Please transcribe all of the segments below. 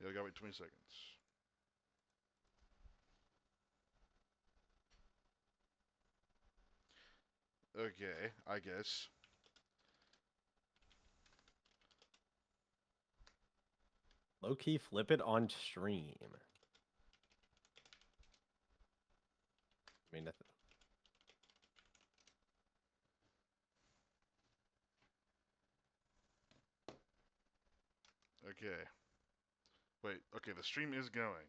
Yeah, we gotta wait 20 seconds. Okay, I guess. Low key, flip it on stream. I mean, Okay. Wait, okay, the stream is going.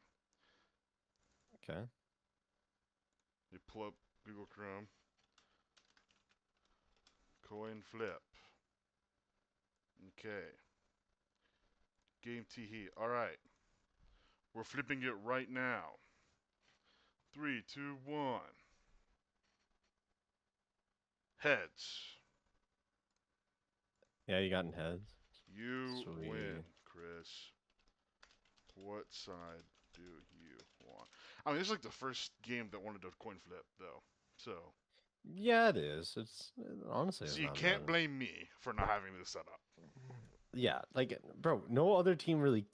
okay. You pull up Google Chrome. Coin flip. Okay. Game T Alright. We're flipping it right now. 3, 2, 1. Heads. Yeah, you got in heads. You win, Sweet. Chris. What side do you want? I mean, this is like the first game that wanted a coin flip, though. So, Yeah, it is. It's honestly, so it's you not can't bad. blame me for not having this set up. Yeah, like, bro, no other team really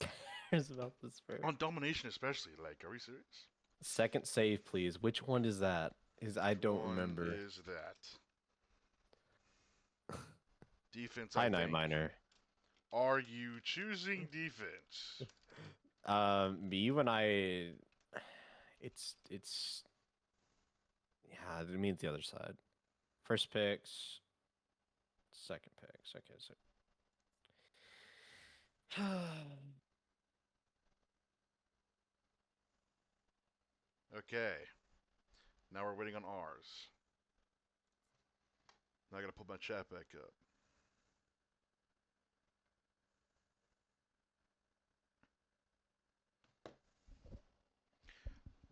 cares about this, bro. On domination, especially. Like, are we serious? Second save, please. Which one is that? Is I Which don't one remember. is that? Defense, I Hi, Night think. Miner. Are you choosing defense? Me when I, it's yeah. I mean the other side. First picks, second picks. Okay, so. Okay. Now we're waiting on ours. Now I gotta pull my chat back up.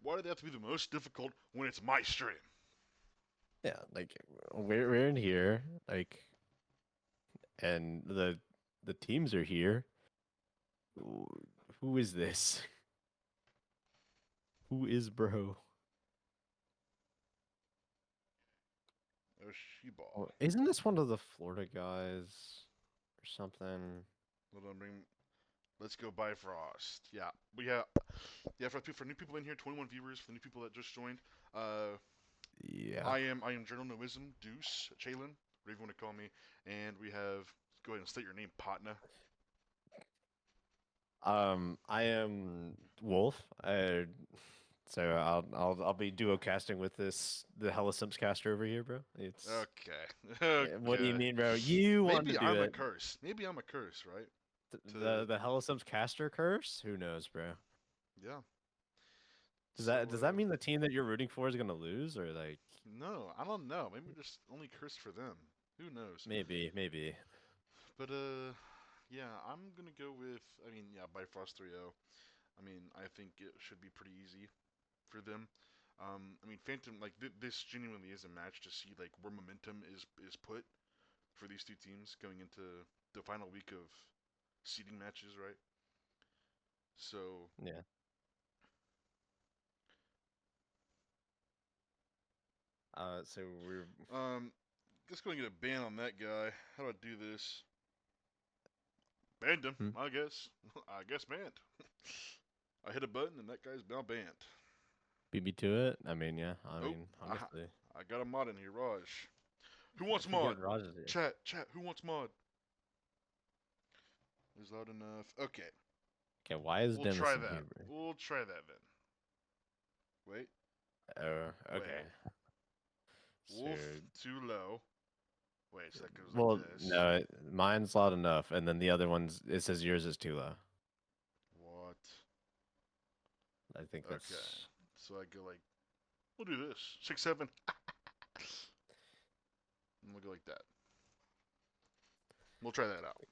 Why did that have to be the most difficult when it's my stream? Yeah, like we're in here, like, and the teams are here. Who is this? Who is bro? Oh, she Oh, ball. isn't this one of the Florida guys or something? Hold on, bring. Let's go Bifrost. Yeah, we have. Yeah, for new people in here, 21 viewers. For the new people that just joined, uh, Yeah. I am journalism Deuce Chalin, whatever you want to call me, and we have. Go ahead and state your name, Patna. I am Wolf. So I'll be duo casting with the Hella Simps caster over here, bro. It's Okay, what do you okay. mean, bro? You wanted to Maybe do I'm a it. curse. Maybe I'm a curse, right? The To the Hella Simps caster curse? Who knows, bro? yeah. Does So that mean the team that you're rooting for is gonna lose, or like no, I don't know. Maybe just only cursed for them. Who knows? maybe? But yeah, I'm gonna go with. I mean, yeah, Bifrost 3-0. I mean, I think it should be pretty easy for them. I mean, Phantom like this genuinely is a match to see like where momentum is put for these two teams going into the final week of seeding matches, right? So Yeah. So we're let's go and get a ban on that guy. How do I do this? Banned him, hmm? I guess. I guess banned. I hit a button and that guy's now banned. Beat me to it. I mean, yeah. I Oh, mean, I honestly, I got a mod in here, Raj. Who wants if we get mod? Rogers here. Chat. Who wants mod? Is loud enough? Okay, Okay, why is we'll Dennis try in that. here, bro? We'll try that then. Wait, Oh, okay. wait. Wolf So, too low. Wait, so that goes like well, this. no, mine's loud enough, and then the other ones, it says yours is too low. What? I think Okay. that's So I go like, we'll do this. 6, 7. And we'll go like that. We'll try that out.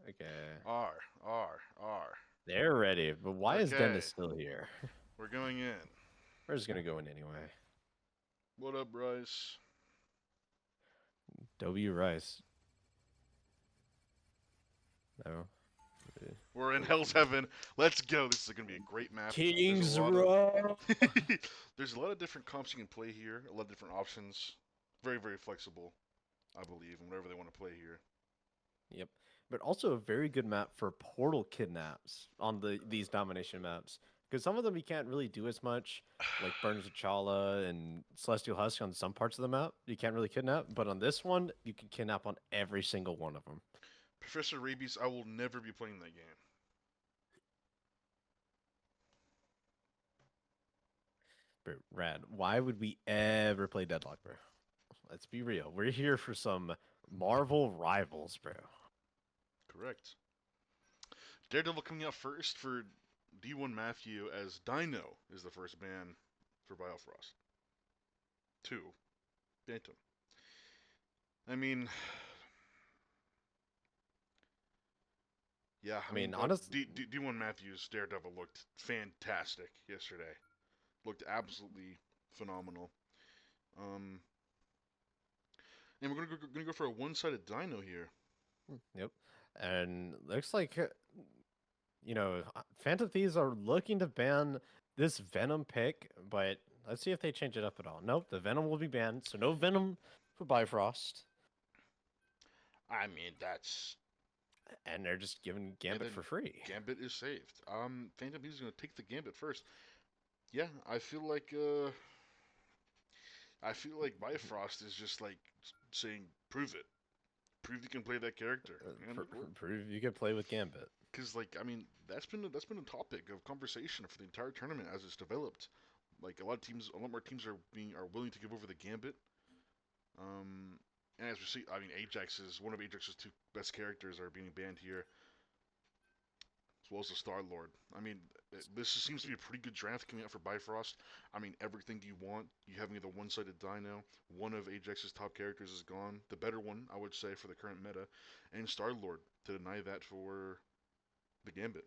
okay. R. They're ready, but why is Dennis Okay, still here? we're going in. We're just gonna go in anyway. What up, Bryce? W Rice. No. We're in Hell's Heaven. Let's go. This is gonna be a great map. There's a Kings lot of Row. there's a lot of different comps you can play here. A lot of different options. Very flexible, I believe, and whatever they want to play here. Yep. But also a very good map for portal kidnaps on these domination maps. Because some of them you can't really do as much, like Burns Chala and Celestial Husk on some parts of the map. You can't really kidnap, but on this one, you can kidnap on every single one of them. Professor Rabies, I will never be playing that game. Bro, rad. Why would we ever play Deadlock, bro? Let's be real. We're here for some Marvel rivals, bro. Correct. Daredevil coming out first for D1 Matthew as Dino is the first ban for Bifrost. 2. Phantom. I mean, yeah, I mean, honestly, D1 Matthews Daredevil looked fantastic yesterday. Looked absolutely phenomenal. Um, and we're gonna go for a one-sided Dino here. yep. And looks like Phantom Thieves are looking to ban this Venom pick, but let's see if they change it up at all. Nope, the Venom will be banned, so no Venom for Bifrost. I mean, that's And they're just giving and Gambit then for free. Gambit is saved. Phantom Thieves is gonna take the Gambit first. Yeah, I feel like Bifrost is just like saying, "Prove it, prove you can play that character," and Prove you can play with Gambit. because like I mean that's been a topic of conversation for the entire tournament as it's developed. Like a lot more teams are willing to give over the Gambit. Um, and as we see, I mean one of Ajax's two best characters are being banned here, as well as the Star Lord. I mean, this seems to be a pretty good draft coming out for Bifrost. I mean, everything you want. You having the one-sided Dino. One of Ajax's top characters is gone. The better one, I would say, for the current meta, and Star Lord to deny that for the Gambit.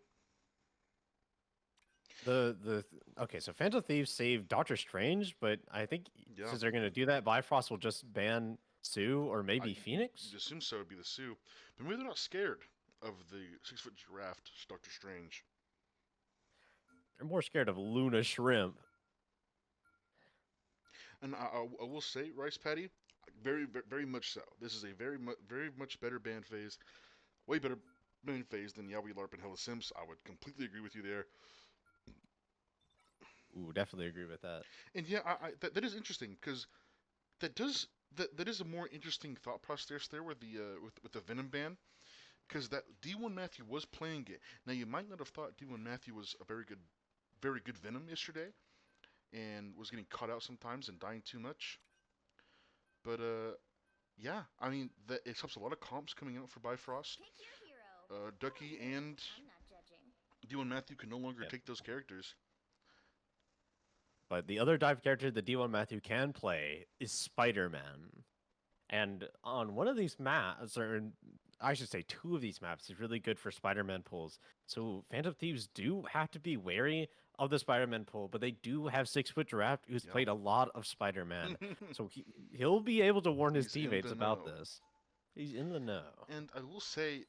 The okay, so Phantom Thieves saved Doctor Strange, but I think Yeah, since they're gonna do that, Bifrost will just ban Sue or maybe you'd Phoenix. assume so would be the Sue, but maybe they're not scared of the 6 foot giraffe Doctor Strange. They're more scared of Luna Shrimp. And I will say, Rice Patty, very much so. This is a very much better band phase, way better band phase than Yaoi LARP and Hella Sims. I would completely agree with you there. Ooh, definitely agree with that. And yeah, that is interesting because that is a more interesting thought process there with the with the Venom ban because that D1 Matthew was playing it. Now you might not have thought D1 Matthew was a very good Venom yesterday and was getting caught out sometimes and dying too much. But yeah, I mean it helps a lot of comps coming out for Bifrost. Ducky and D1 Matthew can no longer Yep. take those characters. But the other dive character that D1 Matthew can play is Spider-Man. And on one of these maps, or I should say two of these maps, is really good for Spider-Man pulls. So Phantom Thieves do have to be wary of the Spider-Man pull, but they do have 6 foot Giraffe who's Yeah, played a lot of Spider-Man. So he'll be able to warn his he's in teammates the about know. this. He's in the know. And I will say,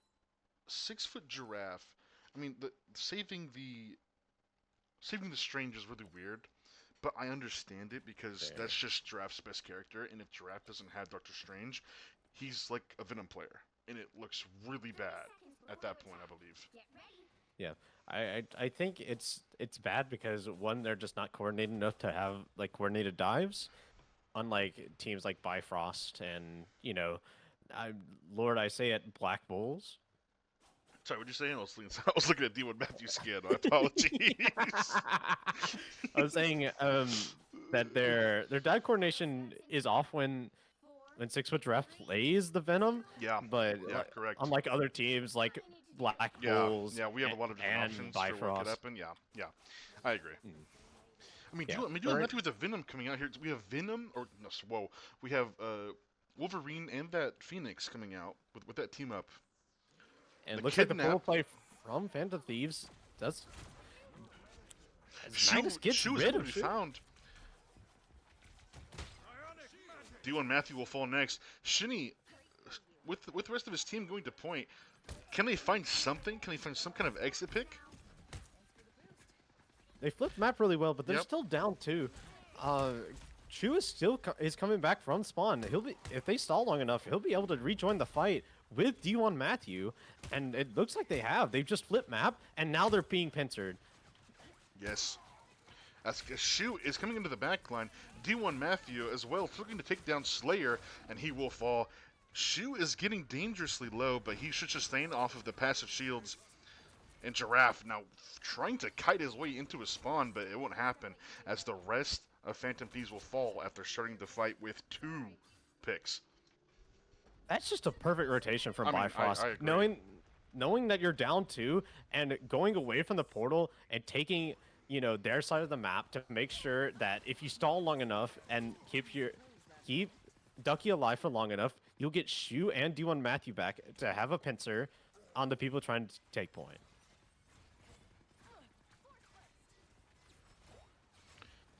6 foot giraffe. I mean, saving the strange is really weird, but I understand it because Fair. that's just Giraffe's best character. And if Giraffe doesn't have Doctor Strange, he's like a Venom player, and it looks really bad at that point, I believe. Yeah, I think it's bad because one, they're just not coordinated enough to have like coordinated dives, unlike teams like Bifrost and I Lord I say it Black Bulls. Sorry, what you saying? I was looking at D1 Matthews skin. My apologies. I was saying that their dive coordination is off when 6 foot Giraffe plays the Venom, Yeah, but yeah, correct. unlike other teams like Black Yeah, Bulls yeah, we have a lot of different and options for what could Bifrost. happen. Yeah, yeah, I agree. Mm, Do yeah, you want Matthew with the Venom coming out here? We have Venom, or no, whoa, we have Wolverine and that Phoenix coming out with that team up. and The it looks like the kidnap. portal play from Phantom Thieves does as Shoe Magnus gets Shoe is rid going of to be Shoe. found. D1 Matthew will fall next. Shinny, with the rest of his team going to point, can they find something? Can they find some kind of exit pick? They flipped map really well, but they're Yep. still down two. Uh, Shu is still is coming back from spawn. He'll be if they stall long enough, he'll be able to rejoin the fight with D1 Matthew, and it looks like they have. They've just flipped map, and now they're being pincered. Yes. As Shu is coming into the back line, D1 Matthew as well looking to take down Slayer, and he will fall. Shu is getting dangerously low, but he should sustain off of the passive shields. And Giraffe now trying to kite his way into his spawn, but it won't happen as the rest of Phantom Thieves will fall after starting the fight with 2 picks. That's just a perfect rotation from I mean, Bifrost. I agree. Knowing that you're down 2 and going away from the portal and taking, their side of the map to make sure that if you stall long enough and keep Ducky alive for long enough, you'll get Shu and D1 Matthew back to have a pincer on the people trying to take point.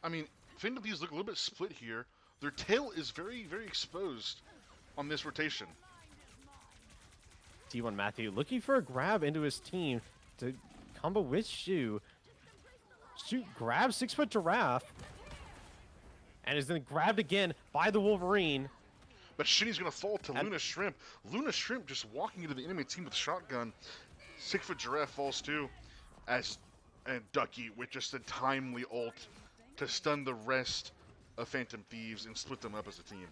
I mean, Phantom Thieves look a little bit split here. Their tail is very, very exposed on this rotation. D1 Matthew looking for a grab into his team to combo with Shu. Shu grabs 6-foot Giraffe and is then grabbed again by the Wolverine. But Shinny's going to fall to Luna Shrimp. Luna Shrimp just walking into the enemy team with a shotgun. 6-foot Giraffe falls too. And Ducky with just a timely ult to stun the rest of Phantom Thieves and split them up as a team.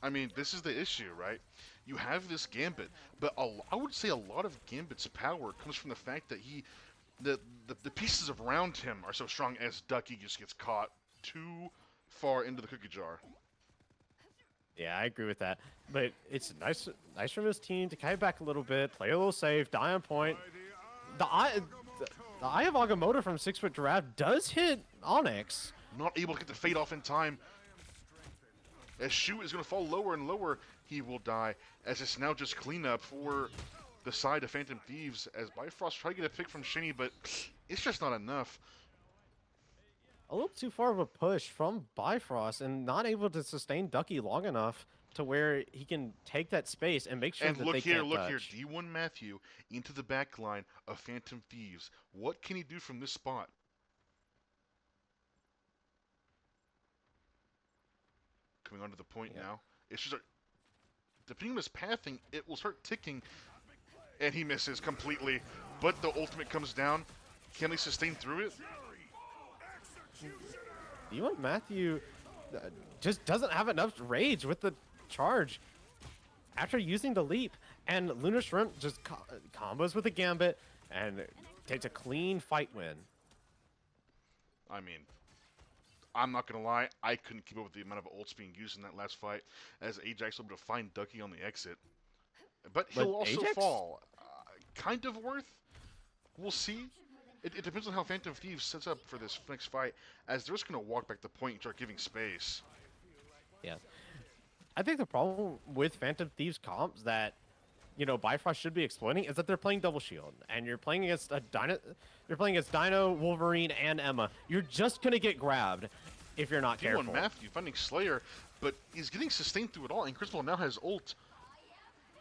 I mean, this is the issue, right? You have this Gambit, but I would say a lot of Gambit's power comes from the fact that the pieces around him are so strong as Ducky just gets caught too far into the cookie jar. Yeah, I agree with that. But it's nice from his team to kite back a little bit, play a little safe, die on point. The Eye of Agamotto from 6-foot Giraffe does hit Onyx. Not able to get the fade off in time. As Shu is going to fall lower and lower, he will die. As it's now just cleanup for the side of Phantom Thieves. As Bifrost try to get a pick from Shinny, but it's just not enough. A little too far of a push from Bifrost and not able to sustain Ducky long enough to where he can take that space and make sure that they can't look touch. here, D1 Matthew into the back line of Phantom Thieves. What can he do from this spot? Coming onto the point now. It's just depending on his pathing, it will start ticking, and he misses completely. But the ultimate comes down. Can he sustain through it? D1 Matthew just doesn't have enough rage with the charge after using the leap, and Lunar Shrimp just combos with a Gambit and takes a clean fight win. I mean, I'm not going to lie, I couldn't keep up with the amount of ults being used in that last fight, as Ajax was able to find Ducky on the exit. But he'll also Ajax? fall. Kind of worth? We'll see. It depends on how Phantom Thieves sets up for this next fight, as they're just going to walk back the point and start giving space. Yeah. I think the problem with Phantom Thieves comps that, Bifrost should be exploiting is that they're playing double shield, and you're playing against Dino, Wolverine, and Emma. You're just gonna get grabbed if you're not careful. D1 Matthew finding Slayer, but he's getting sustained through it all, and Crystal now has ult.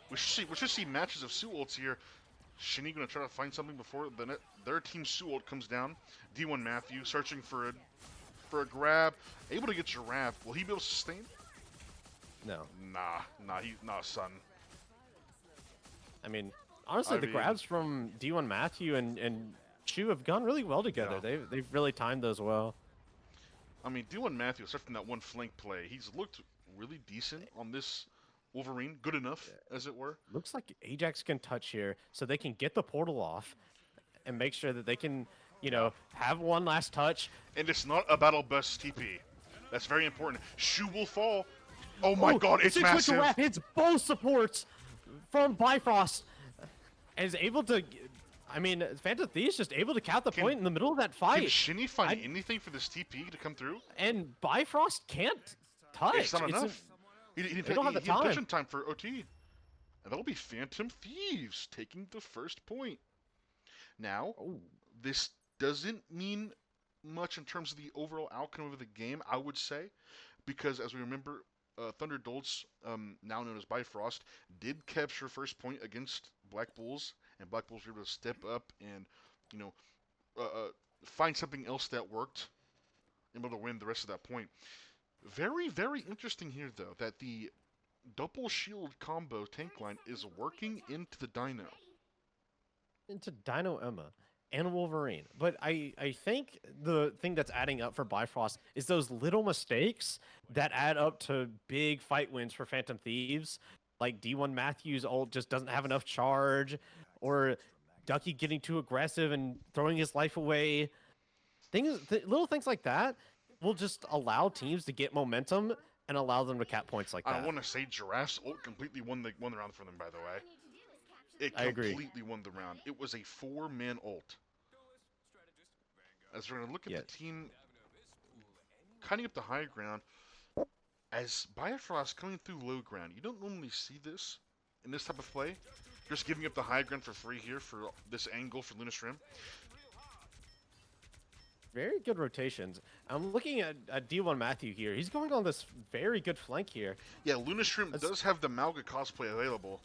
We should see matches of Sue ults here. Shinny gonna try to find something before their team Sue ult comes down. D1 Matthew searching for a grab, able to get Giraffe. Will he be able to sustain? No. Nah, son. I mean, honestly, the grabs from D1 Matthew and Shu have gone really well together. Yeah. They've really timed those well. I mean, D1 Matthew, aside from that one flank play, he's looked really decent on this Wolverine. Good enough, as it were. Looks like Ajax can touch here, so they can get the portal off and make sure that they can, have one last touch. And it's not a battle bus TP. That's very important. Shu will fall. Oh my god, it's massive. Giraffe hits both supports from Bifrost and is able to. I mean, Phantom Thieves just able to cap the point in the middle of that fight. Can Shinny find anything for this TP to come through? And Bifrost can't touch. It's not enough. He don't have the touch in time for OT. And that'll be Phantom Thieves taking the first point. Now, this doesn't mean much in terms of the overall outcome of the game, I would say, because as we remember, Thunder Dolts, now known as Bifrost, did capture first point against Black Bulls, and Black Bulls were able to step up and, find something else that worked, able to win the rest of that point. Very, very interesting here, though, that the double shield combo tank line is working into the Dino. Into Dino Emma and Wolverine. But I think the thing that's adding up for Bifrost is those little mistakes that add up to big fight wins for Phantom Thieves. Like D1 Matthews ult just doesn't have enough charge, or Ducky getting too aggressive and throwing his life away. Little things like that will just allow teams to get momentum and allow them to cap points like I that. want to say Giraffe's ult completely won the round for them, by the way. It I agree. completely won the round. It was a 4-man ult. As we're going to look at Yeah. the team cutting up the high ground, as Bifrost coming through low ground, you don't normally see this in this type of play. Just giving up the high ground for free here for this angle for Lunar Shrimp. Very good rotations. I'm looking at D1 Matthew here. He's going on this very good flank here. Yeah, Lunar Shrimp does have the Malga cosplay available.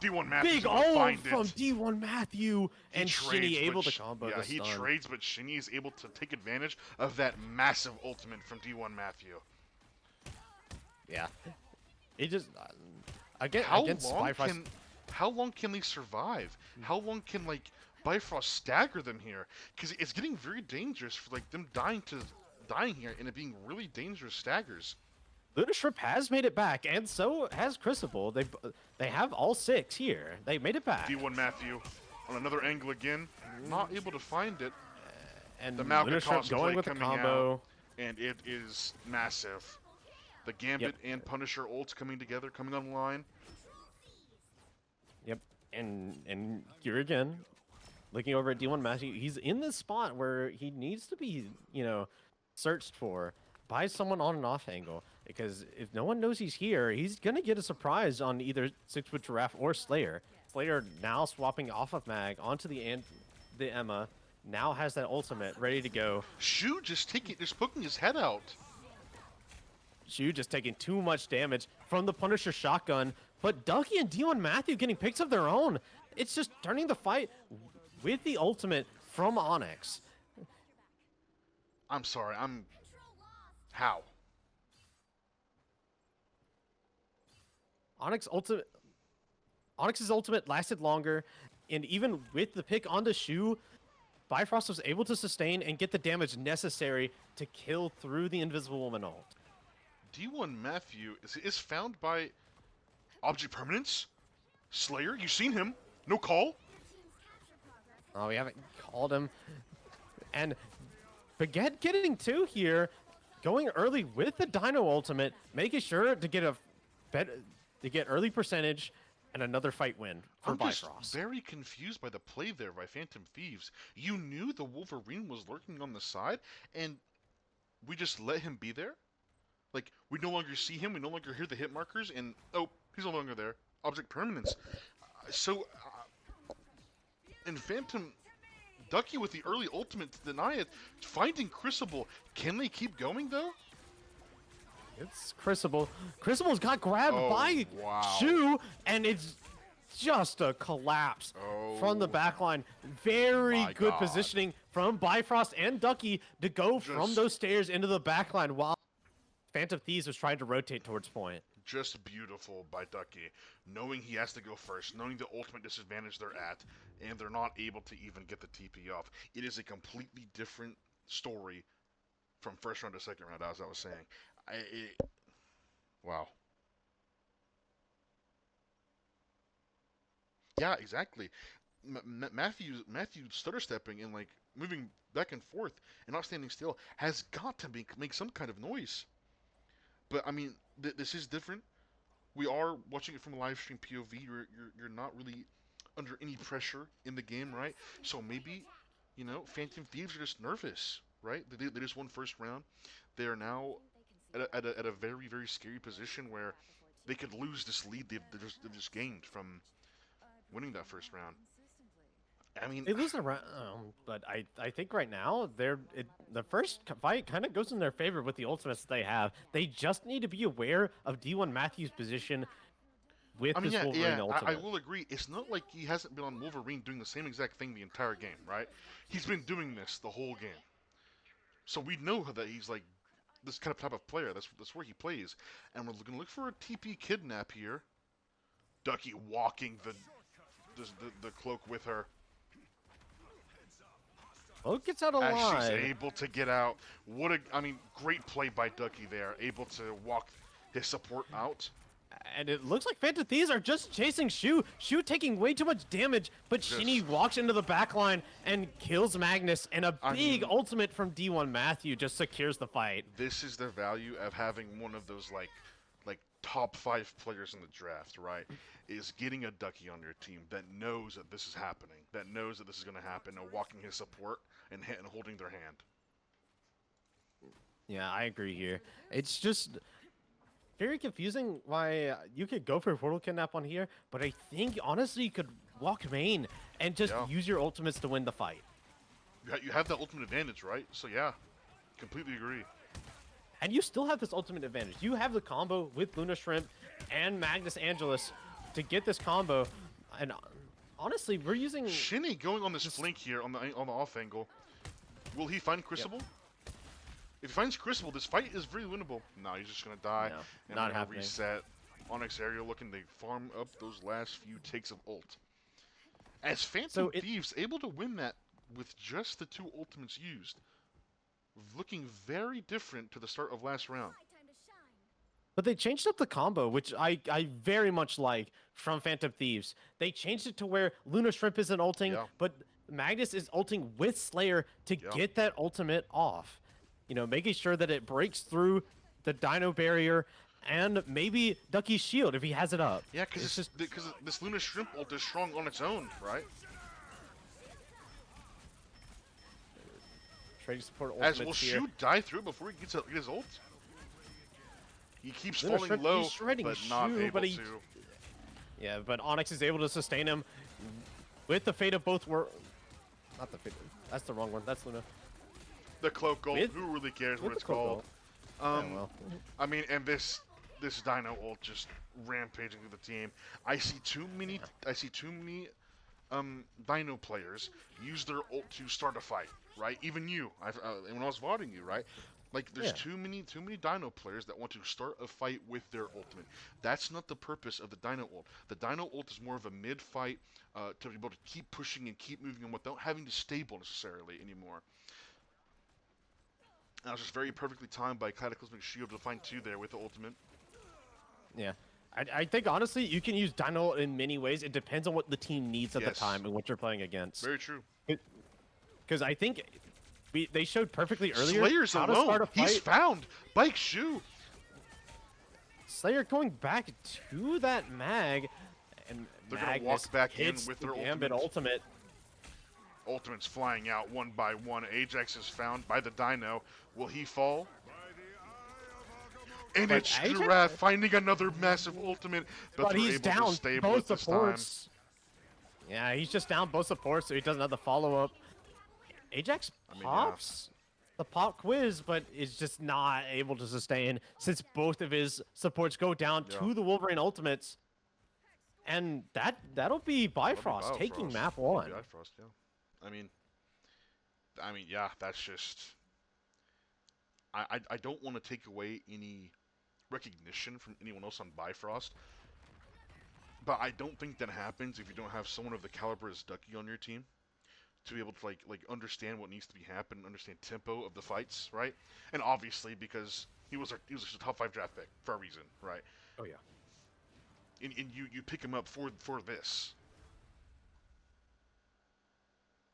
D1 Matthew Big ult from D1 Matthew, and Shinny able to combo yeah, the he stun. trades, but Shinny is able to take advantage of that massive ultimate from D1 Matthew. Yeah. He just against Bifrost. How long can they survive? How long can like Bifrost stagger them here? Because it's getting very dangerous for like them dying here and it being really dangerous staggers. Lunar Shrimp has made it back, and so has Crucible. They have all 6 here. They made it back. D1 Matthew on another angle again, not able to find it. And The Malga Lunar Shrimp going with the coming combo. out, and it is massive. The Gambit and Punisher ults coming together, coming online. Yep. And here again, looking over at D1 Matthew, he's in this spot where he needs to be, searched for by someone on and off angle. Because if no one knows he's here, he's going to get a surprise on either 6-foot Giraffe or Slayer. Slayer now swapping off of Mag onto the Emma. Now has that ultimate ready to go. Shu just poking his head out. Shu just taking too much damage from the Punisher shotgun. But Ducky and D1 Matthew getting picks of their own. It's just turning the fight with the ultimate from Onyx. I'm sorry, How? Onyx's ultimate lasted longer, and even with the pick onto Shu, Bifrost was able to sustain and get the damage necessary to kill through the Invisible Woman ult. D1 Matthew is found by Object Permanence? Slayer, you seen him? No call? Oh, we haven't called him. And Baguette getting 2 here, going early with the Dino ultimate, making sure to get early percentage and another fight win for Bifrost. I'm just very confused by the play there by Phantom Thieves. You knew the Wolverine was lurking on the side, and we just let him be there? Like, we no longer see him, we no longer hear the hit markers, and, oh, he's no longer there. Object Permanence. And Phantom... Ducky with the early ultimate to deny it, finding Crucible. Can they keep going, though? It's Crucible. Crucible's got grabbed by wow. Shu, and it's just a collapse from the backline. Very good positioning from Bifrost and Ducky to go from those stairs into the backline while Phantom Thieves was trying to rotate towards point. Just beautiful by Ducky, knowing he has to go first, knowing the ultimate disadvantage they're at, and they're not able to even get the TP off. It is a completely different story from first round to second round, as I was saying. Wow. Yeah, exactly. Matthew stutter stepping and like moving back and forth and not standing still has got to make some kind of noise. But I mean, this is different. We are watching it from a live stream POV. You're not really under any pressure in the game, right? So maybe, Phantom Thieves are just nervous, right? They just won first round. They are now at a very, very scary position where they could lose this lead they've just gained from winning that first round. I mean, they lose the round, but I think right now the first fight kind of goes in their favor with the ultimates that they have. They just need to be aware of D1 Matthews' position with I mean, this yeah, Wolverine yeah, I ultimate. will agree. It's not like he hasn't been on Wolverine doing the same exact thing the entire game, right? He's been doing this the whole game. So we know that he's like this kind of type of player. That's where he plays. And we're gonna look for a TP kidnap here. Ducky walking the cloak with her Oh, it gets out as she's alive. able to get out. I mean, great play by Ducky there, able to walk his support out. And it looks like Phantom Thieves are just chasing Shu. Shu taking way too much damage, but Just, Shinny walks into the back line and kills Magnus, and a I big mean, ultimate from D1 Matthew just secures the fight. this is the value of having one of those like top 5 players in the draft, right? Is getting a Ducky on your team that knows that this is happening, that knows that this is going to happen, and walking his support and holding their hand. Yeah, I agree here. It's just very confusing why you could go for a portal kidnap on here, but I think honestly you could walk main and just Yeah, use your ultimates to win the fight. you have that ultimate advantage, right? So yeah, completely agree. And you still have this ultimate advantage. You have the combo with Luna Shrimp and Magnus Angelus to get this combo. And honestly, we're using Shinny going on this just flank here on the off angle. Will he find yep. Crucible? If he finds Crucible, this fight is very winnable. No, he's just gonna die. No, And not we're gonna happening. reset. Onyx area looking to farm up those last few takes of ult. As Phantom Thieves able to win that with just the 2 ultimates used. Looking very different to the start of last round. But they changed up the combo, which I very much like from Phantom Thieves. They changed it to where Luna Shrimp isn't ulting, Yeah. but Magnus is ulting with Slayer to Yeah. get that ultimate off. You know, making sure that it breaks through the Dino barrier and maybe Ducky's shield if he has it up. Yeah, because this Luna Shrimp ult is strong on its own, right? Trading support As will ultimates here. Shu die through before he gets his ult? He keeps Luna falling Shrimp, low, he's shredding but not Shu, able but he, to. yeah, but Onyx is able to sustain him with the fate of both not the fate. That's the wrong one. That's Luna. The cloak ult, With- who really cares with what the it's cloak called? ult. Yeah, well. I mean, and this Dino ult just rampaging through the team. I see too many. I see too many Dino players use their ult to start a fight, right? Even you, when I was voting you, right? Like, there's Yeah. too many Dino players that want to start a fight with their ultimate. That's not the purpose of the Dino ult. The Dino ult is more of a mid-fight to be able to keep pushing and keep moving without having to stable necessarily anymore. That was just very perfectly timed by Cataclysmic Shield to find 2 there with the ultimate. Yeah. I think honestly you can use Dino in many ways. It depends on what the team needs at the Yes. time and what you're playing against. Very true. Because I think they showed perfectly earlier Slayer's how to alone. start a fight. He's found Bike Shoe. Slayer going back to that mag, and They're gonna Magnus walk back in hits with the their Gambit ultimate. ultimate. Ultimates flying out one by one. Ajax is found by the Dino. Will he fall? And But it's Ajax- Giraffe finding another massive ultimate, but, But they're he's able down to stable both it this supports. Yeah, he's just down both supports, so he doesn't have the follow up. Ajax I mean, pops the pop quiz, but is just not able to sustain since both of his supports go down Yeah. to the Wolverine ultimates. And that'll be Bifrost taking Bifrost. map That'll one. be Bifrost, yeah. I mean, yeah, that's just. I don't want to take away any recognition from anyone else on Bifrost, but I don't think that happens if you don't have someone of the caliber as Ducky on your team to be able to like understand what needs to be happening, understand tempo of the fights, right? And obviously because he was a top 5 draft pick for a reason, right? Oh yeah. And you pick him up for this.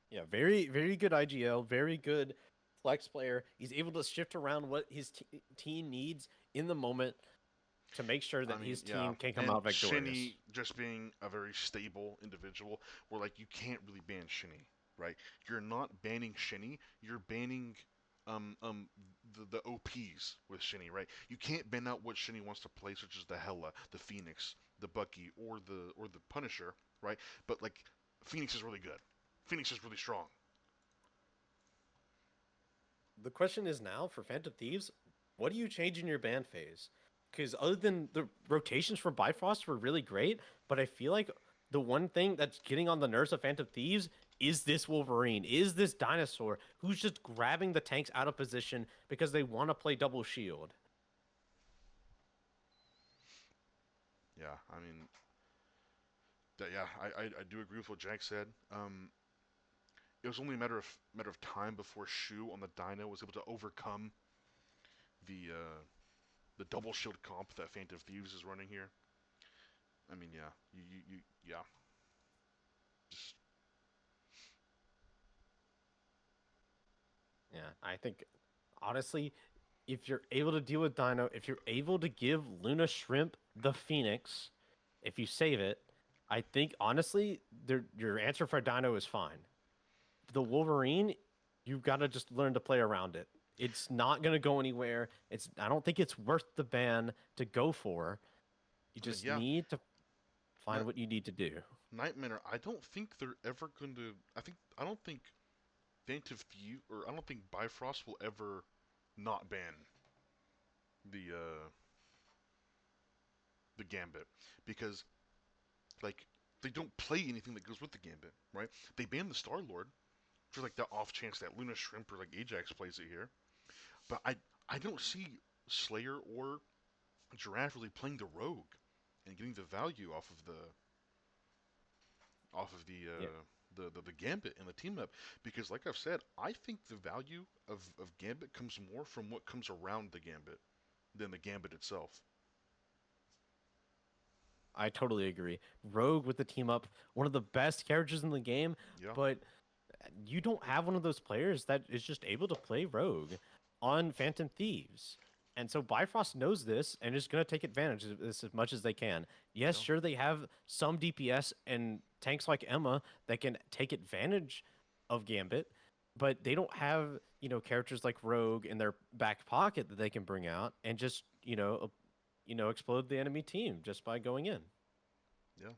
Yeah, very very good IGL, very good flex player. He's able to shift around what his team needs in the moment to make sure that his team can come out victorious. Shinny just being a very stable individual, where like you can't really ban Shinny, right? You're not banning Shinny, you're banning the OPs with Shinny, right? You can't ban out what Shinny wants to play, such as the Hela, the Phoenix, the Bucky, or the Punisher, right? But like Phoenix is really good. Phoenix is really strong. The question is now for Phantom Thieves, what do you change in your ban phase? Because other than the rotations for Bifrost were really great, but I feel like the one thing that's getting on the nerves of Phantom Thieves is this Wolverine, is this dinosaur who's just grabbing the tanks out of position because they want to play double shield. Yeah, I mean, yeah, I do agree with what Jack said. It was only a matter of time before Shu on the Dino was able to overcome the double shield comp that Phantom Thieves is running here. I mean, yeah, yeah, just Yeah, I think honestly, if you're able to deal with Dino, if you're able to give Luna Shrimp the Phoenix, if you save it, I think honestly, your answer for Dino is fine. The Wolverine, you've got to just learn to play around it. It's not going to go anywhere. I don't think it's worth the ban to go for. You I mean, just yeah, need to find Ni- what you need to do. Nightmare. I don't think they're ever going to. I don't think Phantom Thieves or I don't think Bifrost will ever not ban the uh the Gambit because like they don't play anything that goes with the Gambit, right? They ban the Star Lord for like the off chance that Luna Shrimp or like Ajax plays it here, but I don't see Slayer or Giraffe really playing the Rogue and getting the value off of Yeah, the Gambit and the team up because like I've said, I think the value of Gambit comes more from what comes around the Gambit than the Gambit itself. I totally agree. Rogue with the team up, one of the best characters in the game, Yeah, but you don't have one of those players that is just able to play Rogue on Phantom Thieves. And so Bifrost knows this and is going to take advantage of this as much as they can. Yes, yeah. sure, they have some DPS and tanks like Emma that can take advantage of Gambit, but they don't have, characters like Rogue in their back pocket that they can bring out and just, explode the enemy team just by going in. Yeah.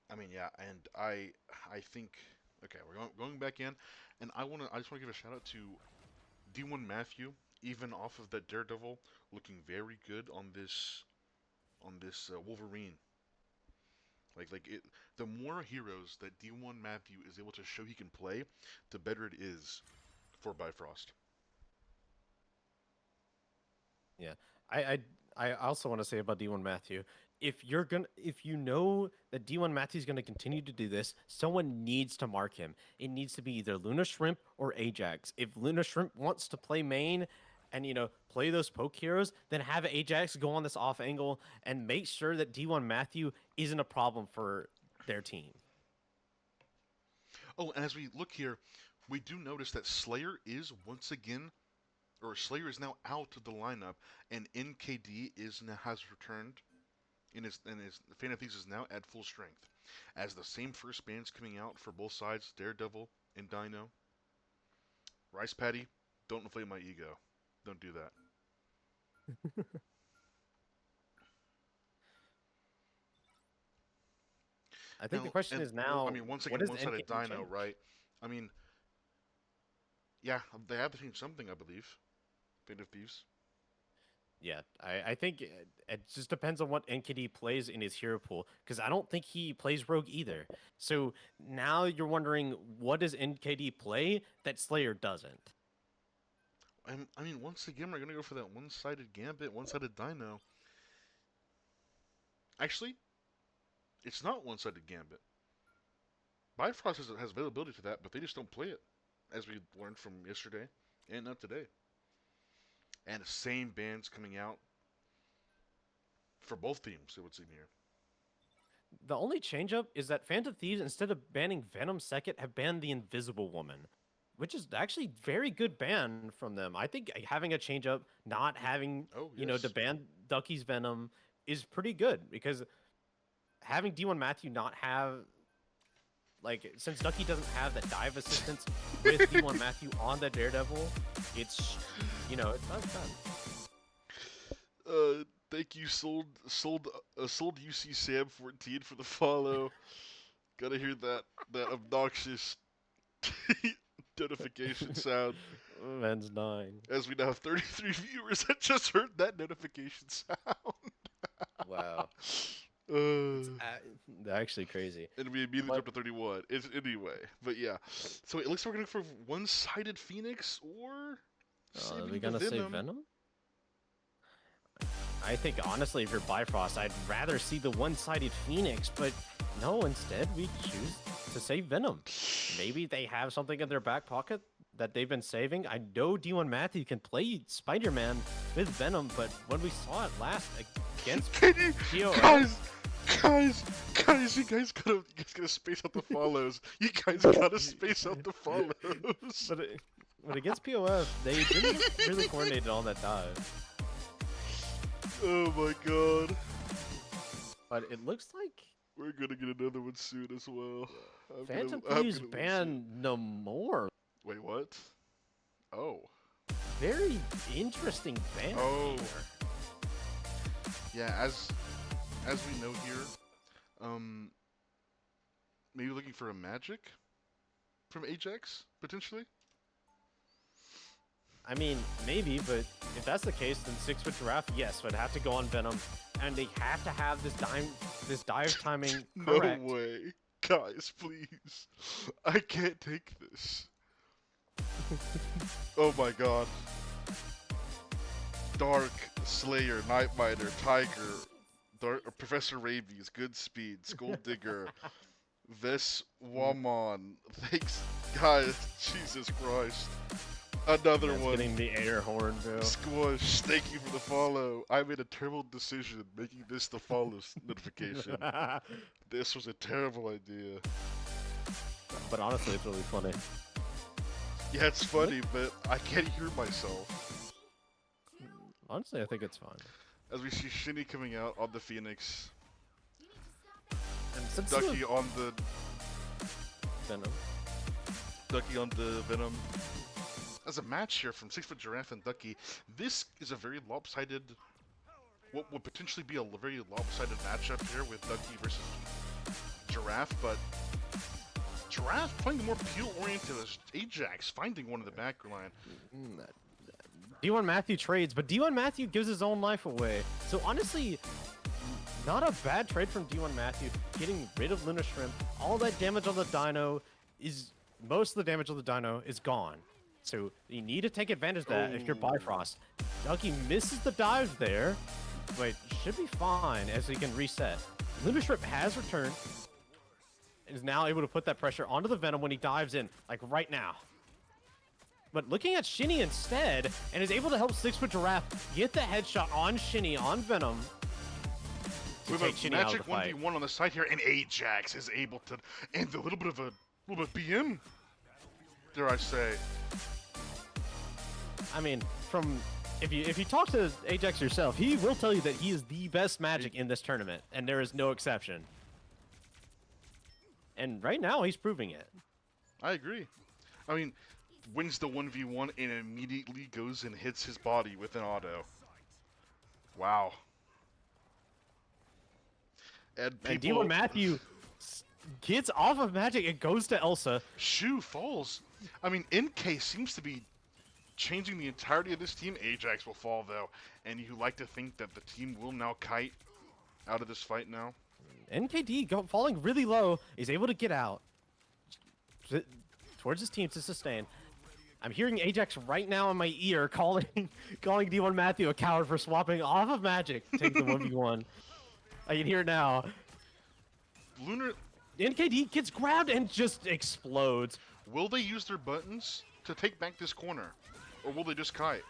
I mean, yeah, and I think okay, we're going back in, and I just want to give a shout out to D1 Matthew, even off of that Daredevil, looking very good on this Wolverine. The more heroes that D1 Matthew is able to show he can play, the better it is for Bifrost. Yeah. I I I also want to say about D1 Matthew, if you know that D1 Matthew's gonna continue to do this, someone needs to mark him. It needs to be either Luna Shrimp or Ajax. If Luna Shrimp wants to play main and play those poke heroes, then have Ajax go on this off angle and make sure that D1 Matthew isn't a problem for their team. Oh, and as we look here, we do notice that Slayer is once again, or Slayer is now out of the lineup, and NKD is now has returned, and his Phantom Thieves is now at full strength. As the same first bands coming out for both sides, Daredevil and Dino. Rice Patty, don't inflate my ego. Don't do that. I think the Now, question and is I now, mean, once what again, does one-sided NKD Dino, change? right? I mean, yeah, they have to change something, I believe. Fate of Thieves. Yeah, I think it just depends on what NKD plays in his hero pool because I don't think he plays Rogue either. So now you're wondering what does NKD play that Slayer doesn't? I mean, once again, we're gonna go for that one-sided Gambit, one-sided Dino. Actually, it's not one-sided Gambit. Bifrost has availability to that, but they just don't play it, as we learned from yesterday and not today. And the same bands coming out for both teams, it would seem here. The only changeup is that Phantom Thieves, instead of banning Venom second, have banned the Invisible Woman, which is actually very good ban from them. I think having a changeup, not having Oh to yes. ban Ducky's Venom is pretty good because having D1 Matthew not have like since Ducky doesn't have that dive assistance with D1 Matthew on the Daredevil, it's it's not done. Thank you, sold UC Sam 14 for the follow. Gotta hear that obnoxious Notification sound. Man's dying. As we now have 33 viewers that just heard that notification sound. Wow. It's Uh, actually crazy. and we immediately But jumped to 31. It's anyway, but yeah. So it looks like we're going for one-sided Phoenix or are saving we the gonna say Venom. Venom? I think honestly, if you're Bifrost, I'd rather see the one-sided Phoenix, but no, instead we choose to say Venom. Maybe they have something in their back pocket that they've been saving. I know D1 Matthew can play Spider-Man with Venom, but when we saw it last against Can you, POS, guys, you guys gotta space out the follows. You guys gotta space out the follows. but against POF, they didn't really coordinate on that dive. Oh my god. But it looks like We're gonna get another one soon as well. Phantom I'm Thieves gonna lose ban no more. it. Wait, what? Oh. Very interesting ban. Oh. here. Yeah, as we know here, maybe looking for a magic from Ajax, potentially? I mean, maybe, but if that's the case, then 6-foot giraffe, yes, would have to go on Venom, and they have to have this dive timing correct. No way. Guys, please. I can't take this. Oh my god. Dark, Slayer, Nightmiter, Tiger, Professor Rabies, Good Speed, Skull Digger, Ves Wamon. Thanks, guys. Jesus Christ. Another That's one. getting the air horn, bro. Squish, thank you for the follow. I made a terrible decision making this the follow notification. This was a terrible idea. But honestly, it's really funny. Yeah, it's funny, but I can't hear myself. Honestly, I think it's fine. As we see Shinny coming out on the Phoenix, And since Ducky the on the Venom, Venom. As a match here from 6-foot Giraffe and Ducky, this is a very lopsided, what would potentially be a very lopsided matchup here with Ducky versus Giraffe, but Giraffe playing more peel-oriented as Ajax, finding one in the back line. D1 Matthew trades, but D1 Matthew gives his own life away. So honestly, not a bad trade from D1 Matthew. Getting rid of Luna Shrimp, all that damage on the dino is, most of the damage on the dino is gone. So you need to take advantage of that if you're Bifrost. Ducky misses the dive there, but should be fine as he can reset. Luna Shrimp has returned, and is now able to put that pressure onto the Venom when he dives in, like right now. But looking at Shinny instead, and is able to help 6-foot Giraffe get the headshot on Shinny, on Venom, to With take a Shinny out of magic the fight. 1v1 on the side here, and Ajax is able to end a little bit of BM, dare I say. I mean, if you talk to Ajax yourself, he will tell you that he is the best magic in this tournament, and there is no exception. And right now, he's proving it. I agree. I mean, wins the 1v1 and immediately goes and hits his body with an auto. Wow. And people... D1 Matthew gets off of magic and goes to Elsa. Shu falls. I mean, NK seems to be changing the entirety of this team. Ajax will fall, though. And you like to think that the team will now kite out of this fight now? NKD falling really low is able to get out towards his team to sustain. I'm hearing Ajax right now in my ear calling D1 Matthew a coward for swapping off of magic to take the 1v1. I can hear it now. Lunar... NKD gets grabbed and just explodes. Will they use their buttons to take back this corner? Or will they just kite?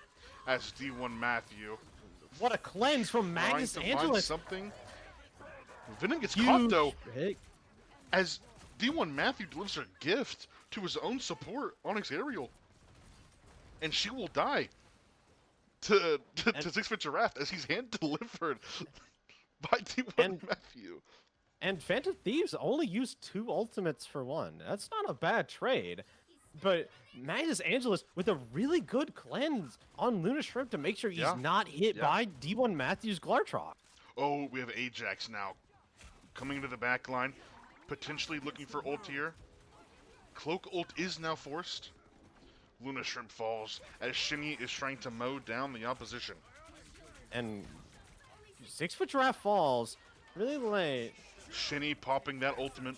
As D1 Matthew. What a cleanse from Magnus Trying to find Angelus. something. Venom gets caught, though. Hit. As D1 Matthew delivers a gift to his own support, Onyx Aerial. And she will die to 6-foot Giraffe as he's hand-delivered by D1 Matthew. And Phantom Thieves only used 2 ultimates for 1. That's not a bad trade. But Magnus Angelus with a really good cleanse on Luna Shrimp to make sure he's not hit by D1 Matthew's Glartrock. Oh, we have Ajax now. Coming into the back line. Potentially looking for ult here. Cloak ult is now forced. Luna Shrimp falls as Shinny is trying to mow down the opposition. And 6-foot giraffe falls really late. Shinny popping that ultimate.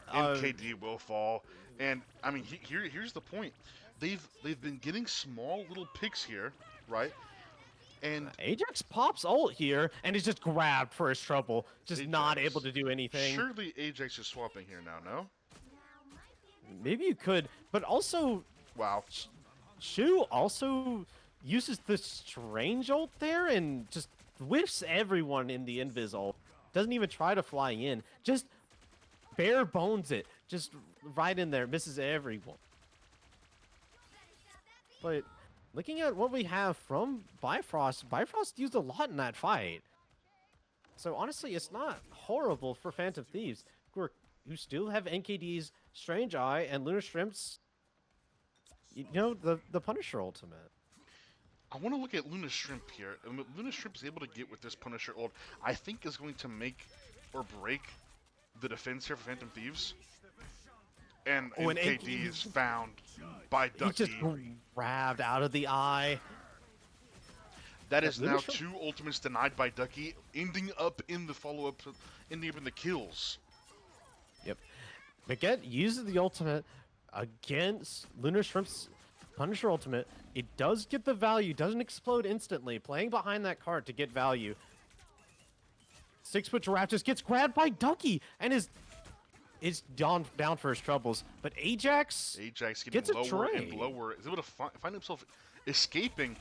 Uh, NKD will fall. And, I mean, here's the point. They've been getting small little picks here, right? And Ajax pops ult here and is just grabbed for his trouble. Just Ajax. not able to do anything. Surely Ajax is swapping here now, no? Maybe you could, but also Wow. Shu also uses the strange ult there and just whiffs everyone in the invis ult. Doesn't even try to fly in. Just bare bones it. Just right in there. Misses everyone. But looking at what we have from Bifrost, Bifrost used a lot in that fight. So honestly, it's not horrible for Phantom Thieves, who still have NKD's Strange Eye and Lunar Shrimp's, you know, the Punisher ultimate. I want to look at Luna Shrimp here. And what Luna Shrimp is able to get with this Punisher ult, I think is going to make or break the defense here for Phantom Thieves. And NKD is found by Ducky. He just grabbed out of the eye. That is now 2 ultimates denied by Ducky, ending up in the follow-up, ending up in the kills. Yep. Baguette uses the ultimate against Lunar Shrimp's Punisher ultimate. It does get the value, doesn't explode instantly. Playing behind that cart to get value. 6-foot giraffe just gets grabbed by Ducky and is down for his troubles. But Ajax getting gets a lower and trade. lower. Is able to find himself escaping.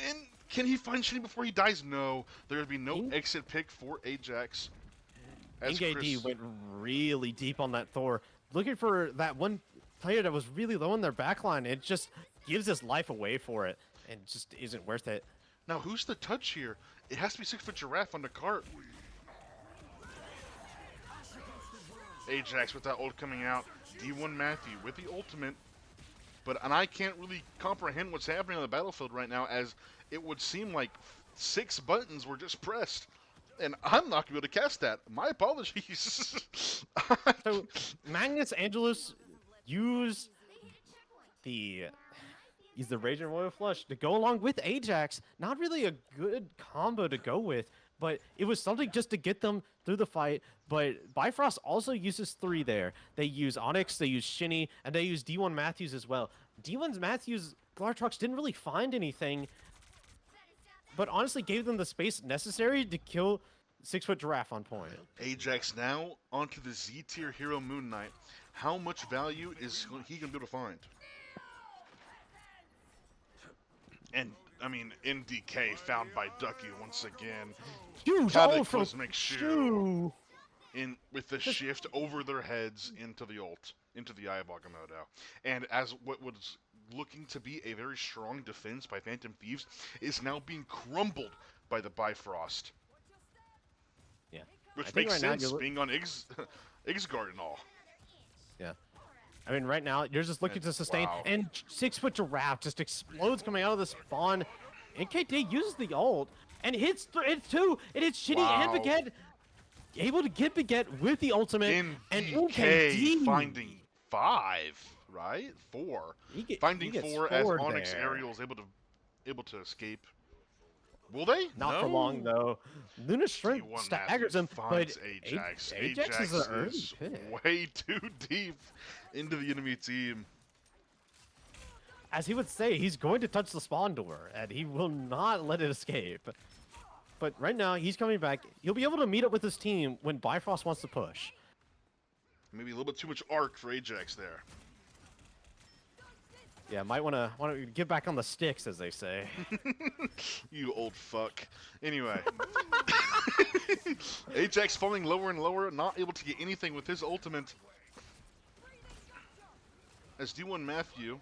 And can he find Shinny before he dies? No. There would be no exit pick for Ajax. NKD went really deep on that Thor, looking for that one player that was really low in their backline. It just gives his life away for it, and just isn't worth it. Now, who's the touch here? It has to be 6-foot giraffe on the cart. Ajax with that ult coming out. D1 Matthew with the ultimate. And I can't really comprehend what's happening on the battlefield right now, as it would seem like 6 buttons were just pressed. And I'm not going to be able to cast that. My apologies. So, Magnus Angelus used the Raging Royal Flush to go along with Ajax. Not really a good combo to go with, but it was something just to get them through the fight. But Bifrost also uses 3 there. They use Onyx, they use Shinny, and they use D1 Matthews as well. D1 Matthews, Glartrox didn't really find anything, but honestly gave them the space necessary to kill 6-foot giraffe on point. Ajax now onto the Z tier hero Moon Knight. How much value is he going to be able to find? And, I mean, NDK found by Ducky once again. Huge Cataclysmic Shoe in with the shift over their heads into the ult, into the Eye of Agamotto. And as what was looking to be a very strong defense by Phantom Thieves is now being crumbled by the Bifrost. Yeah. Which makes sense, being on Ixgard and all. Yeah. I mean, right now, you're just looking to sustain, and 6-foot giraffe just explodes coming out of the spawn. NKD uses the ult, and hits 2. It hits Shinny and Baguette. Able to get Baguette with the ultimate, and NKD finding 5, right? 4. Finding 4 as Onyx Aerial is able to escape. Will they? Not for long, though. Luna Shrimp staggers him, but Ajax is an early pick. Way too deep into the enemy team. As he would say, he's going to touch the spawn door, and he will not let it escape. But right now, he's coming back. He'll be able to meet up with his team when Bifrost wants to push. Maybe a little bit too much arc for Ajax there. Yeah, might want to get back on the sticks, as they say. You old fuck. Anyway. Ajax falling lower and lower, not able to get anything with his ultimate. As D1 Matthew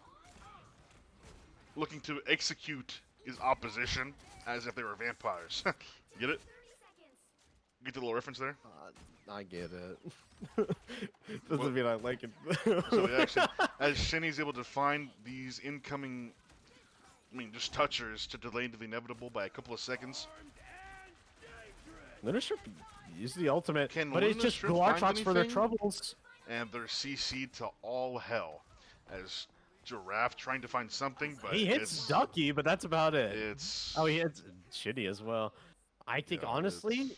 looking to execute his opposition as if they were vampires. Get it? Get the little reference there? I get it. Doesn't mean I like it. So actually, as Shinny's able to find these incoming, just touchers to delay into the inevitable by a couple of seconds. Luna Shrimp used the ultimate, Can but Luna it's just Shrimp Glartrox find for their anything? troubles. and they're CC'd to all hell as Giraffe trying to find something, but He hits Ducky, but that's about it. Oh, he it's hits Shitty as well. I think yeah, honestly,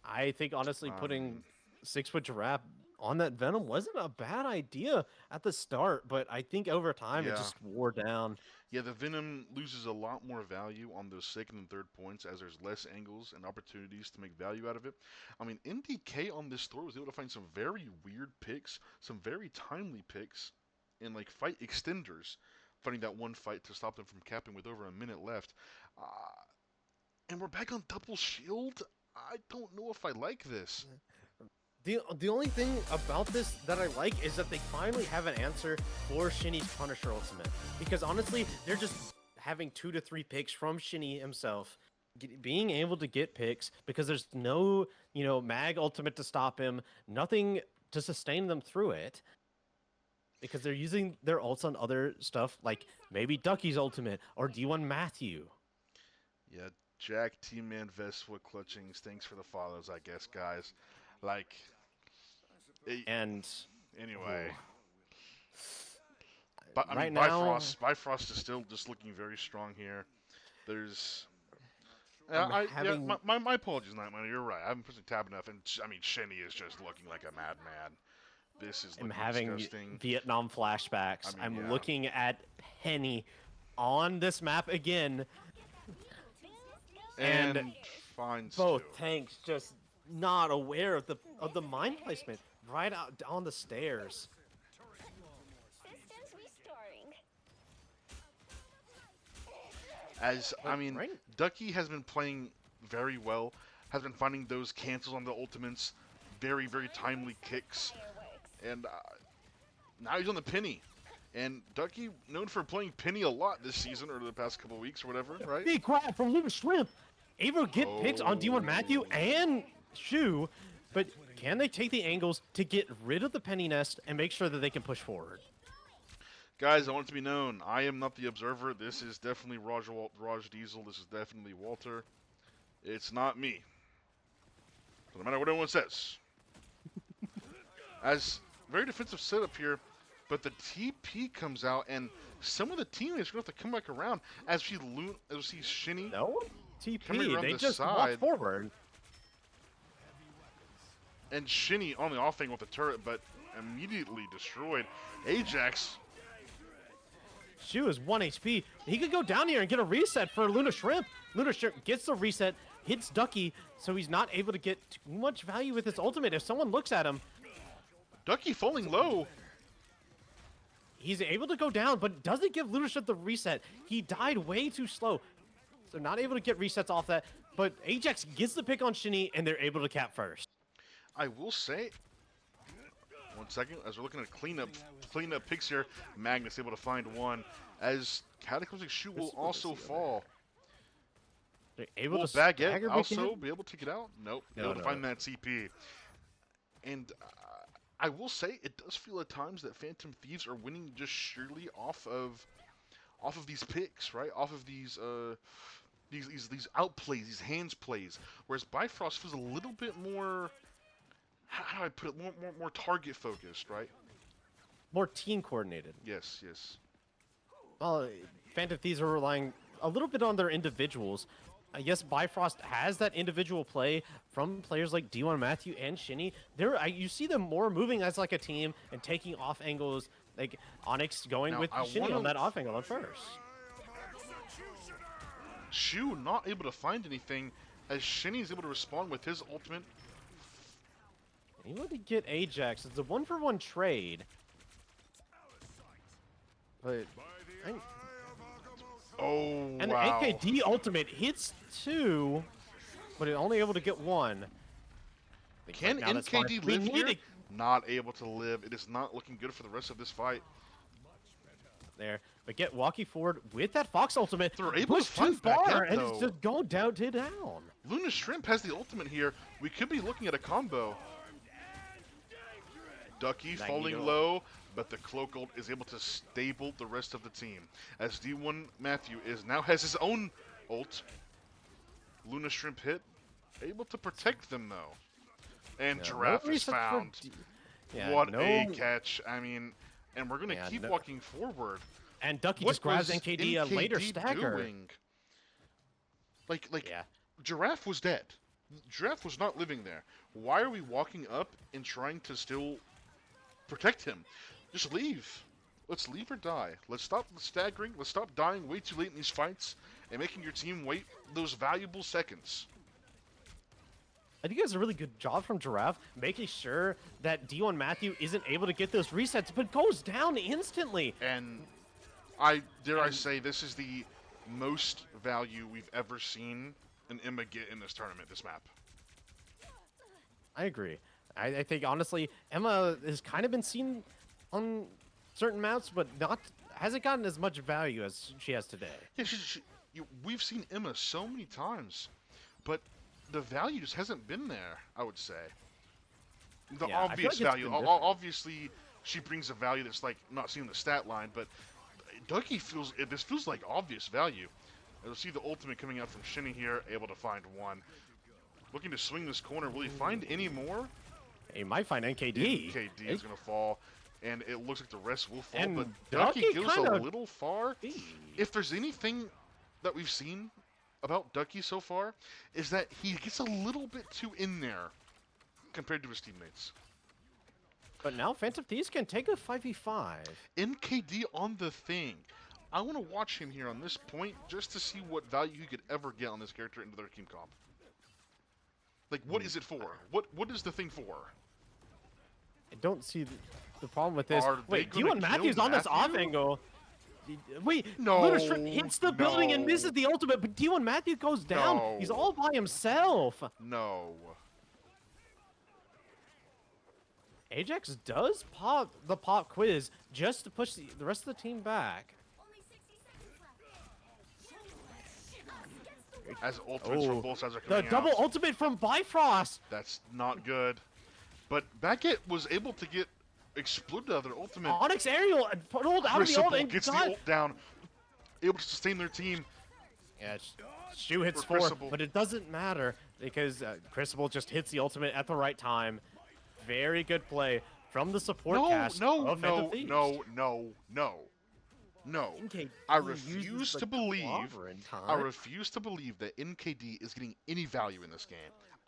I putting mean, 6-foot Giraffe on that Venom wasn't a bad idea at the start, but I think over time it yeah. just wore down. Yeah, the Venom loses a lot more value on those second and third points as there's less angles and opportunities to make value out of it. I mean, MDK on this throw was able to find some very weird picks, some very timely picks, and like fight extenders, finding that one fight to stop them from capping with over a minute left. Uh, and we're back on double shield. I don't know if I like this. The only thing about this that I like is that they finally have an answer for Shinny's Punisher ultimate. Because honestly, they're just having 2 to 3 picks from Shinny himself, being able to get picks because there's no, mag ultimate to stop him, nothing to sustain them through it. Because they're using their ults on other stuff like maybe Ducky's ultimate or D1 Matthew. Yeah, Jack, T-Man, Vestwood, Clutchings, thanks for the follows, I guess, guys. Like, And anyway. ooh, But I right mean, now, Bifrost is still just looking very strong here. There's, I'm yeah, having my apologies, Nightmare. You're right. I haven't put the tab enough, and I mean, Shenny is just looking like a madman. This is I'm looking having disgusting. Vietnam flashbacks. I mean, I'm yeah. looking at Penny on this map again, and finds both two. tanks just not aware of the mine placement right out on the stairs. Systems restoring. As I mean, Right. Ducky has been playing very well. Has been finding those cancels on the ultimates, very timely kicks, and now he's on the Penny. And Ducky, known for playing Penny a lot this season or the past couple weeks or whatever, right? Big grab from Luke Shrimp, able to get picks on D1 Matthew and Shu, but can they take the angles to get rid of the Penny Nest and make sure that they can push forward? Guys, I want it to be known, I am not the observer. This is definitely Raj Diesel. This is definitely Walter. It's not me. No matter what anyone says. As very defensive setup here, but the TP comes out, and some of the teammates are going to have to come back around as we see Shinny. No Coming TP. around They the just walk side. forward. And Shinny on the offing with the turret, but immediately destroyed. Ajax. Shu is 1 HP. He could go down here and get a reset for Luna Shrimp. Luna Shrimp gets the reset, hits Ducky, so he's not able to get too much value with his ultimate. If someone looks at him, Ducky falling low. he's able to go down, but doesn't give Luna Shrimp the reset. He died way too slow. So not able to get resets off that, but Ajax gets the pick on Shinny, and they're able to cap first. I will say, 1 second, as we're looking at cleanup picks here, Magnus able to find one, as Cataclysmic Shoe will also fall. They're able Will to Baguette stagger also again? be able to get out? Nope. No, Able to no. find that CP. And I will say, it does feel at times that Phantom Thieves are winning just surely off of these picks, right? Off of these outplays, these hands plays. Whereas Bifrost feels a little bit more, how do I put it, more target focused, right? More team coordinated. Yes. Well, Phantom Thieves are relying a little bit on their individuals. I guess Bifrost has that individual play from players like D1 Matthew and Shinny. You see them more moving as like a team and taking off angles, like Onyx going Now, with I Shinny wanna- on that off angle at first. Shu not able to find anything, as Shinny is able to respond with his ultimate. Able to get Ajax. It's a 1-for-1 trade. But Oh, and wow. the NKD ultimate hits 2, but it only able to get 1. Can Now that's fine. NKD We live need here? to- Not able to live. It is not looking good for the rest of this fight. there, but get walking forward with that Fox ultimate. They're able to Push too find back far, up, and though. it's just going down to down. Luna Shrimp has the ultimate here. We could be looking at a combo. Ducky falling Magneto. low, but the Cloak ult is able to stable the rest of the team. As D1 Matthew now has his own ult. Luna Shrimp hit. Able to protect them, though. And Yeah, Giraffe no is resets for found. Yeah, What a no. catch. I mean, and we're going to Yeah, keep no. walking forward. And Ducky What just grabs was NKD a later NKD stagger. doing? Like, Yeah. Giraffe was dead. Giraffe was not living there. Why are we walking up and trying to still protect him? Just leave. Let's leave or die. Let's stop staggering. Let's stop dying way too late in these fights and making your team wait those valuable seconds. I think it's a really good job from Giraffe, making sure that D1 Matthew isn't able to get those resets, but goes down instantly. And I dare I say this is the most value we've ever seen an Emma get in this tournament, this map. I agree. I think, honestly, Emma has kind of been seen on certain maps, but hasn't gotten as much value as she has today. Yeah, we've seen Emma so many times, but the value just hasn't been there, I would say. The Yeah, I feel obvious like it's value. been different. Obviously, she brings a value that's like not seen in the stat line, but Ducky this feels like obvious value. You'll see the ultimate coming out from Shinny here, able to find one. Looking to swing this corner. Will he find any more? He might find NKD. NKD is going to fall, and it looks like the rest will fall, And but Ducky Ducky goes a kinda- little far. If there's anything that we've seen about Ducky so far, is that he gets a little bit too in there compared to his teammates. But now Phantom Thieves can take a 5v5. NKD on the thing. I want to watch him here on this point just to see what value he could ever get on this character into their team comp. Like, what is it for? What is the thing for? I don't see the problem with this. Are they Wait, gonna D1 Matthews kill on this off Matthew? angle. Wait, No, Lunastrip hits the building and no. misses the ultimate, but D1 Matthew goes down. No. He's all by himself. No. Ajax does pop the pop quiz just to push the rest of the team back. As ultimates from both sides are The coming double out. ultimate from Bifrost. That's not good. But Beckett was able to get exploded out of their ultimate. Onyx aerial and pulled out of the ult Crucible and gets the got... ult down, able to sustain their team. Yeah, Shu hits For 4, Crucible. but it doesn't matter because Crucible just hits the ultimate at the right time. Very good play from the support cast of Phantom Thieves. No. NKD I uses refuse the to believe. clobber in time. I refuse to believe that NKD is getting any value in this game.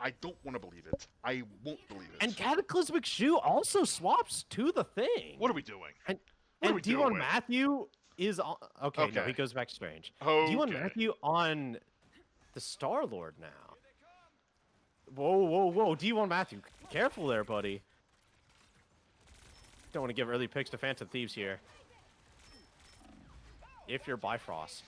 I don't want to believe it. I won't believe it. And Cataclysmic Shu also swaps to the thing. What are we doing? And, What are and we D1 doing? Matthew is on... Okay, no, Okay. he goes back to Strange. Okay. D1 Matthew on the Star-Lord now. Whoa. D1 Matthew, careful there, buddy. Don't want to give early picks to Phantom Thieves here. If you're Bifrost.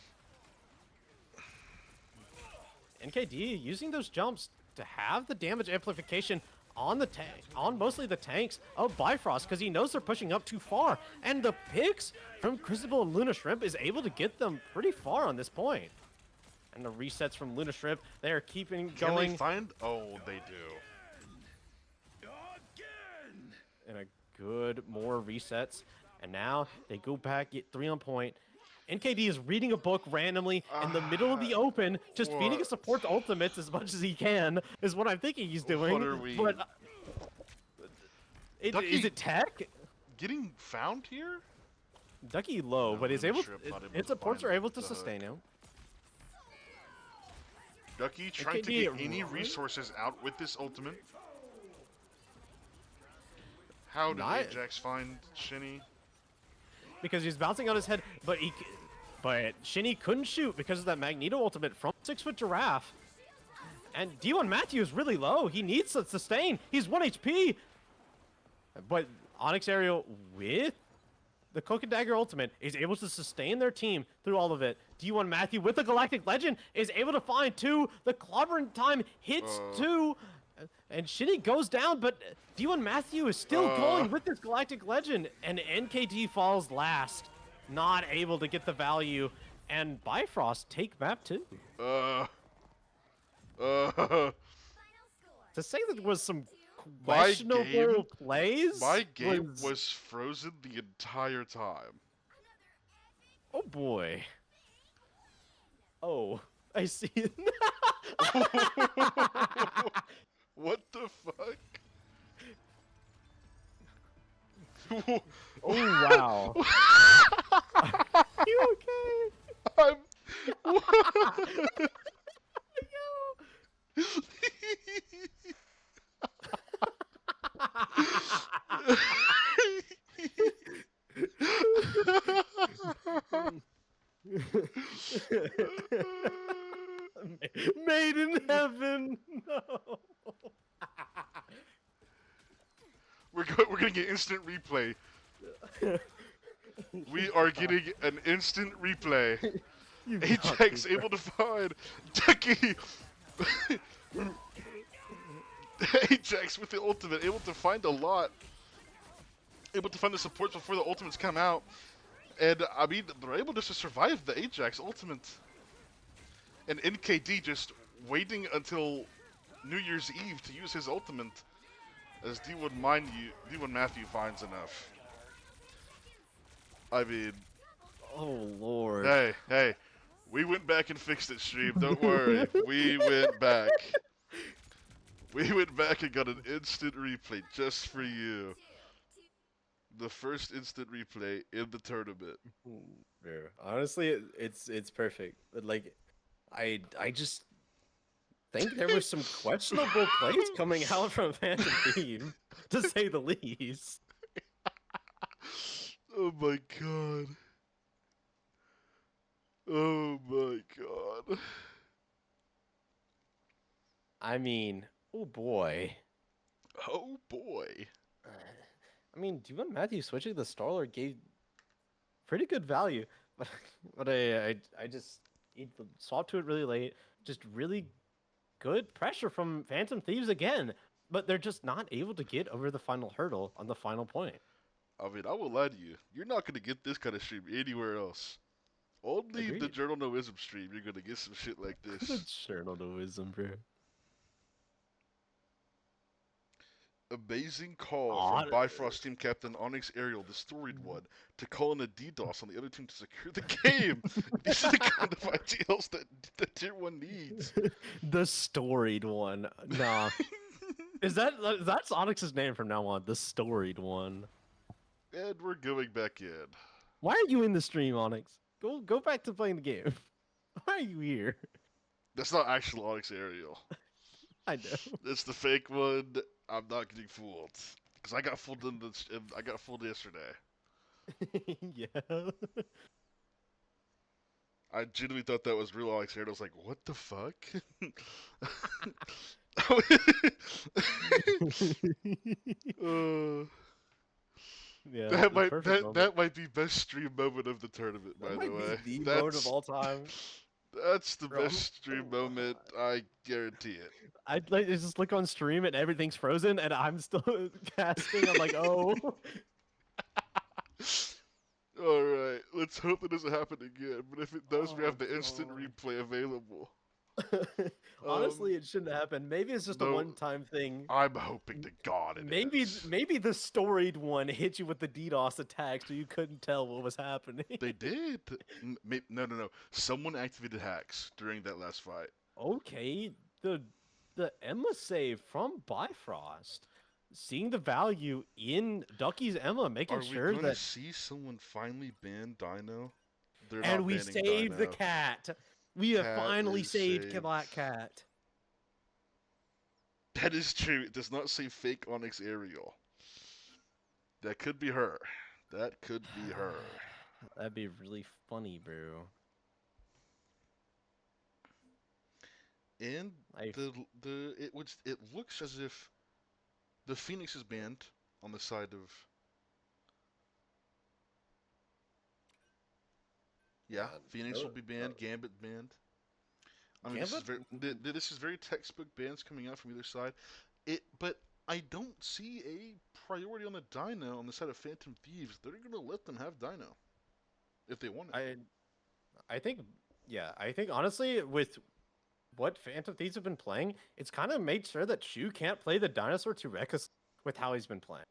NKD using those jumps to have the damage amplification on the tank, on mostly the tanks of Bifrost, because he knows they're pushing up too far. And the picks from Crucible and Luna Shrimp is able to get them pretty far on this point. And the resets from Luna Shrimp, they are keeping Can going. they find? Oh, they do. And a good more resets. And now they go back, get 3 on point. NKD is reading a book randomly in the middle of the open, just feeding his support ultimates as much as he can, is what I'm thinking he's doing. What are we- But Ducky- is it tech? Getting found here? Ducky low, No, but is Luna able. Shrimp not able His to supports find are able to the sustain hook. him. Ducky trying to NKD get any right? resources out with this ultimate. How did Not- Ajax find Shinny? Because he's bouncing on his head, but Shinny couldn't shoot because of that Magneto ultimate from 6-foot Giraffe. And D1 Matthew is really low. He needs to sustain. He's 1 HP. But Onyx Aerial with the Cloak and Dagger ultimate is able to sustain their team through all of it. D1 Matthew with the Galactic Legend is able to find 2. The clobbering time hits 2. And Shinny goes down, but D1 Matthew is still going with this Galactic Legend. And NKD falls last. Not able to get the value. And Bifrost take map 2. To say that there was some questionable plays. My game was frozen the entire time. Oh boy. Oh, I see. What the fuck? Oh wow. You I'm. okay? Made in heaven. No. We're gonna get instant replay. We are getting an instant replay. You've got to, Ajax bro. able to find Ducky. Ajax with the ultimate, able to find a lot, able to find the supports before the ultimates come out, and I mean they're able just to survive the Ajax ultimate. And NKD just waiting until New Year's Eve to use his ultimate, as D1 Matthew finds enough. I mean, Oh lord. hey, we went back and fixed it, stream. Don't worry, we went back. We went back and got an instant replay just for you. The first instant replay in the tournament. Bro, honestly, it's perfect. But like, I just think there was some questionable plays coming out from Phantom Thieves, to say the least. Oh my god. Oh my god. I mean, oh boy. Oh boy. I mean, Duan Matthew switching the Starlord gave pretty good value, but I just he swapped to it really late. Just really good pressure from Phantom Thieves again, but they're just not able to get over the final hurdle on the final point. I mean, I will lie to you. You're not gonna get this kind of stream anywhere else. Only the Agreed. Journalism stream you're gonna get some shit like The this. journalism, bro. Amazing call from Aw, Bifrost team captain Onyx Ariel, the storied one, to call in a DDoS on the other team to secure the game. These are the kind of ideals that Tier 1 needs. the storied one. Nah, is that's Onyx's name from now on? The storied one. And we're going back in. Why are you in the stream, Onyx? Go back to playing the game. Why are you here? That's not actual Onyx Ariel. I know. It's the fake one. I'm not getting fooled. Because I got fooled I got fooled yesterday. Yeah. I genuinely thought that was real Onyx Ariel. I was like, what the fuck? uh, Yeah, that the might perfect moment. that might be best stream moment of the tournament, by That the might way. be the mode of all time. That's the Bro, best stream moment. I guarantee it. I'd like to just look on stream and everything's frozen and I'm still casting. I'm like, oh. All right, let's hope it doesn't happen again. But if it does, we Oh have the instant god. replay available. Honestly, it shouldn't happen. Maybe it's just a No, one-time thing. I'm hoping to God it Maybe is. maybe the storied one hit you with the DDoS attack, so you couldn't tell what was happening. They did. No. Someone activated hacks during that last fight. Okay, the Emma save from Bifrost, seeing the value in Ducky's Emma, making Are we sure going to that, see someone finally ban Dino? They're and not we banning saved the Dino. cat. We have Cat finally is saved saved. Black Cat. That is true. It does not say fake Onyx Ariel. That could be her. That could be her. That'd be really funny, bro. And I it looks as if the Phoenix is banned on the side of. Yeah, Phoenix will be banned. Gambit banned. I mean, this is very textbook bans coming out from either side. But I don't see a priority on the Dino on the side of Phantom Thieves. They're gonna let them have Dino if they want it. I think, yeah, I think honestly with what Phantom Thieves have been playing, it's kind of made sure that Shu can't play the dinosaur too reckless with how he's been playing.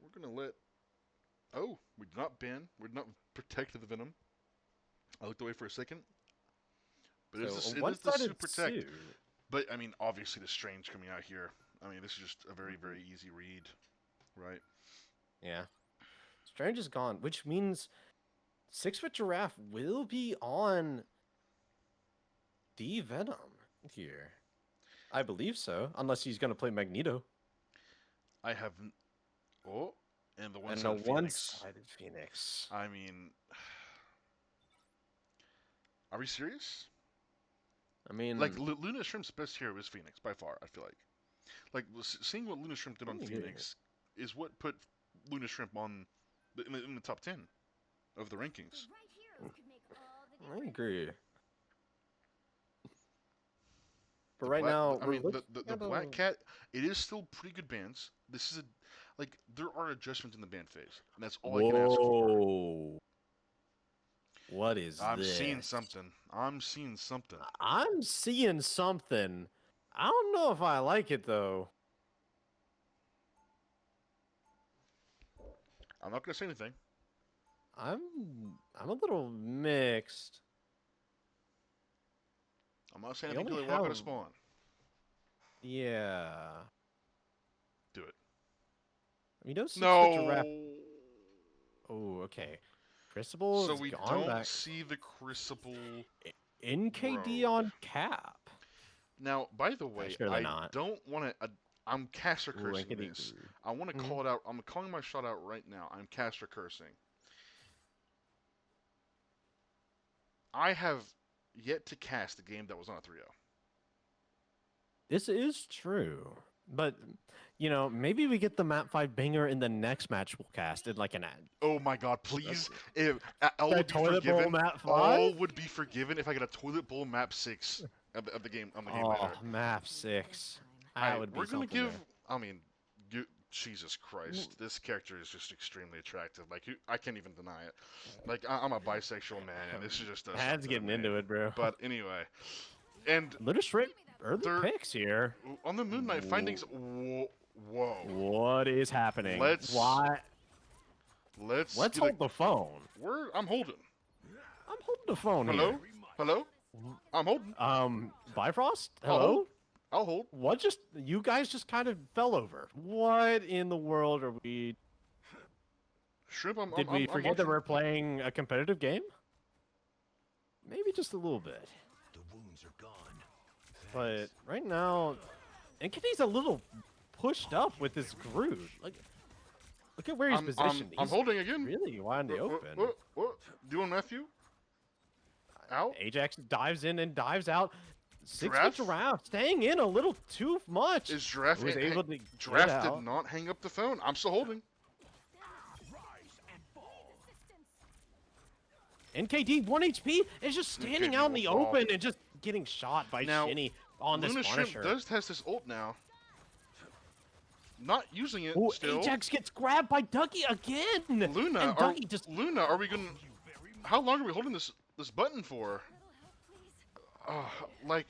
We're gonna let. Oh, we did not ban. We did not protect the Venom. I looked away for a second. But So it is the one-sided Super Protect. Sue. But I mean, obviously the Strange coming out here. I mean, this is just a very, very easy read. Right. Yeah. Strange is gone, which means 6-foot Giraffe will be on the Venom here. I believe so, unless he's going to play Magneto. I have. Oh, and the And a one-sided Phoenix. one-sided Phoenix. I mean, are we serious? I Like mean, Luna Shrimp's best hero is Phoenix by far. I feel like seeing what Luna Shrimp did on I agree. Phoenix is what put Luna Shrimp on in the top 10 of the rankings. I agree. But The right black, now, I we're mean, looking the at Black Cat. It is still pretty good bands. This is like there are adjustments in the band phase, and that's all I can ask for. Whoa. What is I'm seeing this? something. I'm seeing something. I'm seeing something. I don't know if I like it, though. I'm not gonna say anything. I'm a little mixed. I'm not saying They anything only until they walk out have... of spawn. Yeah. Do it. You know, 6-foot Giraffe... No. Oh, okay. Crucible So has we gone don't back. see the Crucible. NKD Bro. on cap. Now, by the way, Surely I not. don't want to. I'm caster Ooh, cursing NKD. this. I want to call it out. I'm calling my shot out right now. I'm caster cursing. I have yet to cast a game that was on a 3-0. This is true. But, you know, maybe we get the map 5 banger in the next match we'll cast in like an ad. Oh my god, please. If all That would be toilet bowl forgiven. map 5? All would be forgiven if I get a toilet bowl map 6 of the game Oh, later. map 6. That Alright, would be we're gonna something give. there. I mean, Jesus Christ, this character is just extremely attractive. Like I can't even deny it. Like I'm a bisexual man, and this is just Dad's getting into it, bro. But anyway, and Little Shrimp early they're picks here. on the Moon Knight findings. Whoa. What is happening? Let's Let's hold the phone. I'm holding. I'm holding the phone Hello? here. Hello? I'm holding. Bifrost? I'll Hello? hold. I'll hold. What just... You guys just kind of fell over. What in the world are we... Shrimp, Did we forget that we're playing a competitive game? Maybe just a little bit. The wounds are gone. But right now, NKD's a little pushed up with this Groot. Look at where he's positioned. I'm He's holding again. really wide in the open. What? Doing Matthew? Out? Ajax dives in and dives out. 6-foot Giraffe? Giraffe staying in a little too much. Is Giraffe was able to Giraffe get did out. not hang up the phone. I'm still holding. NKD 1 HP is just standing NKD out in the will fall. open and just getting shot by Now, Shinny on this Luna Punisher. Shrimp does test his ult now. Not using it Ooh, still. Ajax gets grabbed by Ducky again. Luna, and Ducky just... Luna, are we gonna? How long are we holding this button for? Like,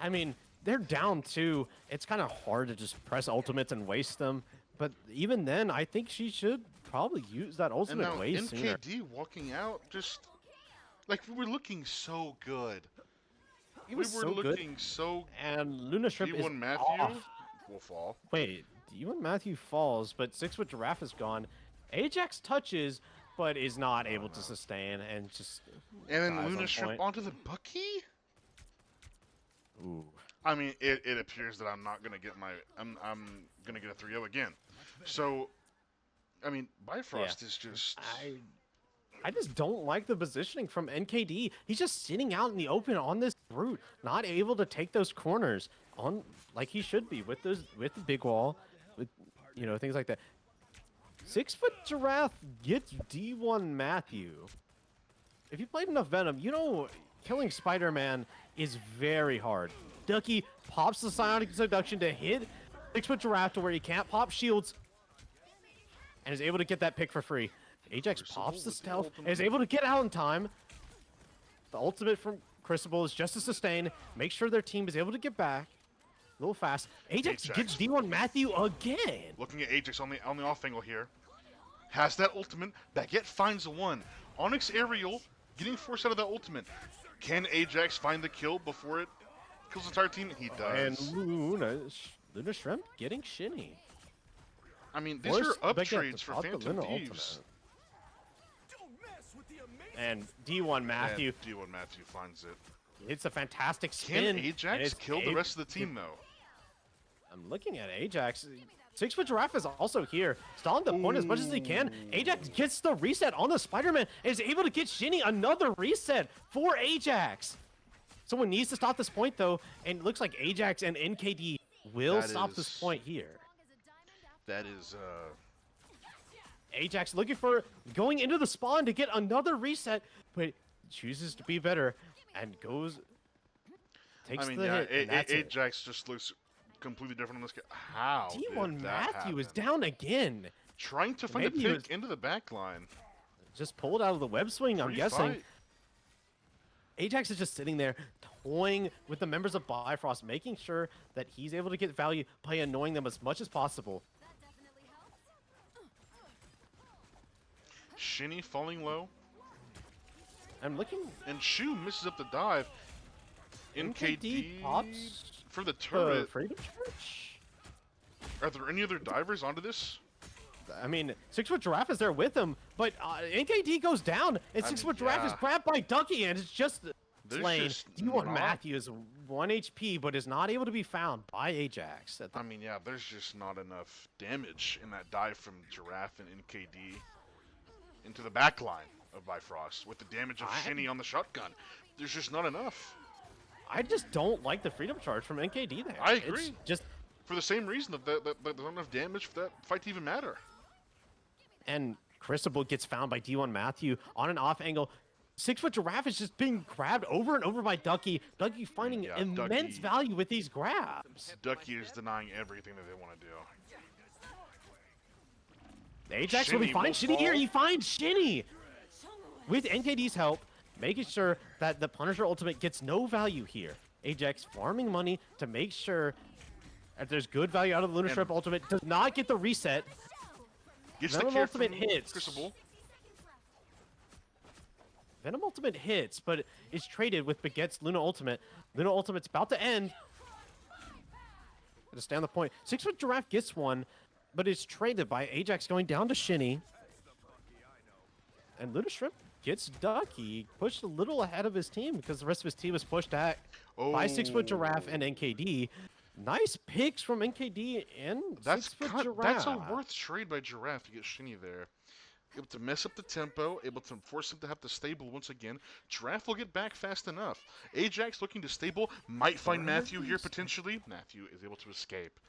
I mean, they're down 2. It's kind of hard to just press ultimates and waste them. But even then, I think she should probably use that and ultimate now way sooner. NKD walking out, just like we were looking so good. He was we were so looking good. so. And Luna Shrimp is D1 Matthew off. will fall. Wait, D1 Matthew falls, but 6-foot Giraffe is gone. Ajax touches, but is not able to sustain and just. And then dies Luna on Shrimp point. onto the Bucky. Ooh. I mean, it appears that I'm not gonna get I'm gonna get a 3-0 again. So, I mean, Bifrost is just. I just don't like the positioning from NKD. He's just sitting out in the open on this route, not able to take those corners on like he should be with the big wall, with things like that. 6-foot Giraffe gets D1 Matthew. If you played enough Venom, you know killing Spider-Man is very hard. Ducky pops the Psionic Seduction to hit 6-foot Giraffe to where he can't pop shields, and is able to get that pick for free. Ajax pops the stealth and is able to get out in time. The ultimate from Crucible is just to sustain, make sure their team is able to get back a little fast. Ajax gets D1 Matthew again. Looking at Ajax on the off angle here. Has that ultimate. Baguette finds the one. Onyx Aerial getting forced out of that ultimate. Can Ajax find the kill before it kills the entire team? He does. And Luna Luna Shrimp getting Shinny. I mean, these Force are Baguette uptrades to for top the Phantom Luna Thieves. And D1 Matthew And D1 Matthew finds it. hits a fantastic spin. Can Ajax kill the rest of the team, though? I'm looking at Ajax. 6-foot Giraffe is also here, stalling the point as much as he can. Ajax gets the reset on the Spider-Man and is able to get Shinny another reset for Ajax. Someone needs to stop this point, though, and it looks like Ajax and NKD will stop this point here. That is, Ajax looking for going into the spawn to get another reset, but chooses to be better and goes, takes the hit, and that's it. Ajax just looks completely different on this game. How D1 did that Matthew is happen? down again. Trying to find a pick into the back line. Just pulled out of the web swing, I'm guessing. Fight. Ajax is just sitting there toying with the members of Bifrost, making sure that he's able to get value by annoying them as much as possible. Shinny falling low. I'm looking. And Shu misses up the dive. NKD pops for the turret. Freedom Church? Are there any other divers onto this? I mean, 6-foot Giraffe is there with him, but NKD goes down, and 6-foot Giraffe is grabbed by Ducky, and it's just slain. D1 Matthew is 1 HP, but is not able to be found by Ajax. I mean, yeah, there's just not enough damage in that dive from Giraffe and NKD into the back line of Bifrost with the damage of Shinny on the shotgun. There's just not enough. I just don't like the freedom charge from NKD there. I agree. It's just for the same reason that there's not enough damage for that fight to even matter. And Crucible gets found by D1 Matthew on an off angle. 6-foot Giraffe is just being grabbed over and over by Ducky. Ducky finding immense value with these grabs. Ducky is denying everything that they want to do. Ajax will be fine. Shinny here. He finds Shinny with NKD's help, making sure that the Punisher ultimate gets no value here. Ajax farming money to make sure that there's good value out of the Lunar Strip ultimate. Does not get the reset. Venom ultimate hits. Crucible. Venom ultimate hits, but is traded with Baguette's Luna ultimate. Luna ultimate's about to end. To stay on the point. 6-foot Giraffe gets one, but it's traded by Ajax going down to Shinny. And Luna Shrimp gets Ducky, pushed a little ahead of his team because the rest of his team was pushed back by 6-foot Giraffe and NKD. Nice picks from NKD and 6-foot Giraffe. That's a worth trade by Giraffe to get Shinny there. Able to mess up the tempo, able to force him to have to stable once again. Giraffe will get back fast enough. Ajax looking to stable, might find Matthew here potentially. Matthew is able to escape.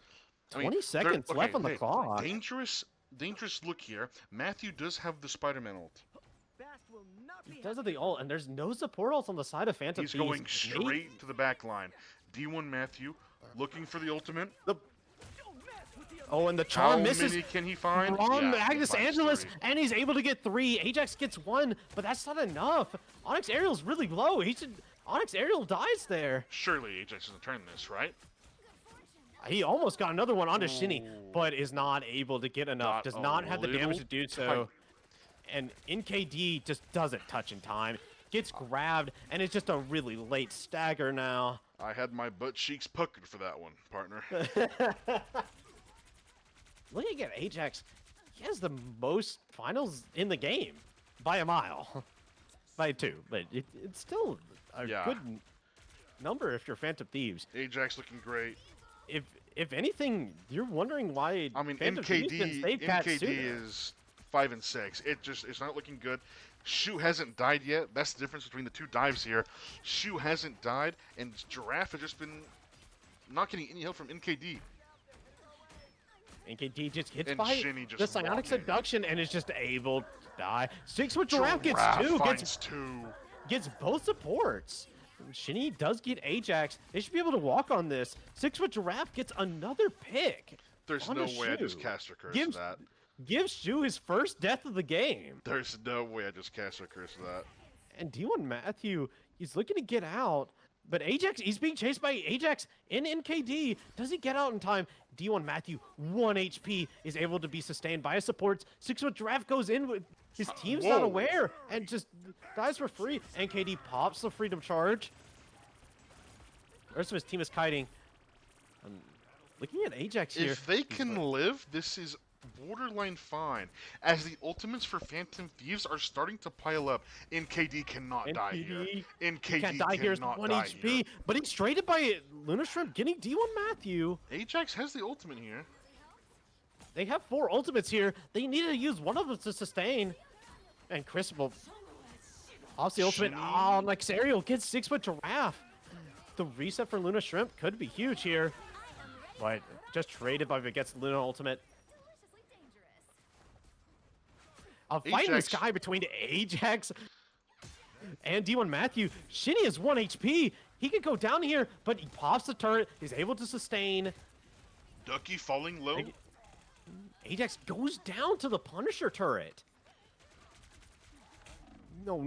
20 seconds left on the clock. Dangerous look here. Matthew does have the Spider-Man ult. He does have the ult, and there's no support ult on the side of Phantom Thieves. He's going straight to the back line. D1 Matthew looking for the ultimate. And the charm misses. How many can he find? From Magnus Angelus, and he's able to get 3. Ajax gets 1, but that's not enough. Onyx Aerial's really low. Onyx Aerial dies there. Surely Ajax isn't turning this, right? He almost got another one onto Shinny, but is not able to get enough. Does not have the damage to do so. And NKD just doesn't touch in time. Gets grabbed, and it's just a really late stagger now. I had my butt cheeks puckered for that one, partner. Looking at Ajax, he has the most finals in the game by a mile. By 2, but it's still a good number if you're Phantom Thieves. Ajax looking great. If anything, you're wondering why Phantom Thieves didn't save Cat NKD sooner. is 5 and 6. It's not looking good. Shu hasn't died yet. That's the difference between the two dives here. Shu hasn't died, and Giraffe has just been not getting any help from NKD. NKD just hits by the Psionic Seduction and is just able to die. 6-foot Giraffe gets 2. Gets both supports. Shinny does get Ajax. They should be able to walk on this. 6-foot Giraffe gets another pick. There's no way I just caster curse that. Gives Shu his first death of the game. There's no way I just caster curse that. And D1 Matthew, he's looking to get out, but Ajax, he's being chased by Ajax in NKD. Does he get out in time? D1 Matthew, 1 HP, is able to be sustained by his supports. 6-foot Giraffe goes in with his team's not aware and just dies for free. NKD pops the freedom charge. The rest of his team is kiting. Looking at Ajax here, If they can live, this is borderline fine. As the ultimates for Phantom Thieves are starting to pile up, NKD cannot die here. NPD, he can't NKD die here. It's cannot 1 die here. HP, but he's traded by Lunar Shrimp, getting D1 Matthew. Ajax has the ultimate here. They have 4 ultimates here. They need to use one of them to sustain. And Chris will off the ultimate. Oh, like Ariel gets 6-foot Giraffe. The reset for Luna Shrimp could be huge here. But just traded by if it gets Luna ultimate. A fight in the sky between Ajax and D1 Matthew. Shinny is 1 HP. He could go down here, but he pops the turret. He's able to sustain. Ducky falling low. Ajax goes down to the Punisher turret. No.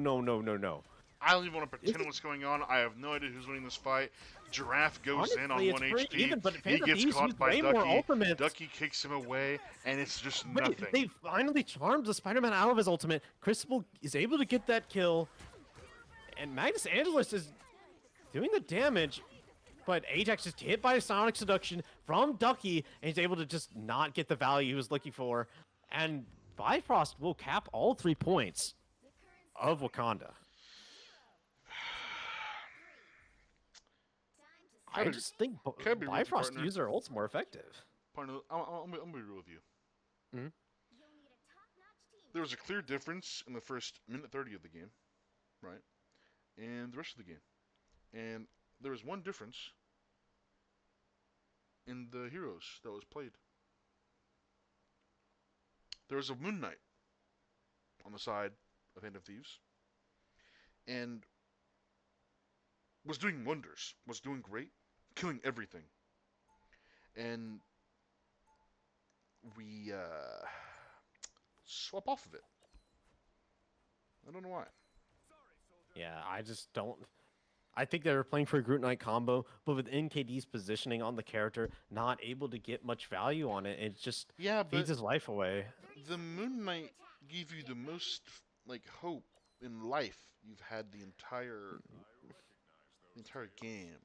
I don't even want to pretend what's going on. I have no idea who's winning this fight. Giraffe goes in on 1 HP. Even, but he gets caught by Ducky. Ducky kicks him away, and it's just but nothing. They finally charmed the Spider-Man out of his ultimate. Crucible is able to get that kill. And Magnus Angelus is doing the damage. But Ajax just hit by a Sonic Seduction from Ducky, and he's able to just not get the value he was looking for. And Bifrost will cap all 3 points of Wakanda. I just think Bifrost use their ults more effective. Partner, I'm gonna be real with you. Mm-hmm. There was a clear difference in the first minute 30 of the game, right? And the rest of the game. And there was one difference in the heroes that was played. There was a Moon Knight on the side of Phantom Thieves, and was doing wonders, was doing great, killing everything. And we swap off of it. I don't know why. Yeah, I just don't. I think they were playing for a Groot Knight combo, but with NKD's positioning on the character, not able to get much value on it, it just feeds his life away. The Moon Knight gave you the most hope in life you've had the entire game.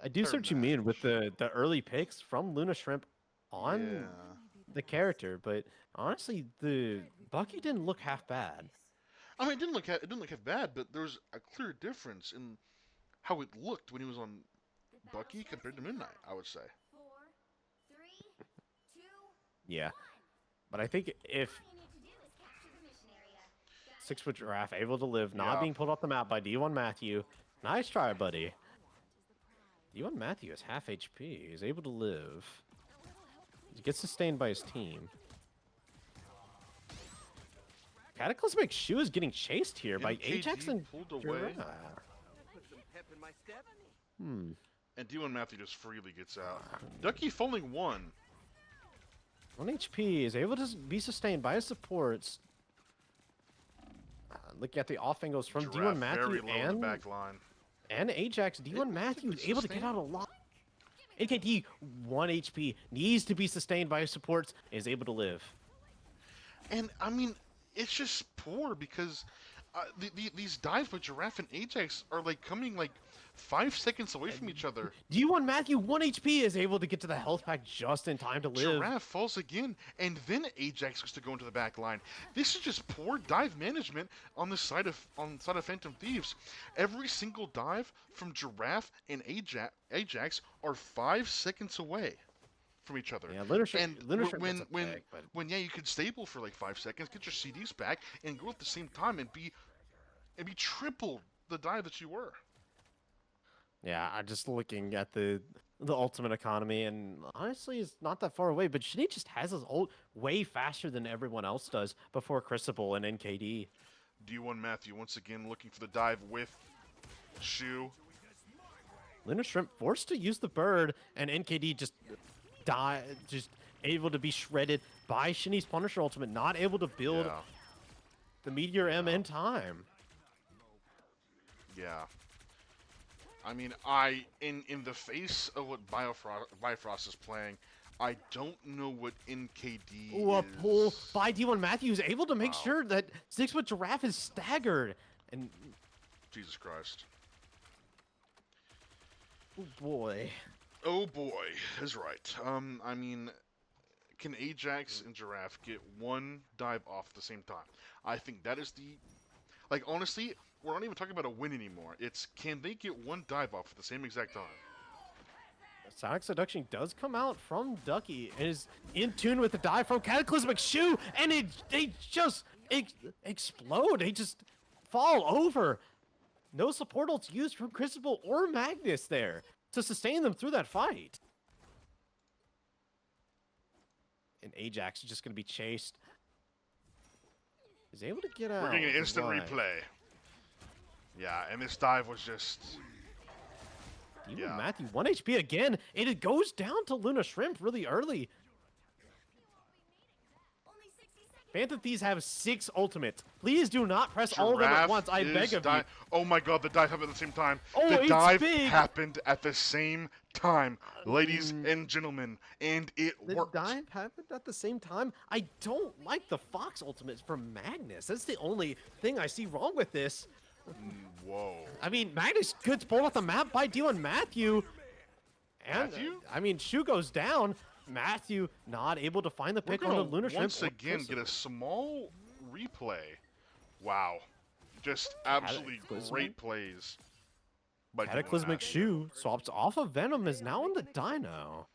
I do see what you mean with the early picks from Luna Shrimp on the character, but honestly, the Bucky didn't look half bad. I mean, it didn't look half bad, but there was a clear difference in how it looked when he was on Bucky compared to Moon Knight, I would say. 4, 3, 2, Yeah, but I think if 6-foot Giraffe able to live, not being pulled off the map by D1 Matthew, nice try, buddy. D1 Matthew is half HP. He's able to live. He gets sustained by his team. Cataclysmic Shoe is getting chased here by Ajax and pulled away. And D1 Matthew just freely gets out. Ducky falling 1. 1 HP is able to be sustained by his supports. Looking at the off angles from D1 Matthew and Ajax. D1 Matthew is able to get out a lot. NKD 1 HP needs to be sustained by his supports. Is able to live. And I mean, it's just poor because these dives by Giraffe and Ajax are coming 5 seconds away from each other. D1 Matthew 1 HP is able to get to the health pack just in time to live. Giraffe falls again, and then Ajax gets to go into the back line. This is just poor dive management on the side of Phantom Thieves. Every single dive from Giraffe and Ajax are 5 seconds away from each other. Yeah, when you could stable for 5 seconds, get your CDs back, and go at the same time and be triple the dive that you were. Yeah, I'm just looking at the ultimate economy, and honestly, it's not that far away. But Shinny just has his ult way faster than everyone else does before Crucible and NKD. D1 Matthew once again looking for the dive with Shoe. Luna Shrimp forced to use the bird, and NKD just able to be shredded by Shinny's Punisher ultimate, not able to build the Meteor M in time. Yeah. I mean, in the face of what Bifrost is playing, I don't know what NKD is. A pull by D1 Matthews, able to make sure that 6-foot Giraffe is staggered. And Jesus Christ. oh boy. Oh boy, is right. I mean, can Ajax and Giraffe get one dive off at the same time? I think that is the like. Honestly, we're not even talking about a win anymore. It's can they get one dive off at the same exact time? Sonic Seduction does come out from Ducky and is in tune with the dive from Cataclysmic Shoe, and they just explode. They just fall over. No support ults used from Crucible or Magnus there to sustain them through that fight. And Ajax is just going to be chased. He's able to get out. We're getting an instant Why? replay. Yeah, and this dive was just. Even Yeah. Matthew, 1 HP again, and it goes down to Luna Shrimp really early. Only 60 seconds. Phantom Thieves have 6 ultimates. Please do not press all of them at Giraffe once. I is beg of you. Oh my god, the dive happened at the same time. Oh, the it's dive big. happened at the same time, ladies and gentlemen, and it The worked. dive happened at the same time. I don't like the Fox ultimates from Magnus. That's the only thing I see wrong with this. Whoa. I mean, Magnus gets pulled off the map by D1 Matthew. And, Matthew? I mean, Shu goes down. Matthew not able to find the We're pick on the gonna Lunar Shrimp. once or again Crucible. get a small replay. Wow. Just absolutely Cataclysmic? great plays. By D1 Cataclysmic Matthew. Shoe swaps off of Venom, is now in the Dino.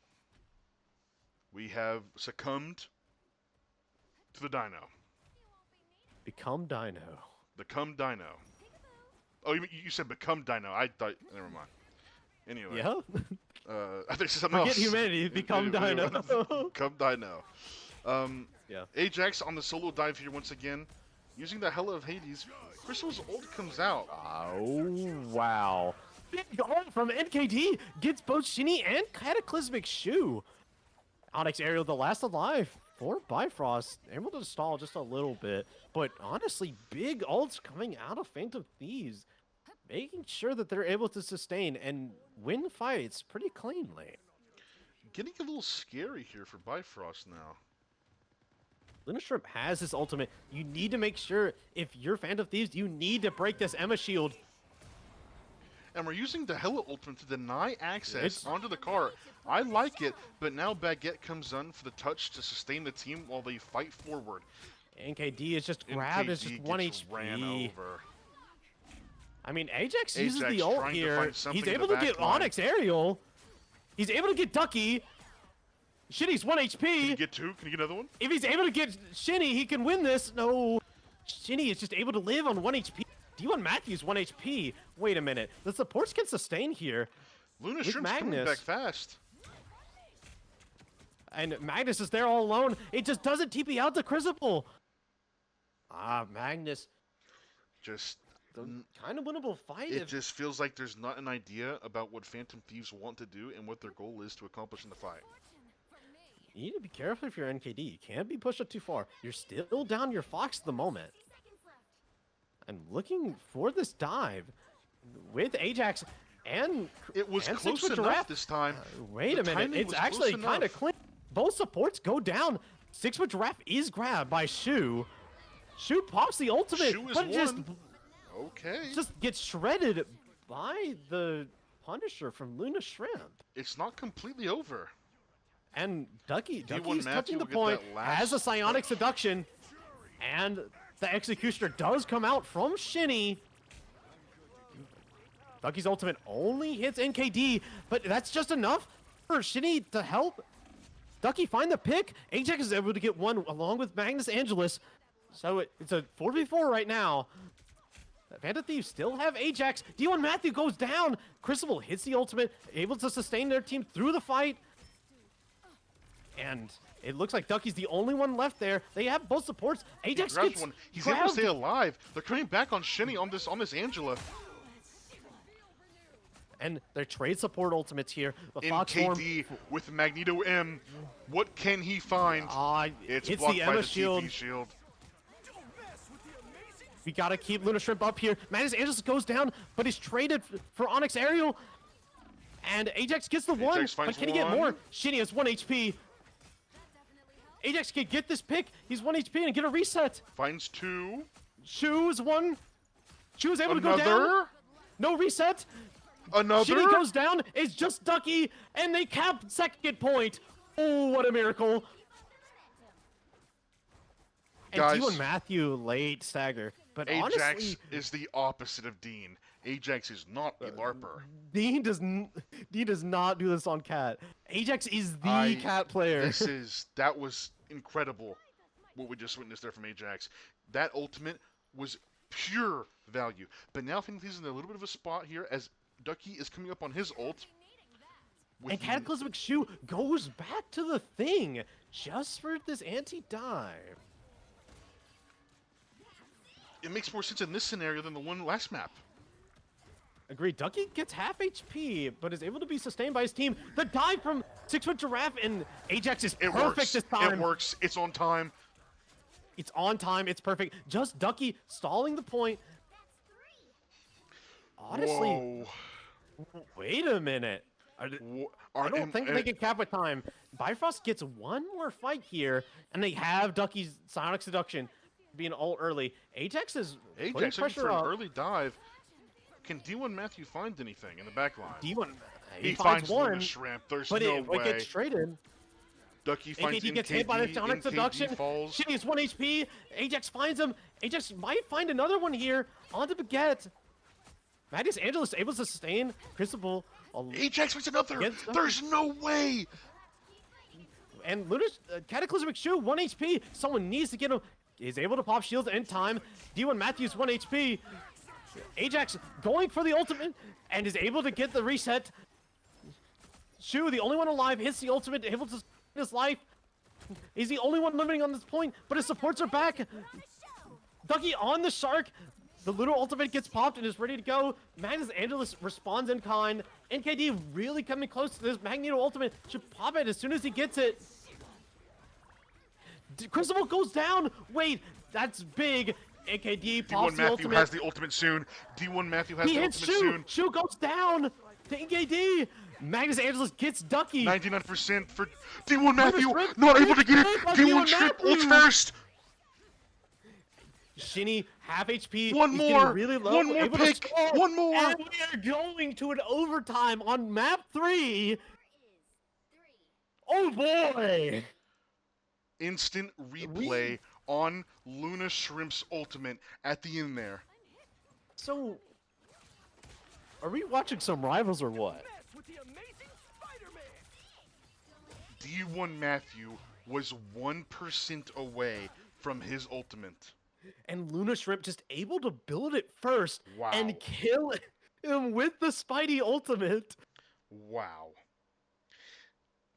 We have succumbed to the Dino. Become Dino. Become Dino. Oh, you said become Dino. I thought. Never mind. Anyway. Yeah? I think it's something Forget else. humanity, become Dino. Become Dino. Yeah. Ajax on the solo dive here once again. Using the Hella of Hades. Crystal's ult comes out. Oh, wow. Big ult from NKD gets both Shinny and Cataclysmic Shoe. Onyx Aerial, the last alive for Bifrost. Able to stall just a little bit. But honestly, big ults coming out of Phantom Thieves. Making sure that they're able to sustain and win fights pretty cleanly. Getting a little scary here for Bifrost now. Luna Shrimp has this ultimate. You need to make sure, if you're Phantom Thieves, you need to break this Emma shield. And we're using the Hella ultimate to deny access It's- onto the car. I like it, but now Baguette comes on for the touch to sustain the team while they fight forward. NKD is just grabbed, it's just NKD 1 gets ran HP. over. I mean, Ajax uses Ajax the ult trying to here. find something He's in able the to get back line. Onyx Aerial. He's able to get Ducky. Shinny's 1 Can HP. you get two? Can you get another one? If he's able to get Shinny, he can win this. No. Shinny is just able to live on 1 HP. D1 Matthews 1 HP. Wait a minute. The supports can sustain here. Luna With Shrimp's coming Magnus. back fast. And Magnus is there all alone. It just doesn't TP out the Crucible. Ah, Magnus. Just Kind of winnable fight. it if- just feels like there's not an idea about what Phantom Thieves want to do and what their goal is to accomplish in the fight. You need to be careful if you're NKD. You can't be pushed up too far. You're still down your Fox at the moment. Seconds left. I'm looking for this dive with Ajax and It was and close Six with enough Giraffe. this time. Wait The a minute. timing It's was actually close kind of enough. clean. Both supports go down. 6 with Giraffe is grabbed by Shu. Shu pops the ultimate, Shu is but one. Okay. just gets shredded by the Punisher from Luna Shrimp. It's not completely over. And Ducky's Matthew touching the will get point, that last has a psionic push. seduction, and the executioner does come out from Shinny. Ducky's ultimate only hits NKD, but that's just enough for Shinny to help Ducky find the pick. Ajax is able to get one along with Magnus Angelus, so it's a 4v4 right now. Phantom Thieves still have Ajax. D1 Matthew goes down. Crucible hits the ultimate, able to sustain their team through the fight. And it looks like Ducky's the only one left there. They have both supports. Ajax Grabs gets one. He's able to grabbed. stay alive. They're coming back on Shinny on this Angela. And their trade support ultimates here. The Fox form. NKD with Magneto M. What can he find? It's hits blocked the by Emma the shield. TP shield. We gotta keep Luna Shrimp up here. Magnus Angelus goes down, but he's traded for Onyx Aerial. And Ajax gets the one, but finds can he get more? one. Shinny has 1 HP. Ajax can get this pick. He's 1 HP and get a reset. Finds two. Shu's one. Shu's able to go down. Another. No reset. Another? Shinny goes down. It's just Ducky, and they cap second point. Oh, what a miracle! And Guys, D1 Matthew late stagger, but Ajax honestly, is the opposite of Dean. Ajax is not a LARPer. Dean does not do this on Cat. Ajax is the Cat player. That was incredible. What we just witnessed there from Ajax. That ultimate was pure value. But now Phantom Thieves is in a little bit of a spot here as Ducky is coming up on his ult. And Cataclysmic Shoe goes back to the thing just for this anti-dive. It makes more sense in this scenario than the one last map. Agreed. Ducky gets half HP, but is able to be sustained by his team. The dive from 6-foot Giraffe and Ajax is perfect this time. It works. It's on time. It's on time. It's perfect. Just Ducky stalling the point. Honestly, Whoa. wait a minute. I don't think they can cap with time. Bifrost gets one more fight here, and they have Ducky's Sonic Seduction being all early. Ajax is putting Ajax looking pressure for an up. early dive. Can D1 Matthew find anything in the back line? D1, he finds finds one, Shrimp. There's but no it way. gets traded. Ducky finds AKD gets hit by the Sonic Seduction. falls. Shitty is 1 HP. Ajax finds him. Ajax might find another one here. On to Baguette. Magnus Angelus able to sustain. Crucible. Ajax finds another. There's no way. And Luna's Cataclysmic Shoe, 1 HP. Someone needs to get him. Is able to pop shields in time. D1 Matthews, 1 HP. Ajax going for the ultimate and is able to get the reset. Shu, the only one alive, hits the ultimate, able to save his life. He's the only one living on this point, but his supports are back. Ducky on the Shark. The Lunar ultimate gets popped and is ready to go. Magnus Angelus responds in kind. NKD really coming close to this. Magneto ultimate should pop it as soon as he gets it. Crucible goes down. Wait, that's big. NKD pops D1 the Matthew ultimate. has the ultimate soon. D1 Matthew has He the hits ultimate Shu. soon. Shu goes down to NKD. Magnus Angelus gets Ducky. 99% for D1 Matthew. Shrimp. Not able to get it. Shrimp on D1 D1 Shrimp Matthew. ults first. Shinny, half HP. One He's more. getting really low. One more able to pick. score. One more. And we are going to an overtime on map 3. Oh boy. Instant replay on Luna Shrimp's ultimate at the end there. So, are we watching some rivals or what? D1 Matthew was 1% away from his ultimate. And Luna Shrimp just able to build it first Wow. and kill him with the Spidey ultimate. Wow.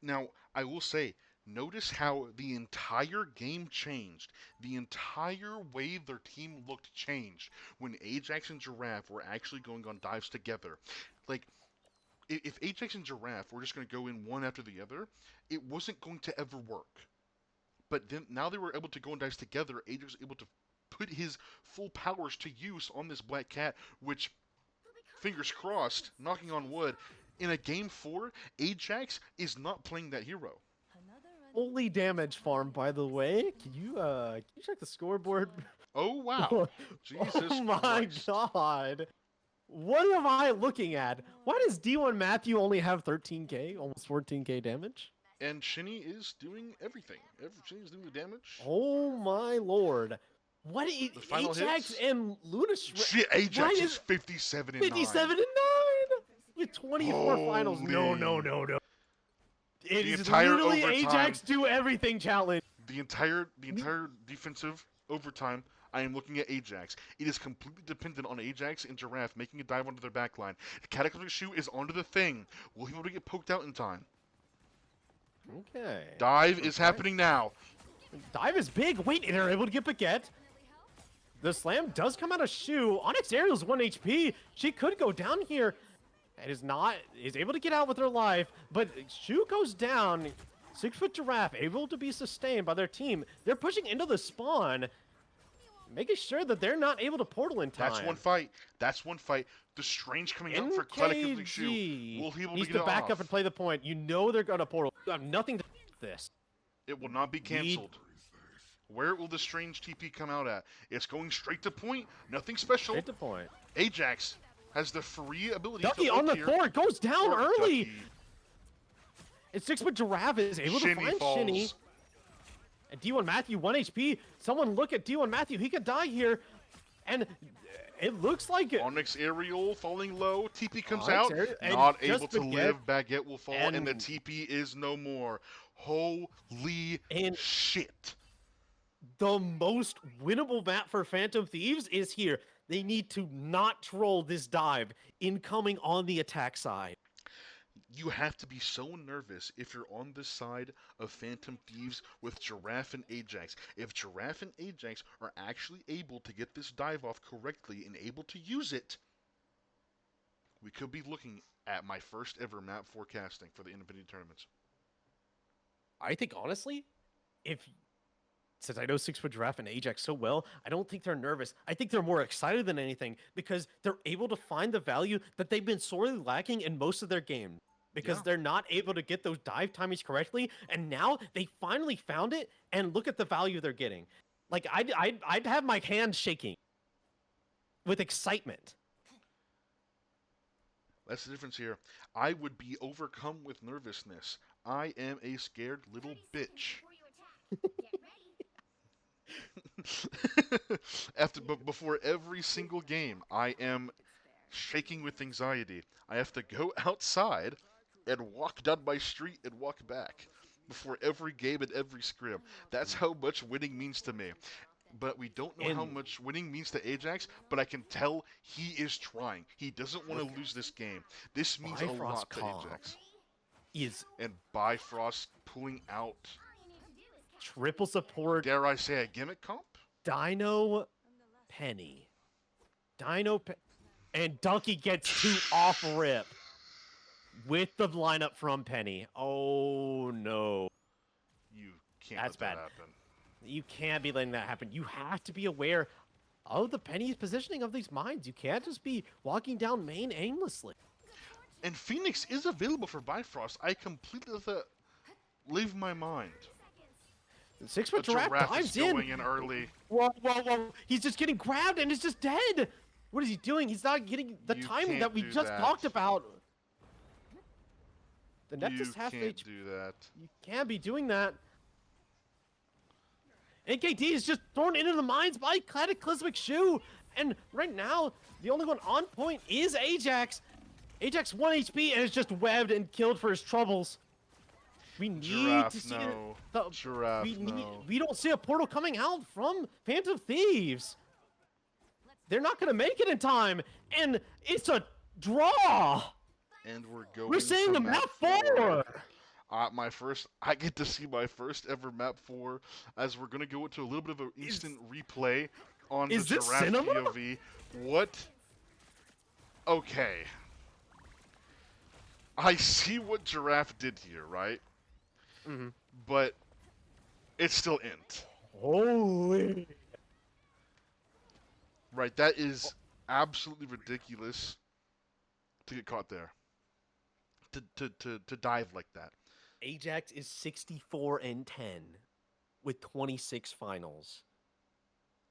Now, I will say, notice how the entire game changed. The entire way their team looked changed when Ajax and Giraffe were actually going on dives together. Like, if Ajax and Giraffe were just going to go in one after the other, it wasn't going to ever work. But then now they were able to go on dives together. Ajax was able to put his full powers to use on this Black Cat, which, fingers crossed, knocking on wood, in a game 4, Ajax is not playing that hero. Fully damage farm, by the way. Can you check the scoreboard? Oh, wow. Jesus Oh my Christ. god. What am I looking at? Why does D1 Matthew only have 13k, almost 14k damage? And Shinny is doing everything. Shinny's doing the damage. Oh my lord. What is The final Ajax hits? and Luna Shit, Ajax Why is is 57 and 57 and 9 with 24 finals. No. Holy. It The is entire literally overtime. Ajax do everything challenge. The entire defensive overtime, I am looking at Ajax. It is completely dependent on Ajax and Giraffe making a dive onto their backline. The Cataclysmic Shoe is onto the thing. Will he be able to get poked out in time? Okay. Dive is happening now. Dive is big. Wait, and they're able to get Baguette. The slam does come out of Shu. Onyx Ariel's 1 HP. She could go down here. And is able to get out with her life. But Shu goes down. 6-foot Giraffe able to be sustained by their team. They're pushing into the spawn. Making sure that they're not able to portal in time. That's one fight. That's one fight. The Strange coming out for Cataclysmic Shoe. Will he be able to needs get to it back off? up and play the point. You know they're going to portal. You have nothing to do with this. It will not be canceled. Where will the Strange TP come out at? It's going straight to point. Nothing special. Straight to point. Ajax has the free ability Ducky to on look the here. Thor goes down Or early. Ducky. And 6-foot Giraffe is able to Shinny find falls. Shinny. And D1 Matthew, 1 HP. Someone look at D1 Matthew. He could die here. And it looks like Onyx Aerial falling low. TP comes Onyx out. Aerial, and Not just able to Baguette, live. Baguette will fall, and the and- TP is no more. Holy And- shit. the most winnable map for Phantom Thieves is here. They need to not troll this dive incoming on the attack side. You have to be so nervous if you're on the side of Phantom Thieves with Giraffe and Ajax. If Giraffe and Ajax are actually able to get this dive off correctly and able to use it, we could be looking at my first ever map forecasting for the Infinity Tournaments. I think, honestly, since I know 6-foot Giraffe and Ajax so well, I don't think they're nervous. I think they're more excited than anything because they're able to find the value that they've been sorely lacking in most of their game. Because Yeah. they're not able to get those dive timings correctly, and now they finally found it. And look at the value they're getting. Like I'd have my hands shaking with excitement. That's the difference here. I would be overcome with nervousness. I am a scared little 30 seconds bitch. before you attack. Get ready. Before every single game, I am shaking with anxiety. I have to go outside and walk down my street and walk back before every game and every scrim. That's how much winning means to me. But we don't know how And- much winning means to Ajax, but I can tell he is trying. He doesn't want to lose this game. This means a Bifrost lot to comp. Ajax. Is And Bifrost pulling out, All you need to do is catch triple support dare I say, a gimmick comp? Dino Penny. And Ducky gets 2 off rip with the lineup from Penny. Oh no. You can't That's let that bad. happen. You can't be letting that happen. You have to be aware of the Penny's positioning of these mines. You can't just be walking down main aimlessly. And Phoenix is available for Bifrost. I completely let that leave my mind. 6-foot A Giraffe Giraffe dives is going in early. Whoa. He's just getting grabbed and is just dead. What is he doing? He's not getting the You timing can't that we do just that. talked about. The You Nexus half can't HP. do that. You can't be doing that. NKD is just thrown into the mines by Cataclysmic Shoe. And right now, the only one on point is Ajax. Ajax 1 HP and is just webbed and killed for his troubles. We need Giraffe, to see no. the- Giraffe, we need, no. we don't see a portal coming out from Phantom Thieves. They're not going to make it in time. And it's a draw. And we're going We're seeing to the map 4. I get to see my first ever map 4 as we're going to go into a little bit of an instant replay on the is this Giraffe cinema? POV. What? Okay. I see what Giraffe did here, right? Mhm. But it's still int. Holy. Right, that is absolutely ridiculous to get caught there. To dive like that. Ajax is 64-10 with 26 finals.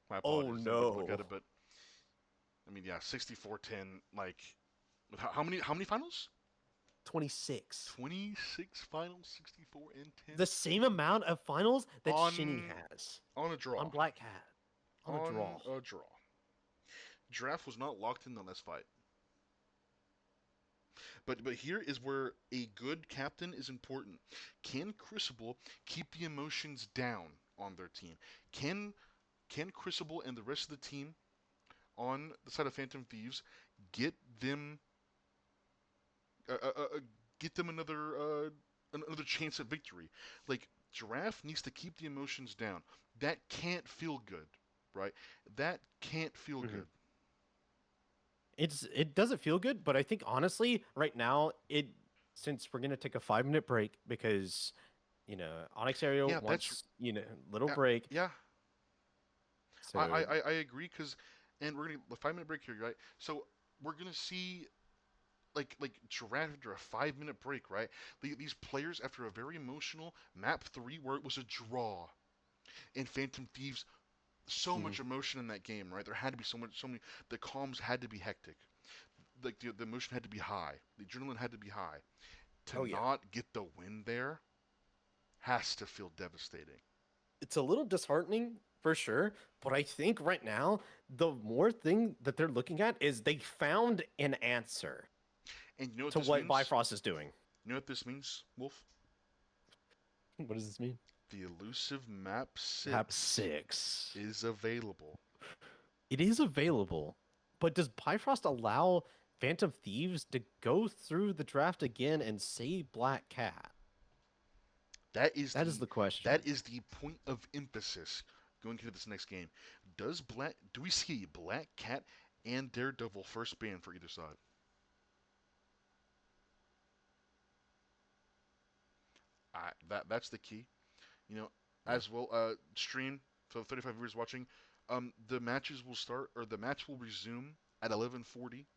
My Oh, apologies, I didn't look no. at it, but I mean, yeah, 64-10. Like, how many finals? 26. 26 finals, 64-10 The same amount of finals that Shinny On- has on a draw. on Black Cat. On a draw. A draw. Giraffe was not locked in the last fight. But here is where a good captain is important. Can Crucible keep the emotions down on their team? Can Crucible and the rest of the team on the side of Phantom Thieves get them another chance at victory? Like, Giraffe needs to keep the emotions down. That can't feel good, right? That can't feel Mhm. good. It doesn't feel good, but I think honestly, right now, since we're gonna take a 5-minute break because Onyx Aerial Yeah, wants little yeah, break. Yeah, So I agree, and we're gonna a 5-minute break here, right? So we're gonna see like Giraffe after a 5-minute break, right? These players after a very emotional map 3 where it was a draw, and Phantom Thieves, so much emotion in that game, right? There had to be so many. The comms had to be hectic. like the emotion had to be high, the adrenaline had to be high. To Oh yeah. not get the win there has to feel devastating. It's a little disheartening for sure, but I think right now the more thing that they're looking at is they found an answer And you know what to this what means? Bifrost is doing. You know what this means, Wolf? What does this mean? The elusive map Map 6 6. is available. It is available, but does Bifrost allow Phantom Thieves to go through the draft again and save Black Cat? That is That is the the question. that is the point of emphasis going into this next game. Do we see Black Cat and Daredevil first ban for either side? That's the key. You know, Yeah. as well stream for the 35 viewers watching. The matches will start or the match will resume at 11:40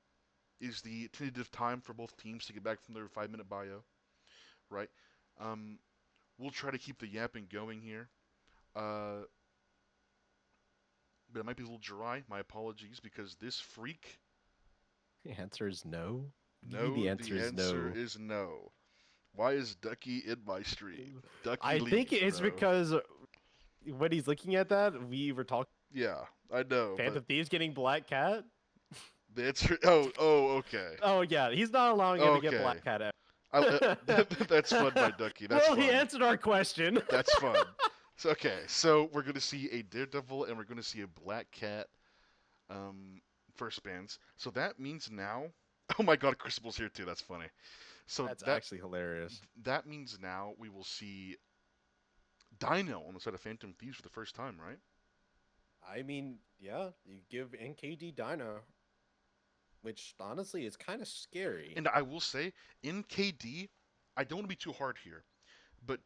is the tentative time for both teams to get back from their 5-minute bio, right? Um, we'll try to keep the yapping going here. Uh, but it might be a little dry. My apologies because this freak. The answer is no. What do you mean No, the answer the is answer no? is no. Why is Ducky in my stream? Ducky, I think leave, it's bro. because when he's looking at that, we were talking Yeah, I know, but Phantom Thieves getting Black Cat. the answer. Oh, okay, Oh yeah, he's not allowing him to get okay. Black Cat I, out. that's fun, my Ducky. That's Well, he fun. answered our question. That's fun. So okay, so we're gonna see a Daredevil and we're gonna see a Black Cat first bands. So that means now. Oh my God, Crucible's here too. That's funny. So That's actually hilarious. that means now we will see Dino on the side of Phantom Thieves for the first time, right? I mean, yeah, you give NKD Dino, which honestly is kind of scary. And I will say, in KD, I don't want to be too hard here, but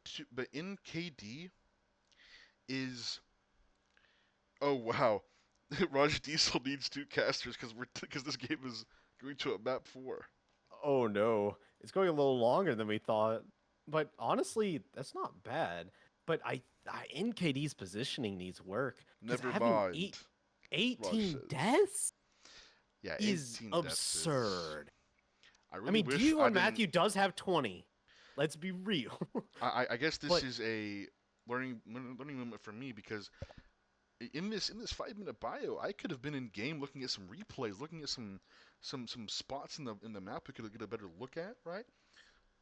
in KD is oh wow, Raj Diesel needs two casters because this game is going to a map 4. Oh no, it's going a little longer than we thought. But honestly, that's not bad. But NKD's positioning needs work because Never having mind, Raj 18 says. deaths Yeah, is 18 deaths is. absurd. I I really mean, wish I D1 didn't. Matthew does have 20. Let's be real. I guess this But is a learning moment for me because in this 5-minute bio, I could have been in game looking at some replays, looking at some spots in the map we could get a better look at, right?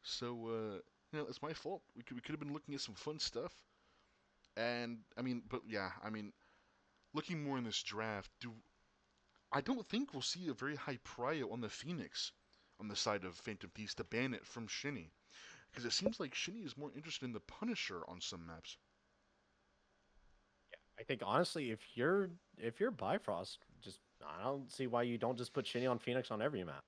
So it's my fault. We could have been looking at some fun stuff. And I mean, but yeah, I mean, looking more in this draft, do I don't think we'll see a very high prio on the Phoenix on the side of Phantom Thieves to ban it from Shinny. Because it seems like Shinny is more interested in the Punisher on some maps. I think honestly, if you're Bifrost, just I don't see why you don't just put Shinny on Phoenix on every map.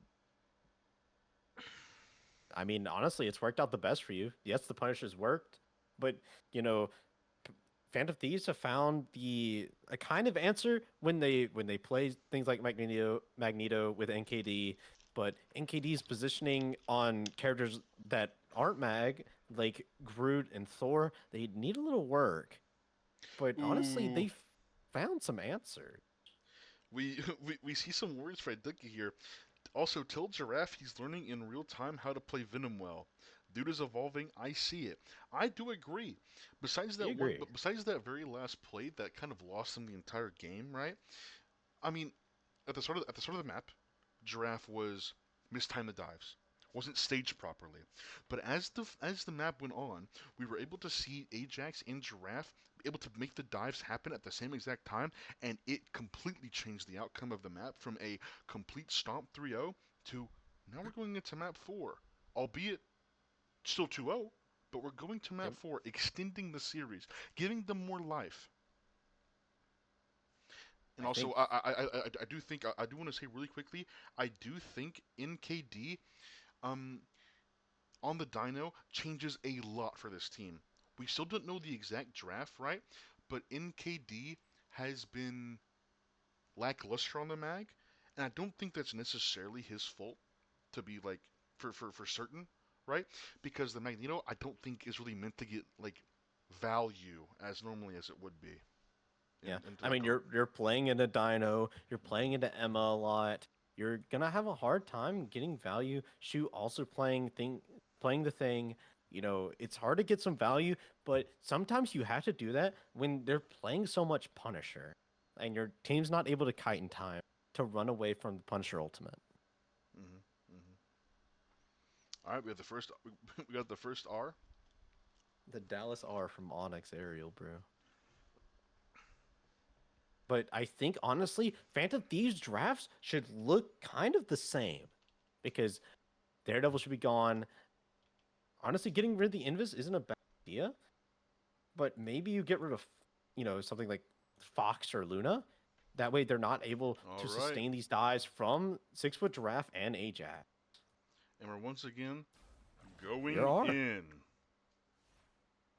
I mean, honestly, it's worked out the best for you. Yes, the Punisher's worked, but you know, Phantom Thieves have found a kind of answer when they play things like Magneto with NKD, but NKD's positioning on characters that aren't Mag, like Groot and Thor, they need a little work. But honestly, Ooh, found some answers. we see some words for Ducky here. Also, tell Giraffe he's learning in real time how to play Venom well. Dude is evolving. I see it. I do agree. Besides I that one, agree. but besides that very last play that kind of lost him the entire game, right? I mean, at the start of the map, Giraffe was mistimed the dives, wasn't staged properly. But as the map went on, we were able to see Ajax and Giraffe able to make the dives happen at the same exact time, and it completely changed the outcome of the map from a complete stomp 3-0 to now we're going into map 4, albeit still 2-0, but we're going to map Yep. 4, extending the series, giving them more life. And I also, think I do think I do want to say really quickly, I do think NKD um on the Dino changes a lot for this team. We still don't know the exact draft, right? But NKD has been lackluster on the mag, and I don't think that's necessarily his fault to be like for certain, right? Because the Magneto I don't think is really meant to get like value as normally as it would be yeah. into I that mean, card. you're playing into Dino, you're playing into Emma a lot. you're gonna have a hard time getting value. Shu also playing the thing. You know, it's hard to get some value, but sometimes you have to do that when they're playing so much Punisher, and your team's not able to kite in time to run away from the Punisher ultimate. Hmm. Hmm. All right, we have the first. We got the first R. The Dallas R from Onyx Aerial, bro. But I think honestly, Phantom Thieves drafts should look kind of the same because Daredevil should be gone. Honestly, getting rid of the Invis isn't a bad idea, but maybe you get rid of, something like Fox or Luna. That way, they're not able All to right, sustain these dives from 6 Foot Giraffe and Ajax. and we're once again We are going R. in.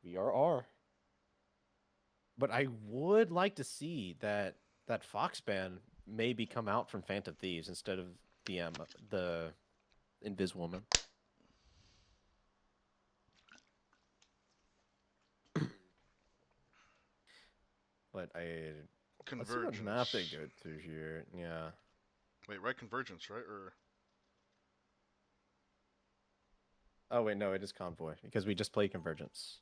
We are R. But I would like to see that Fox ban maybe come out from Phantom Thieves instead of the Invis Woman. But let's see what map they Convergence. go to here. Yeah. Wait, right? Convergence, right? Or Oh wait, no, it is Convoy because we just played Convergence.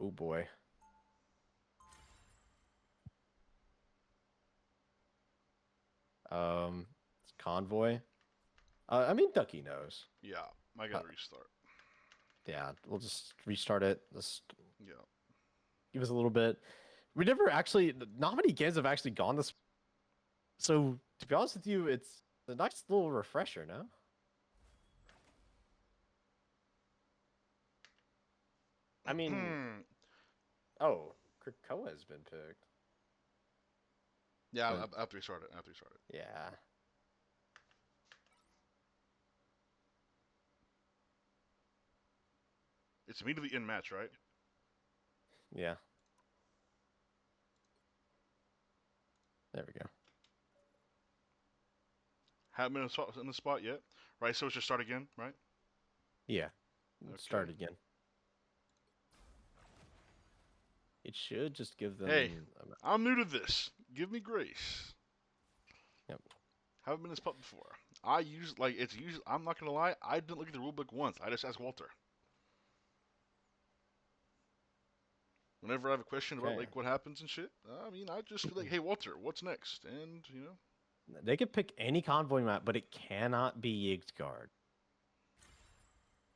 Oh boy. It's Convoy. I mean, Ducky knows. yeah, I Uh, gotta restart. yeah, we'll just restart it. Just Yeah. give us a little bit. We never actually. Not many games have actually gone this. So to be honest with you, it's a nice little refresher. No. I mean, Hmm. oh, Krakoa has been picked, Yeah, but I have to restart it. I have to restart it. yeah, It's immediately in match, right? yeah. There we go. Haven't been in the spot yet, right? So it's just start again, right? Yeah. Okay. Start again. It should just give Hey, them. I'm new to this. Give me grace. Yep. Haven't been in this spot before. I use like it's usually. I'm not gonna lie. I didn't look at the rulebook once. I just asked Walter. Whenever I have a question about Okay. like what happens and shit, I mean, I just be like, "Hey, Walter, what's next?" And They could pick any convoy map, but it cannot be Yiggsguard.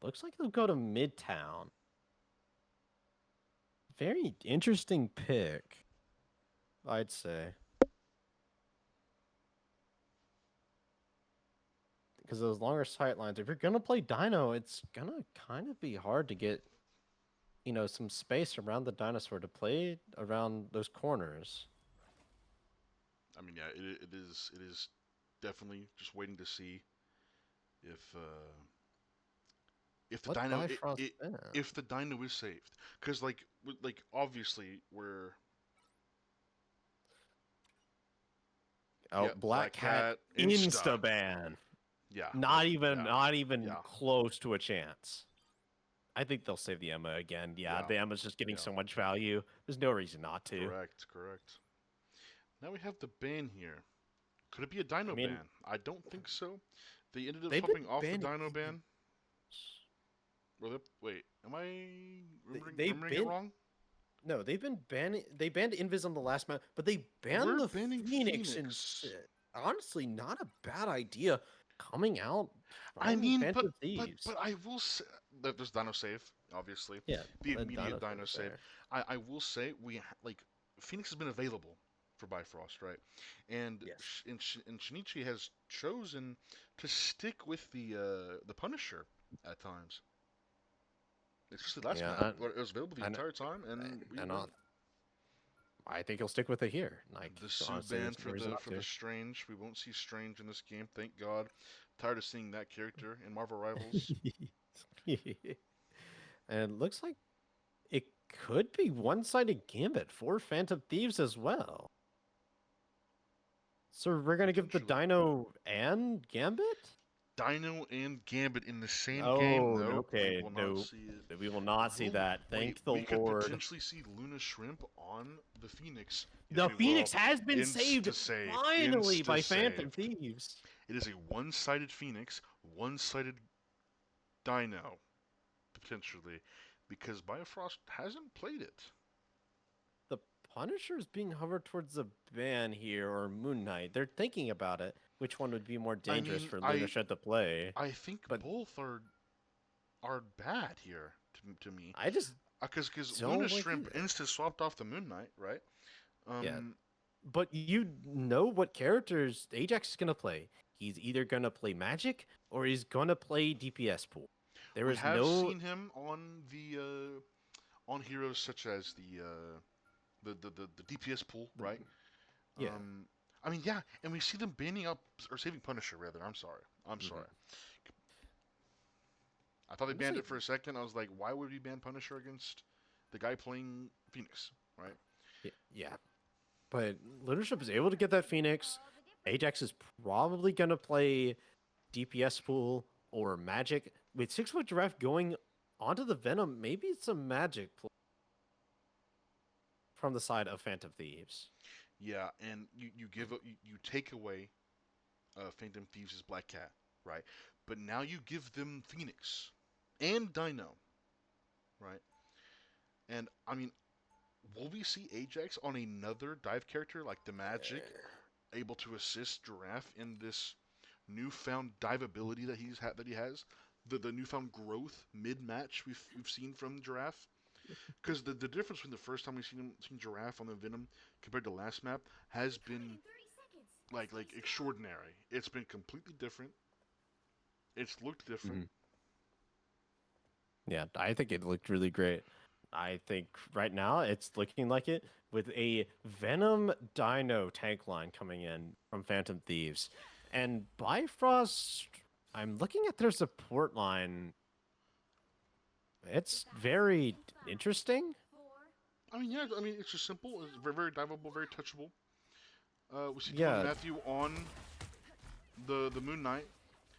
Looks like they'll go to Midtown. Very interesting pick, I'd say. Because those longer sight lines, if you're gonna play Dino, it's gonna kind of be hard to get, some space around the dinosaur to play around those corners. I mean, yeah, it is definitely just waiting to see if uh if the What dino Bifrost been? if the dino is saved, because like obviously we're Oh, yeah Black Black Cat Cat Insta, insta ban. yeah Not even, yeah not even yeah close to a chance. I think they'll save the Emma again. Yeah, yeah the Emma's just getting yeah so much value. There's no reason not to. correct. Now we have the ban here. Could it be a I dino mean, ban? I don't think so. They ended up they've been swapping off the banning. dino ban. Wait, am I They've remembering it been wrong? no, they've been banning. They banned Invis on the last map, but they banned We're the banning Phoenix, and Phoenix. honestly, not a bad idea coming out I from mean, Phantom Thieves. but I will say that there's dino save, obviously, Yeah, the the immediate dinosaur dino is save. there. I will say like Phoenix has been available for Bifrost, right? And Yes. and Shinichi has chosen to stick with the Punisher at times. It's just the last Yeah, map, but it was available the and entire time, and we and went. I think he'll stick with it here. Like The Sue honestly, ban there's no reason not for the Strange. We won't see Strange in this game, thank God. Tired of seeing that character in Marvel Rivals. to. And it looks like it could be one-sided gambit for Phantom Thieves as well. So we're gonna give the Potentially. Dino and Gambit? Dino and Gambit in the same game? Oh, Nope, we okay, will not nope. see it. We will not see that. Wait, Thank the we could Lord. potentially see Luna Shrimp on the Phoenix, if The we will. Phoenix has been saved Insta-save. finally by Phantom Insta-saved. Thieves. It is a one-sided Phoenix, one-sided Dino, potentially, because Bifrost hasn't played it. The Punisher is being hovered towards the ban here, or Moon Knight. They're thinking about it. Which one would be more dangerous mean, for Lunashed to play? I think But both are bad here to me. I just Because don't Luna like Shrimp either. insta swapped off the Moon Knight, right? Yeah. But you know what characters Ajax is gonna play. He's either gonna play magic or he's gonna play DPS pool. There we is have no seen him on the on heroes such as the DPS pool, right? yeah. I mean, yeah, and we see them banning up or saving Punisher rather. I'm sorry. I'm Mhm. sorry. I thought they banned Honestly, it for a second. I was like, why would we ban Punisher against the guy playing Phoenix, right? yeah. But Leadership is able to get that Phoenix. Ajax is probably gonna play DPS pool or magic. With 6-foot giraffe going onto the Venom, maybe it's a magic from the side of Phantom Thieves. Yeah, and you take away Phantom Thieves' Black Cat, right? But now you give them Phoenix and Dino, right? And I mean, will we see Ajax on another dive character like the Magic, able to assist Giraffe in this newfound dive ability that he has? The newfound growth mid match we've seen from Giraffe. Because the difference between the first time we've seen Giraffe on the Venom compared to last map has been like extraordinary. It's been completely different. It's looked different. Yeah, I think it looked really great. I think right now it's looking like it with a Venom Dino tank line coming in from Phantom Thieves. And Bifrost, I'm looking at their support line. It's very interesting. I mean, yeah. I mean, it's just simple. It's very diveable, very touchable. We see Yeah. Matthew on the Moon Knight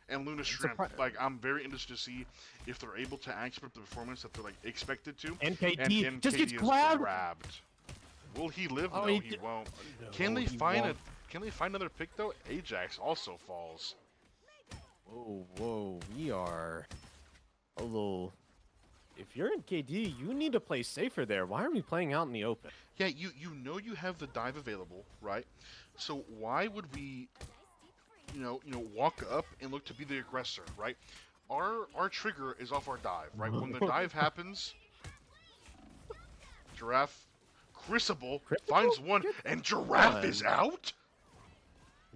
and Luna Shrimp. Like, I'm very interested to see if they're able to actually put the performance that they're like expected to. NKD and just NKD gets is grabbed. Will he live? Oh, No, he he won't. No, Can they he find won't. Can they find another pick though? Ajax also falls. Whoa, we are a little. If you're in KD, you need to play safer there. Why are we playing out in the open? Yeah, you know you have the dive available, right? So why would we, walk up and look to be the aggressor, right? Our trigger is off our dive, right? When the dive happens, Giraffe, Crucible finds one, and Giraffe is out.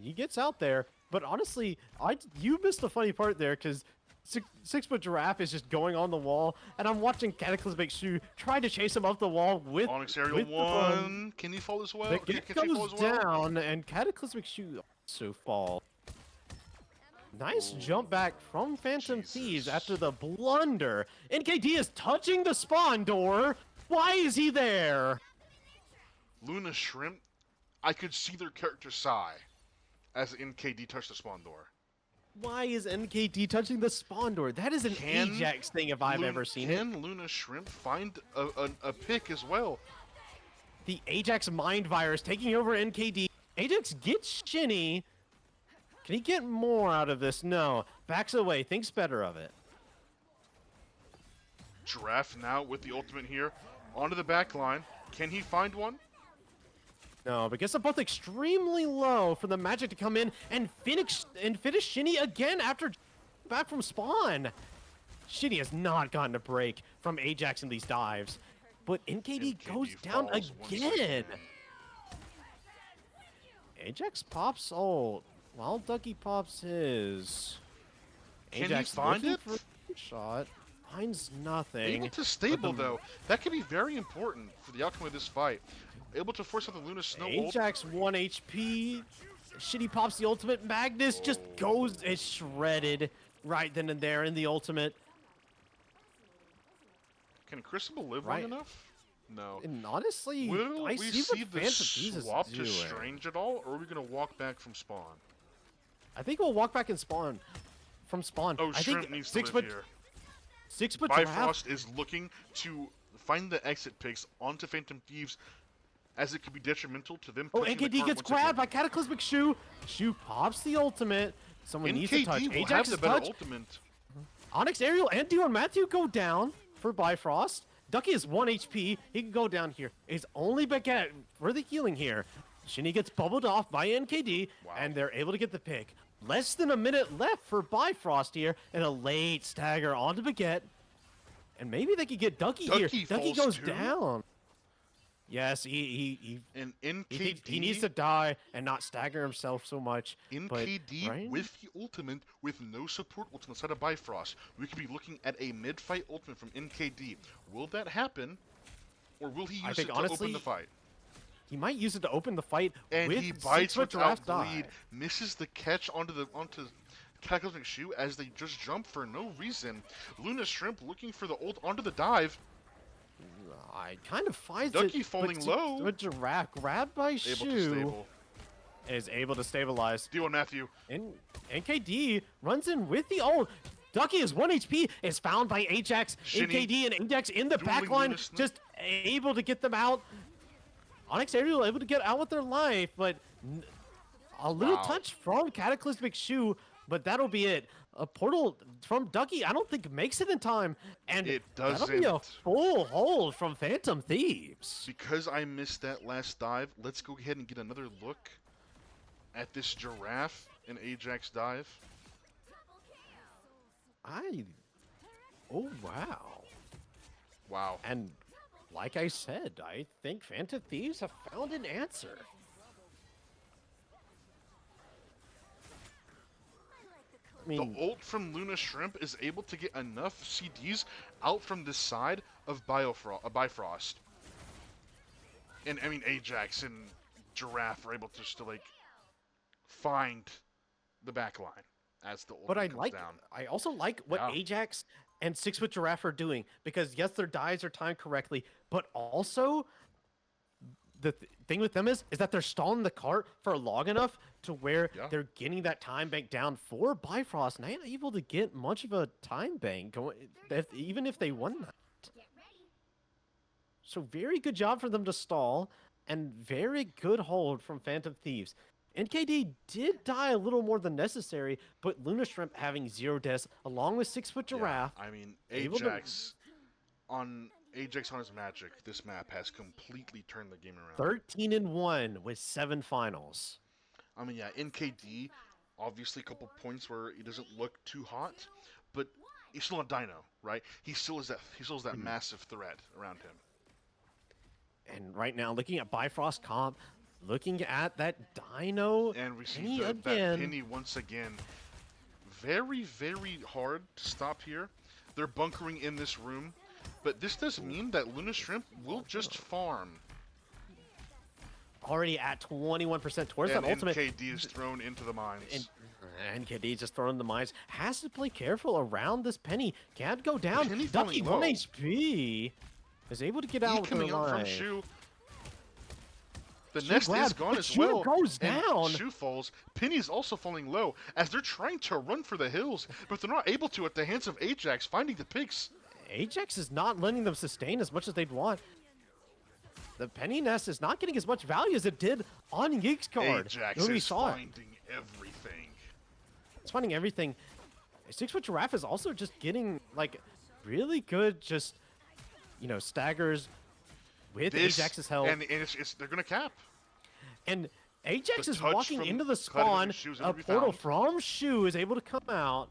He gets out there, but honestly, you missed the funny part there because 6-foot giraffe is just going on the wall, and I'm watching Cataclysmic Shoe try to chase him up the wall with Onyx Aerial with the 1. Can he fall as well? But it Can she fall goes as well? down, and Cataclysmic Shoe also fall. Nice jump back from Phantom Thieves after the blunder. NKD is touching the spawn door. Why is he there? Luna Shrimp, I could see their character sigh as NKD touched the spawn door. Why is NKD touching the spawn door? That is an Ajax thing if I've ever seen it. Can Luna Shrimp find a pick as well? The Ajax Mind Virus taking over NKD. Ajax gets Shinny. Can he get more out of this? No. Backs away. Thinks better of it. Giraffe now with the ultimate here. Onto the back line. Can he find one? No, but gets them both extremely low for the Magic to come in and finish Shinny again after back from spawn. Shinny has not gotten a break from Ajax in these dives. But NKD goes down again. Ajax pops ult. While Ducky pops his. Can Ajax he find looking it? for a shot. Finds nothing. Able to stable though. That could be very important for the outcome of this fight. Able to force out the Luna Snow ult. Ajax 1 HP. Shitty pops the ultimate. Magnus just goes is shredded right then and there in the ultimate. Can Crucible live long enough? No. And honestly, Will I we see see what the Phantom Thieves is swap to doing. Strange at all, or are we gonna walk back from spawn? I think we'll walk back and spawn. from spawn. Oh, I Shrimp think needs to live here. 6-foot giraffe. Bifrost is looking to find the exit picks onto Phantom Thieves, as it could be detrimental to them Oh, pushing the NKD cart gets once grabbed again. by Cataclysmic Shoe. Shoe pops the ultimate. Someone needs to touch. NKD will have Ajax the is better touch. ultimate. Onyx Aerial and Dion Matthew go down for Bifrost. Ducky is 1 HP. He can go down here. It's only Baguette for the healing here. Shinny gets bubbled off by NKD, Wow. and they're able to get the pick. Less than a minute left for Bifrost here, and a late stagger onto Baguette. And maybe they could get Ducky here. Ducky Ducky falls goes too? down. Yes, he And NKD, he needs to die and not stagger himself so much. NKD right? with the ultimate, with no support ultimate side of Bifrost. We could be looking at a mid-fight ultimate from NKD. Will that happen, or will he use think it to honestly, open the fight? He might use it to open the fight And with he bites 6-foot without giraffe die. bleed, misses the catch onto Cataclysmic Shoe as they just jump for no reason. Luna Shrimp looking for the ult onto the dive. I kind of finds Ducky it. falling but low. But Giraffe grabbed by Able to Shoe stable. is able to stabilize. D1 Matthew. And NKD runs in with the ult. Ducky is 1 HP, is found by Ajax. Shinny NKD and Ajax in the dueling back line, Luna Snip. just able to get them out. Onyx Aerial able to get out with their life, but a little Wow. touch from Cataclysmic Shoe, but that'll be it. A portal from Ducky, I don't think makes it in time, and It that'll be a doesn't. full hold from Phantom Thieves. Because I missed that last dive, let's go ahead and get another look at this Giraffe and Ajax dive. Oh wow. Wow. And like I said, I think Phantom Thieves have found an answer. I The mean, ult from Luna Shrimp is able to get enough CDs out from this side of Bifrost. And I mean, Ajax and Giraffe are able to just like find the back line as the ult but comes down. I also like what Yeah. Ajax and 6-foot Giraffe are doing, because yes, their dives are timed correctly, but also the thing with them is that they're stalling the cart for long enough to where Yeah. they're getting that time bank down for Bifrost, and they're not able to get much of a time bank going, even if they won that. So very good job for them to stall, and very good hold from Phantom Thieves. NKD did die a little more than necessary, but Luna Shrimp having 0 deaths, along with 6-foot Giraffe. Yeah, I mean, able to- Ajax on his magic, this map has completely turned the game around. 13-1 with 7 finals. I mean, yeah, NKD, obviously a couple points where he doesn't look too hot, but he's still a dino, right? He still is that massive threat around him. And right now, looking at Bifrost comp, looking at that Dino, And we see Penny that again. Penny once again. Very, very hard to stop here. They're bunkering in this room, but this does mean that Luna Shrimp will just farm. already at 21% towards And that ultimate. NKD is thrown into the mines. And NKD just throwing the mines. Has to play careful around this Penny. Can't go down. Penny Ducky, falling 1 low. HP. Is able to get out with the coming out from line. Shu. The Shu nest is grabbed, gone but as Shu well. goes and down. Shu falls. Penny's also falling low as they're trying to run for the hills, but they're not able to at the hands of Ajax finding the picks. Ajax is not letting them sustain as much as they'd want. The Penny Nest is not getting as much value as it did on Geek's card. Ajax We is saw it. finding everything. It's finding everything. 6-foot Giraffe is also just getting like really good, just staggers with Ajax's help. And they're gonna cap. And Ajax The is touch walking from into the Cloud spawn. Shoe is able A to be portal found. from Shu is able to come out.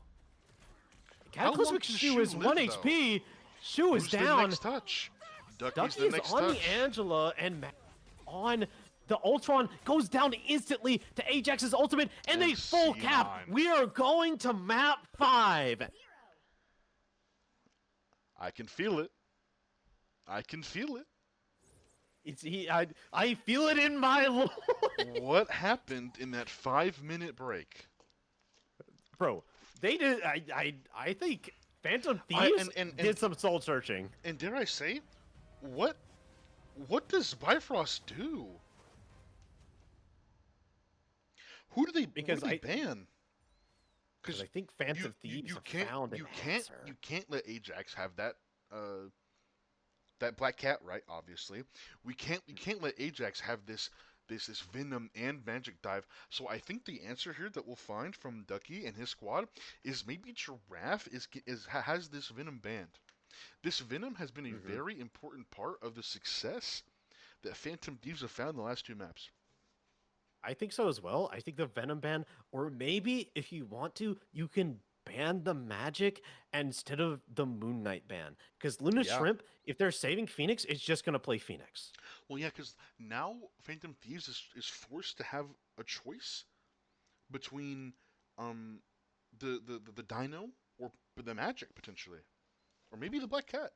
How long Cataclysmic can Shu Shu is live, 1 though? HP. Shu is Who's the down. next touch? Ducky's Ducky the is next on touch. the Angela, and on the Ultron goes down instantly to Ajax's ultimate, and they And full C9. cap. We are going to map 5. I can feel it. I can feel it. I feel it in my lord. What happened in that 5-minute break? Bro, they did. I think Phantom I- Thieves and- did some soul searching. And dare I say, what does Bifrost do? Who do they Because ban? because because I think you Phantom you Thieves you have can't found an you can't answer. you can't let Ajax have uh that black cat, right? Obviously, we can't let Ajax have this venom and magic dive. So I think the answer here that we'll find from Ducky and his squad is maybe Giraffe has this venom banned. This venom has been a Hmm. very important part of the success that Phantom Thieves have found in the last two maps. I think so as well. I think the Venom ban, or maybe if you want to, you can ban the magic instead of the Moon Knight ban. Because Luna Yeah. Shrimp, if they're saving Phoenix, it's just gonna play Phoenix. Well, yeah, because now Phantom Thieves is forced to have a choice between um the Dino or the Magic potentially, or maybe the Black Cat.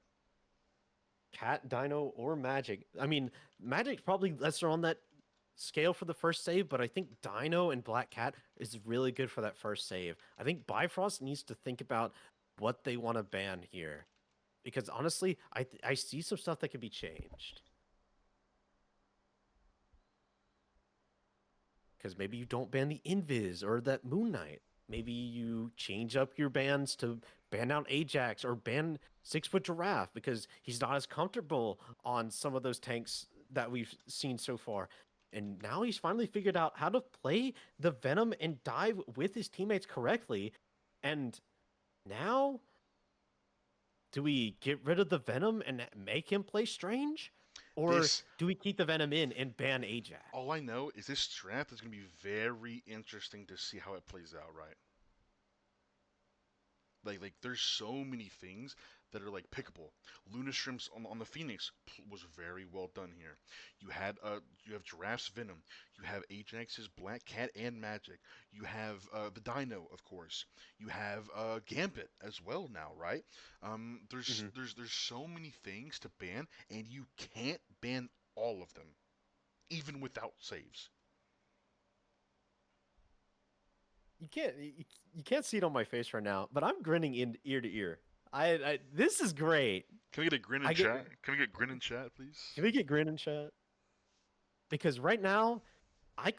Cat, Dino, or Magic. I mean, Magic's probably lesser on that scale for the first save, but I think Dino and Black Cat is really good for that first save. I think Bifrost needs to think about what they want to ban here. Because honestly, I see some stuff that can be changed. Because maybe you don't ban the Invis or that Moon Knight. Maybe you change up your bans to ban out Ajax or ban 6 Foot Giraffe because he's not as comfortable on some of those tanks that we've seen so far. And now he's finally figured out how to play the Venom and dive with his teammates correctly. And now, do we get rid of the Venom and make him play Strange? Or This do we keep the Venom in and ban Ajax? all I know is this draft is going to be very interesting to see how it plays out. Right? Like there's so many things that are like pickable. Luna Shrimps on the Phoenix was very well done here. You have Giraffe's Venom. You have Ajax's Black Cat and Magic. You have the Dino, of course. You have Gambit as well now, right? There's Mhm. there's there's so many things to ban, and you can't ban all of them, even without saves. You can't see it on my face right now, but I'm grinning in ear to ear. I this is great. Can we get a grin in I get chat? Can we get grin in chat, please? Can we get grin in chat? Because right now,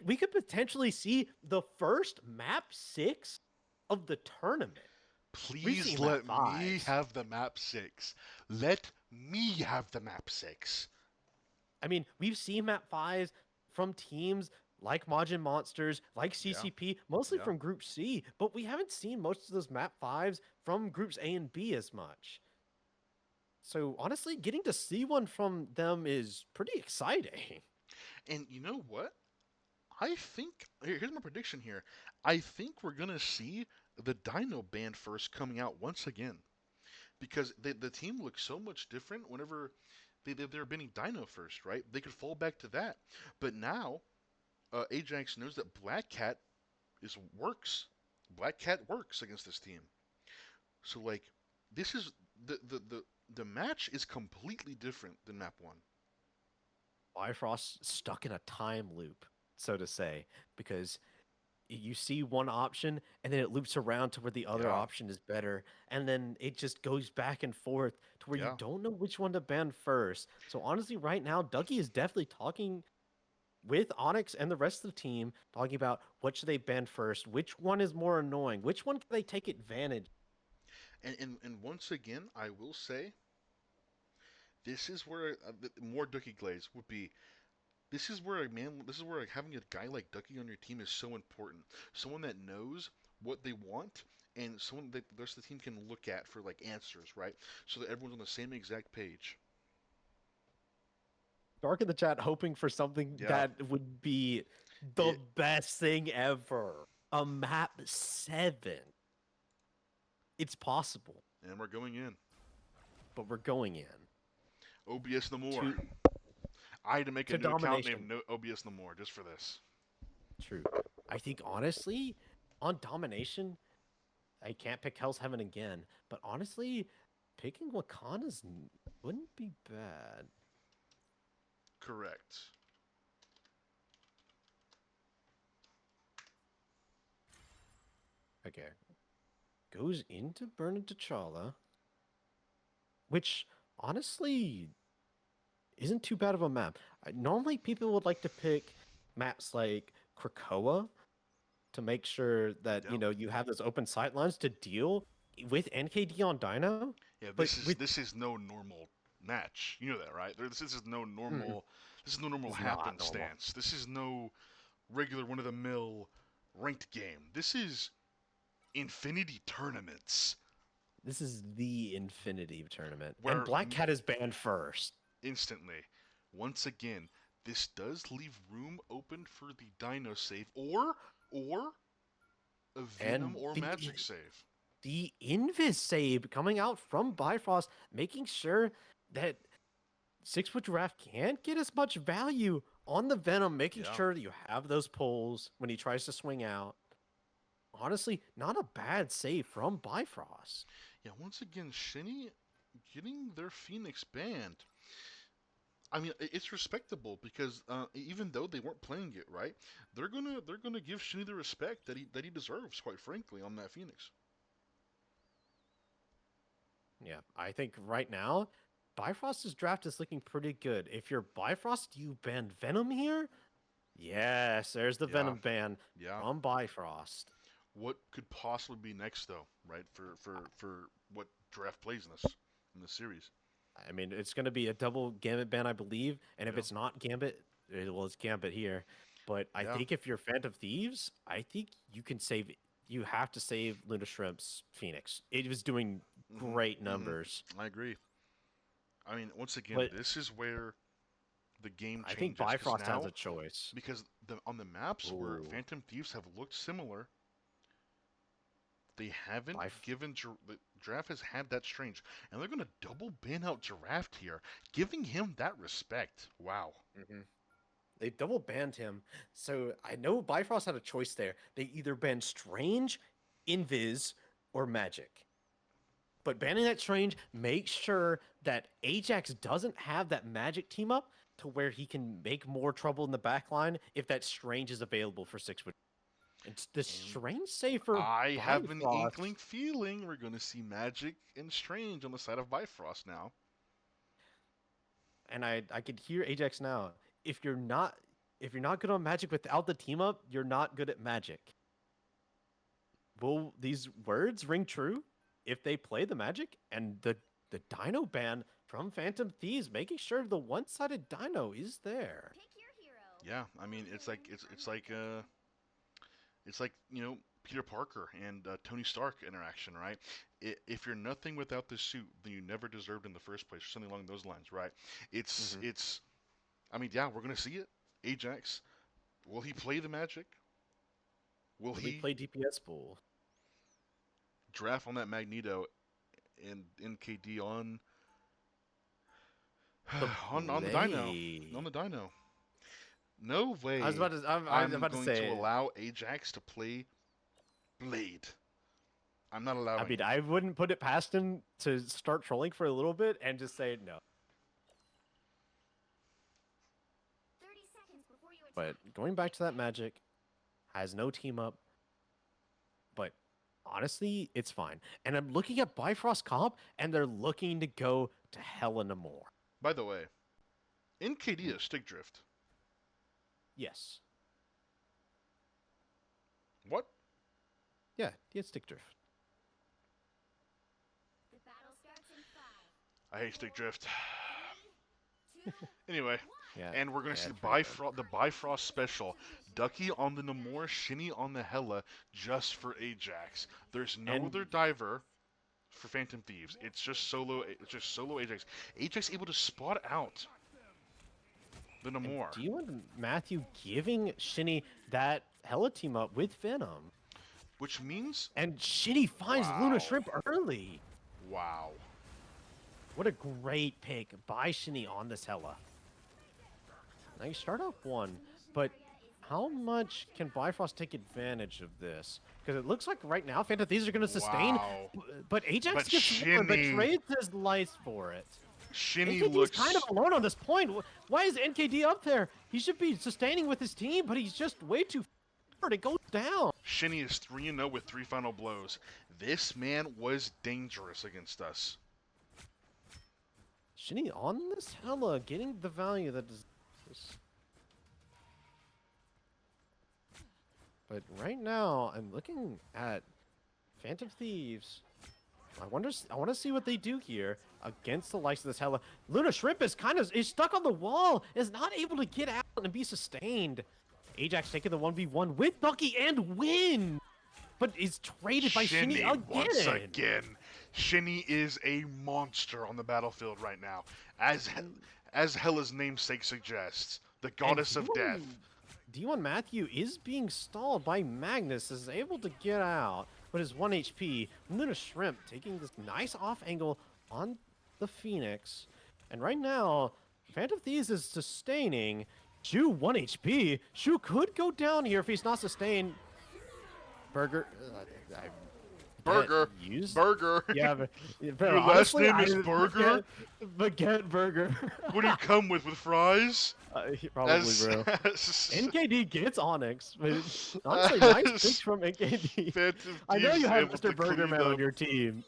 we could potentially see the first map 6 of the tournament. We've Please seen map let me fives. have the map 6. Let me have the map 6. I mean, we've seen map 5s from teams like Majin Monsters, like Yeah, CCP, mostly yeah. from Group C, but we haven't seen most of those map 5s from Groups A and B as much. So honestly, getting to see one from them is pretty exciting. And you know what? I think here's my prediction here. I think we're gonna see the Dino band first coming out once again because the team looks so much different whenever they're banning Dino first, right? They could fall back to that, but now Ajax knows that Black Cat is works. Black Cat works against this team. So like this is the match is completely different than map 1. Bifrost stuck in a time loop, so to say, because you see one option and then it loops around to where the other Yeah. option is better, and then it just goes back and forth to where you Yeah. don't know which one to ban first. So honestly, right now, Dougie is definitely talking with Onyx and the rest of the team, talking about what should they ban first, which one is more annoying, which one can they take advantage. And once again, I will say this is where more Ducky Glaze would be. This is where this is where like, having a guy like Ducky on your team is so important. Someone that knows what they want and someone that the rest of the team can look at for like answers, right? So that everyone's on the same exact page. Dark in the chat hoping for something Yeah. that would be the It best thing ever. A map 7. It's possible, and we're going in. but we're going in OBS no more. to I had to make a to new account domination. named no OBS no more just for this. True. I think honestly, on domination, I can't pick Hell's Heaven again. But honestly, picking Wakana's wouldn't be bad. Correct. Okay. Goes into Burn T'Challa, which honestly isn't too bad of a map. Normally, people would like to pick maps like Krakoa to make sure that Yeah. you have those open sight lines to deal with NKD on Dino. Yeah, But with this is no normal match. You know that, right? This is no mm, normal. This is no normal it's not normal. happenstance. This is no regular one of the mill ranked game. This is Infinity tournaments This is the Infinity tournament, and where Black Cat is banned first. instantly, once again, this does leave room open for the Dino save or a Venom And or Magic save. the Invis save coming out from Bifrost, making sure that 6 foot giraffe can't get as much value on the Venom, making Yeah. sure that you have those pulls when he tries to swing out. Honestly, not a bad save from Bifrost. Yeah, once again, Shinny getting their Phoenix banned. I mean, it's respectable because even though they weren't playing it right, they're gonna give Shinny the respect that he deserves, quite frankly, on that Phoenix. Yeah, I think right now, Bifrost's draft is looking pretty good. If you're Bifrost, you ban Venom here? Yes, there's the Yeah, Venom ban yeah. from Bifrost. What could possibly be next though, right? For what draft plays in this series? I mean, it's going to be a double Gambit ban, I believe. And if Yeah, it's not Gambit, well, it's Gambit here. But I yeah. think if you're Phantom Thieves, I think you can save. You have to save Luna Shrimp's Phoenix. It was doing Mhm, great mhm. numbers, I agree. I mean, once again, but this is where the game I think changes because Bifrost has now a choice. because on the maps where Ooh, Phantom Thieves have looked similar, they haven't Bif- given the Giraffe has had that strange, and they're gonna double ban out Giraffe here, giving him that respect. Wow. Mhm. They double banned him. So I know Bifrost had a choice there. They either ban Strange, Invis, or Magic. But banning that Strange makes sure that Ajax doesn't have that Magic team up to where he can make more trouble in the back line if that Strange is available for 6 foot. And the And Strange safer I have an inkling Bifrost. feeling we're gonna see Magic and Strange on the side of Bifrost now. And I could hear Ajax now. If you're not if you're not good on Magic without the team up, you're not good at Magic. Will these words ring true if they play the Magic? And the Dino ban from Phantom Thieves, making sure the one-sided Dino is there. Pick your hero. Yeah, I mean it's like Peter Parker and Tony Stark interaction, right? If you're nothing without the suit, then you never deserved in the first place, or something along those lines, right? It's Hmm. it's. I mean, yeah, we're gonna see it. Ajax, will he play the Magic? Will Will he he play DPS pool? draft on that Magneto and NKD The on the Dino? On play. the Dino. No I was way. about to. I was I'm about to going to say. allow Ajax to play Blade. I'm not I allowing mean, it. I wouldn't put it past him to start trolling for a little bit and just say no. 30 seconds before you But attack. going back to that Magic, has no team up. But honestly, it's fine. And I'm looking at Bifrost comp, and they're looking to go to Helena more. By the way, NKD is stick drift. Yes. What? Yeah, it's stick drift. The battle starts in 5, I hate stick drift. 3, 2, Anyway, Yeah. and we're gonna Yeah, see it's pretty good. The Bifrost special. Ducky on the Namor, Shinny on the Hela, just for Ajax. There's no And other diver for Phantom Thieves. It's just solo. It's just solo Ajax. Ajax able to spot out the and Namor, do you want Matthew giving Shinny that Hella team up with Venom? which means And Shinny finds Luna wow, Shrimp early. wow. What a great pick by Shinny on this Hella. Now you start off one, but how much can Bifrost take advantage of this? Because it looks like right now Phantom Thieves are going to sustain, Wow. but Ajax But gets one, but Shinny, trades his life for it. Shinny NKD's kind of looks. alone on this point. Why is NKD up there? He should be sustaining with his team, but he's just way too far. It goes down. Shinny is 3-0 with 3 final blows. This man was dangerous against us. Shinny on this Hella, getting the value that is. But right now, I'm looking at Phantom Thieves. I want to see what they do here against the likes of this Hella. Luna Shrimp is is stuck on the wall, is not able to get out and be sustained. Ajax taking the 1v1 with Ducky and win, but is traded by Shinny once again. again. Shinny is a monster on the battlefield right now, as Hella's namesake suggests, the goddess of death. D1 Matthew is being stalled by Magnus, is able to get out, but is 1 HP. Luna Shrimp taking this nice off angle on the Phoenix. And right now, Phantom Thieves is sustaining. Shu 1 HP. Shu could go down here if he's not sustained. Burger. Burger. Burger. Yeah, but Your last name is Burger? Baguette Burger. What do you come with fries? Probably, bro. NKD gets Onyx. But honestly, nice pick from NKD. Phantom I know Thieves you have able Mr. to Burger clean Man on up. your team.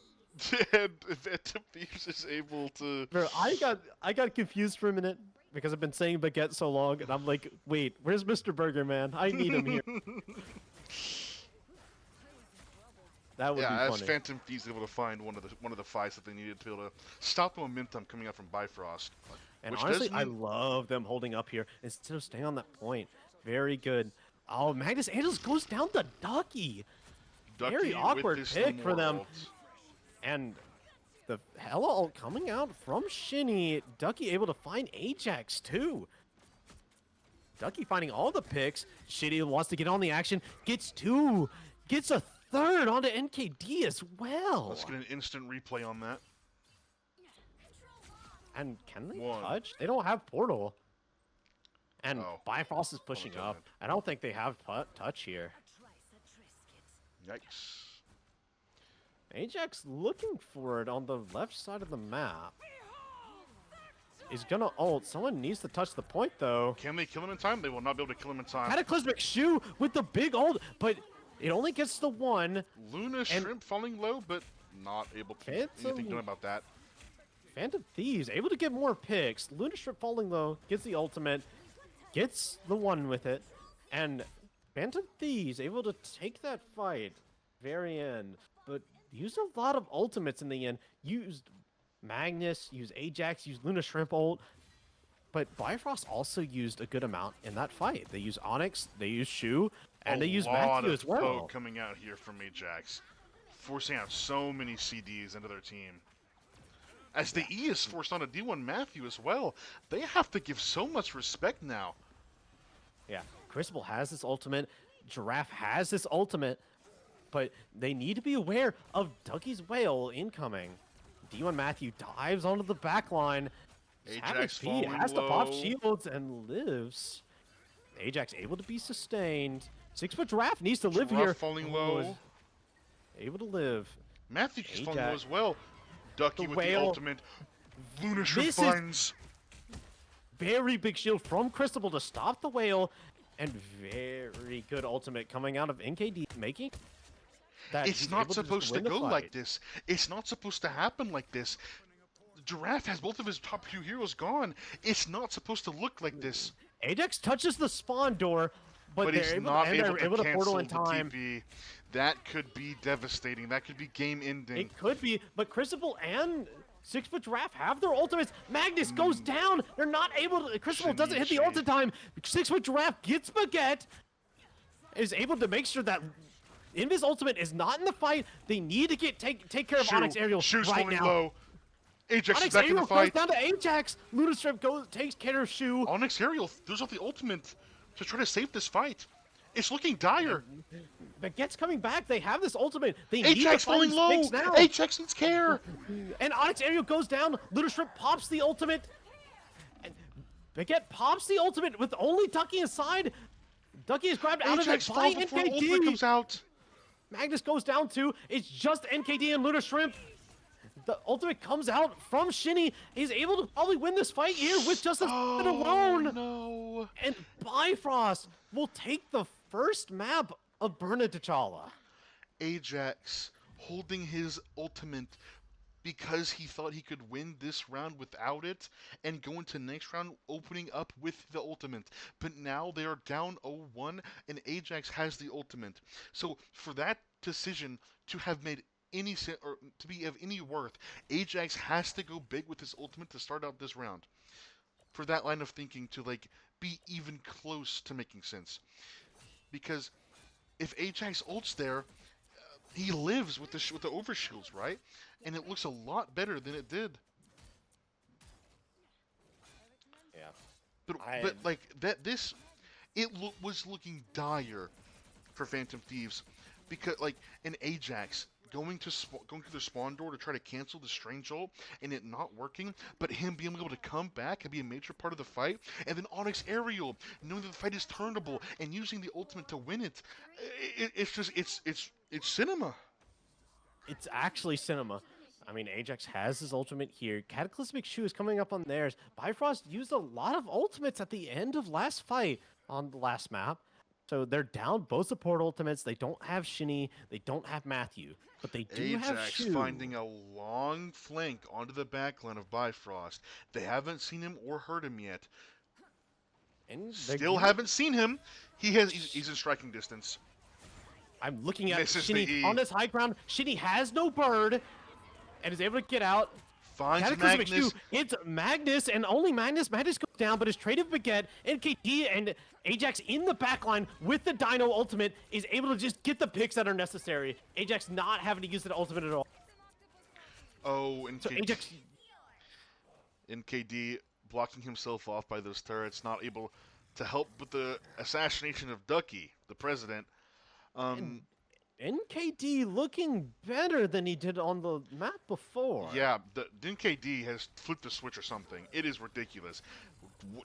And Phantom Thieves is able to. Bro, I got confused for a minute because I've been saying baguette so long, and I'm like, wait, where's Mr. Burger Man? I need him here. That would be Yeah, as funny. Phantom Thieves able to find one of the fights that they needed to be able to stop the momentum coming out from Bifrost. And which honestly, does I mean- love them holding up here instead of staying on that point. Very good. Oh, Magnus Angels goes down to Ducky. Ducky Very with awkward his pick for them. ult. And the Hella ult coming out from Shinny. Ducky able to find Ajax too. Ducky finding all the picks. Shinny wants to get on the action. Gets two. Gets a third onto NKD as well. Let's get an instant replay on that. And can they One. touch? They don't have portal. And Oh. Bifrost is pushing damn up. it. I don't think they have touch here. Yikes. Ajax looking for it on the left side of the map. Is gonna ult. Someone needs to touch the point though. Can they kill him in time? They will not be able to kill him in time. Cataclysmic Shoe with the big ult, but it only gets the one. Luna Shrimp falling low, but not able to do Phantom- anything done about that. Phantom Thieves able to get more picks. Luna Strip falling low, gets the ultimate, gets the one with it, and Phantom Thieves able to take that fight very end, but used a lot of ultimates in the end. Used Magnus, used Ajax, used Luna Shrimp ult, but Bifrost also used a good amount in that fight. They used Onyx, they used Shu, and they used Matthew as well. Poke coming out here from Ajax, forcing out so many CDs into their team. As the E is forced onto D1 Matthew as well, they have to give so much respect now. Yeah, Crucible has this ultimate, Giraffe has this ultimate, but they need to be aware of Dougie's Whale incoming. D1 Matthew dives onto the back line. Ajax Savage P falling has to pop low. shields and lives. Ajax able to be sustained. 6-foot Giraffe needs to live Giraffe here. falling Oh, low. is able to live. Matthew just falling low Ajax. as well. Ducky The with the whale. ultimate. Luna Shrimp This is- finds. Very big shield from Cristobal to stop the whale. And very good ultimate coming out of NKD, making that It's he's not able just supposed to win the go fight. like this. It's not supposed to happen like this. Giraffe has both of his top two heroes gone. It's not supposed to look like this. Ajax touches the spawn door, but, But they're he's able, not and able they're to able to portal cancel in the time. TP. That could be devastating. That could be game ending. It could be, but Crucible and 6-foot Giraffe have their ultimates. Magnus goes down. They're not able to. Crucible doesn't hit the Shinichi. ult in time. 6-foot Giraffe gets Baguette. Is able to make sure that Invis ultimate is not in the fight. They need to take care of Onyx Aerial Shoe's right falling now. low. Ajax Onyx is back in Aerial the goes fight. down to Ajax. Lunastrip takes care of Shu. Onyx Aerial throws out the ultimate to try to save this fight. It's looking dire. Baguette's coming back. They have this ultimate. They need to Ajax find falling these low. picks now. Ajax needs care. And Onyx Aerial goes down. Lunastrip pops the ultimate. And Baguette pops the ultimate with only Ducky inside. Ducky is grabbed out Ajax of it by falls before ultimate NKD. comes out. Magnus goes down too. It's just NKD and Luna Shrimp. The ultimate comes out from Shinny. He's able to probably win this fight here with just a alone. No. And Bifrost will take the first map of Burna T'Challa. Ajax holding his ultimate because he thought he could win this round without it and go into next round opening up with the ultimate. But now they are down 0-1 and Ajax has the ultimate. So for that decision to have made any sense or to be of any worth, Ajax has to go big with his ultimate to start out this round. For that line of thinking to like be even close to making sense. Because if Ajax ults there, he lives with the overshields, right? And it looks a lot better than it did. Yeah. But like that this was looking dire for Phantom Thieves because like an Ajax going to the spawn door to try to cancel the strange ult and it not working, but him being able to come back and be a major part of the fight, and then Onyx Aerial knowing that the fight is turnable and using the ultimate to win it. It's just it's cinema. It's actually cinema. I mean, Ajax has his ultimate here. Cataclysmic Shoe is coming up on theirs. Bifrost used a lot of ultimates at the end of last fight on the last map. So they're down both support ultimates. They don't have Shinny. They don't have Matthew. But they do have Ajax Shoe. finding a long flank onto the backline of Bifrost. They haven't seen him or heard him yet. And Still haven't seen him. He's in striking distance. I'm looking at Misses the Shinny E. on this high ground. Shinny has no bird and is able to get out. Finds Cataclysmic Magnus. Shoe hits Magnus and only Magnus. Magnus goes down, but his trade of Baguette, NKT, and Ajax in the backline with the Dino ultimate is able to just get the picks that are necessary. Ajax not having to use the ultimate at all. Oh, So Ajax, NKD blocking himself off by those turrets, not able to help with the assassination of Ducky, the president. NKD looking better than he did on the map before. Yeah, the NKD has flipped the switch or something. It is ridiculous.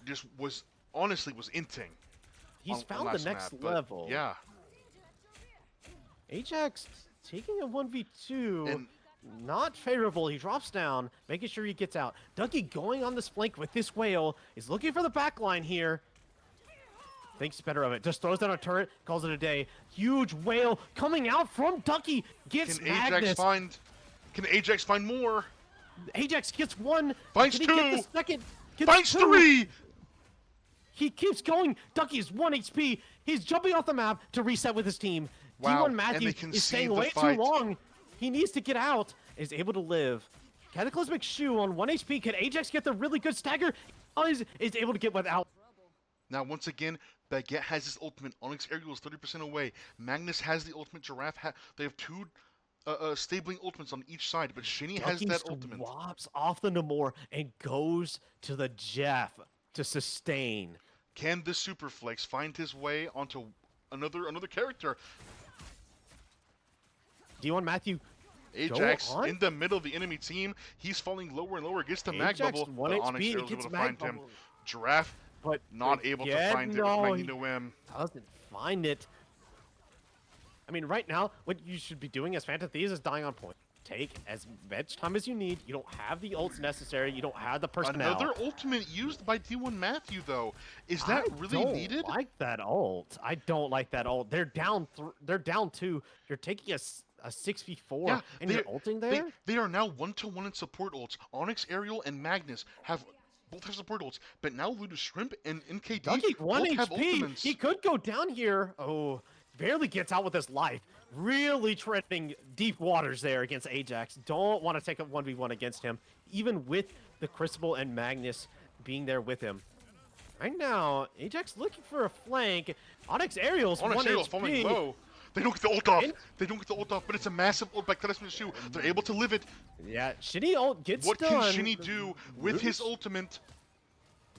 Just was inting. He's found the last next map, but level. Yeah. Ajax taking a 1v2. And Not favorable. He drops down, making sure he gets out. Ducky going on this flank with this whale is looking for the back line here. Thinks better of it. Just throws down a turret, calls it a day. Huge whale coming out from Ducky. Gets Magnus. Can Ajax find more? Ajax gets one. Finds Can he get two. the second? Gets Finds two. three. He keeps going. Ducky is 1 HP. He's jumping off the map to reset with his team. Wow, D1 and Matthew they can is see staying the way fight. too long. He needs to get out. Is able to live. Cataclysmic Shoe on 1 HP. Can Ajax get the really good stagger? Is able to get without. Now, once again, Baguette has his ultimate. Onyx Aerial is 30% away. Magnus has the ultimate. Giraffe they have two stabling ultimates on each side, but Shinny has that ultimate. Swaps off the Namor and goes to the Jeff to sustain. Can this Superflex find his way onto another character? D1 Matthew. Ajax on? in the middle of the enemy team. He's falling lower and lower. Gets the mag Ajax, bubble. 1 but HP, Onyx he Aerial's gets able to mag find him. bubble. Giraffe But not able to again, find it no, with he Magneto M. doesn't find it. I mean, right now, what you should be doing as Phantom Thieves is dying on point. Take as much time as you need. You don't have the ults necessary. You don't have the personnel. Another ultimate used by D1 Matthew, though. Is that really I don't needed? like that ult. I don't like that ult. They're down. They're down 2. You're taking a 6v4, Yeah, and you're ulting there. They are now 1-to-1 in support ults. Onyx Aerial and Magnus both have support ults, but now Ludus Shrimp and NKD Ducky, 1 both have HP. ultimates. He could go down here. Oh, barely gets out with his life. Really treading deep waters there against Ajax. Don't want to take a 1v1 against him, even with the Crucible and Magnus being there with him. Right now, Ajax looking for a flank. Onyx Aerial's 1 Aerial's HP. falling low. They don't get the ult off. They don't get the ult off, but it's a massive ult by Cataclysmic Shoe. They're able to live it. Yeah, Shinny ult gets What done. can Shinny do with his ultimate?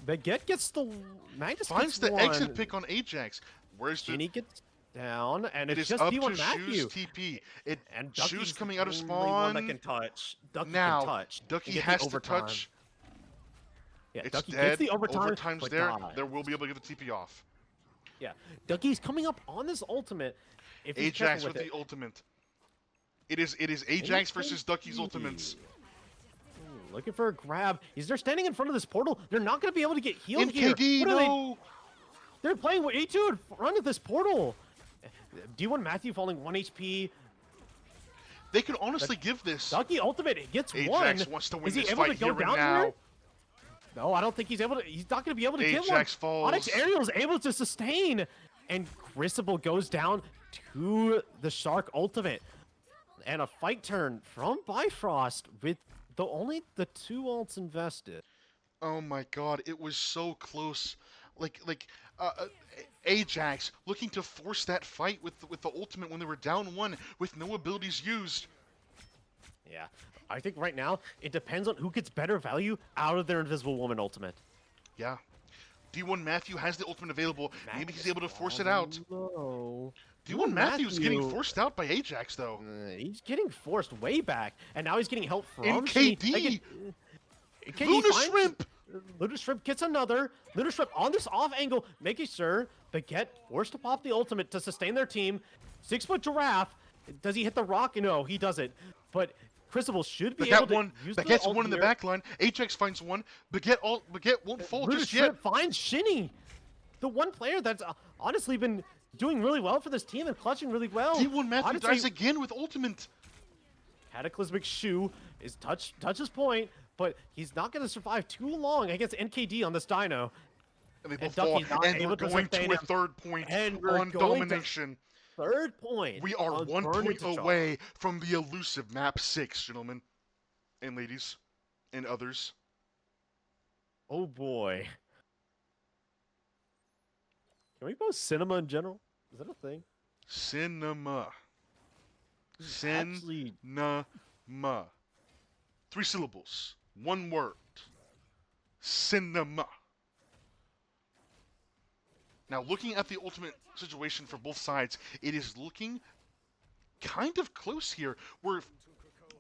Baguette gets the Magnus Finds gets the one. exit pick on Ajax. Where's the... Shinny gets down, and It it's is just up D1 to Matthew. Shoe's TP. And Shoe's Ducky's coming out of the only one that spawn. can touch. Ducky Now, can touch. Ducky and get the has to overtime. touch. Yeah, It's Ducky dead. gets the overtime. Overtime's but there. dies. There will be able to get the TP off. Yeah, Ducky's coming up on this ultimate. If he's Ajax careful with with the ultimate. It is Ajax versus Ducky's ultimates. Looking for a grab. They're standing in front of this portal. They're not going to be able to get healed here. NKD, What are no! They're playing with A2 in front of this portal. D1 Matthew falling 1 HP. They could honestly give this. Ducky ultimate gets Ajax one. wants to win Is he this able fight to go here and down now. here? No, I don't think he's able to. He's not going to be able to get one. Ajax falls. Onyx Aerial is able to sustain, and Crucible goes down to the Shark ultimate, and a fight turn from Bifrost with only the 2 ults invested. Oh my god, it was so close. Ajax looking to force that fight with the ultimate when they were down 1 with no abilities used. Yeah, I think right now it depends on who gets better value out of their Invisible Woman ultimate. Yeah. D1 Matthew has the ultimate available. Maybe he's able to force it out. Low. D1 Matthew's getting forced out by Ajax, though. He's getting forced way back, and now he's getting help from KD. KD Luna finds- Shrimp. Luna Shrimp gets another. Luna Shrimp on this off angle, making sure Baguette forced to pop the ultimate to sustain their team. 6-foot Giraffe. Does he hit the rock? No, he doesn't. But Crucible should be able to use the Baguette's ult one in the here. back line. Ajax finds one. Baguette won't fall Luna just Shrimp yet. finds Shinny. The one player that's honestly been doing really well for this team and clutching really well. D1 Matthew Honestly, dies again with ultimate. Cataclysmic Shoe is touches point, but he's not going to survive too long against NKD on this Dino. And they And both fall. Ducky's not And we're able to going sustain to a him. third point And we're on going to- domination. Third point. We are on 1 Burn point Into Chalk. away from the elusive map 6, gentlemen. And ladies. And others. Oh boy. Can we post cinema in general? Is that a thing? Cinema. Actually, Cinema. 3 syllables. 1 word. Cinema. Now, looking at the ultimate situation for both sides, it is looking kind of close here. We're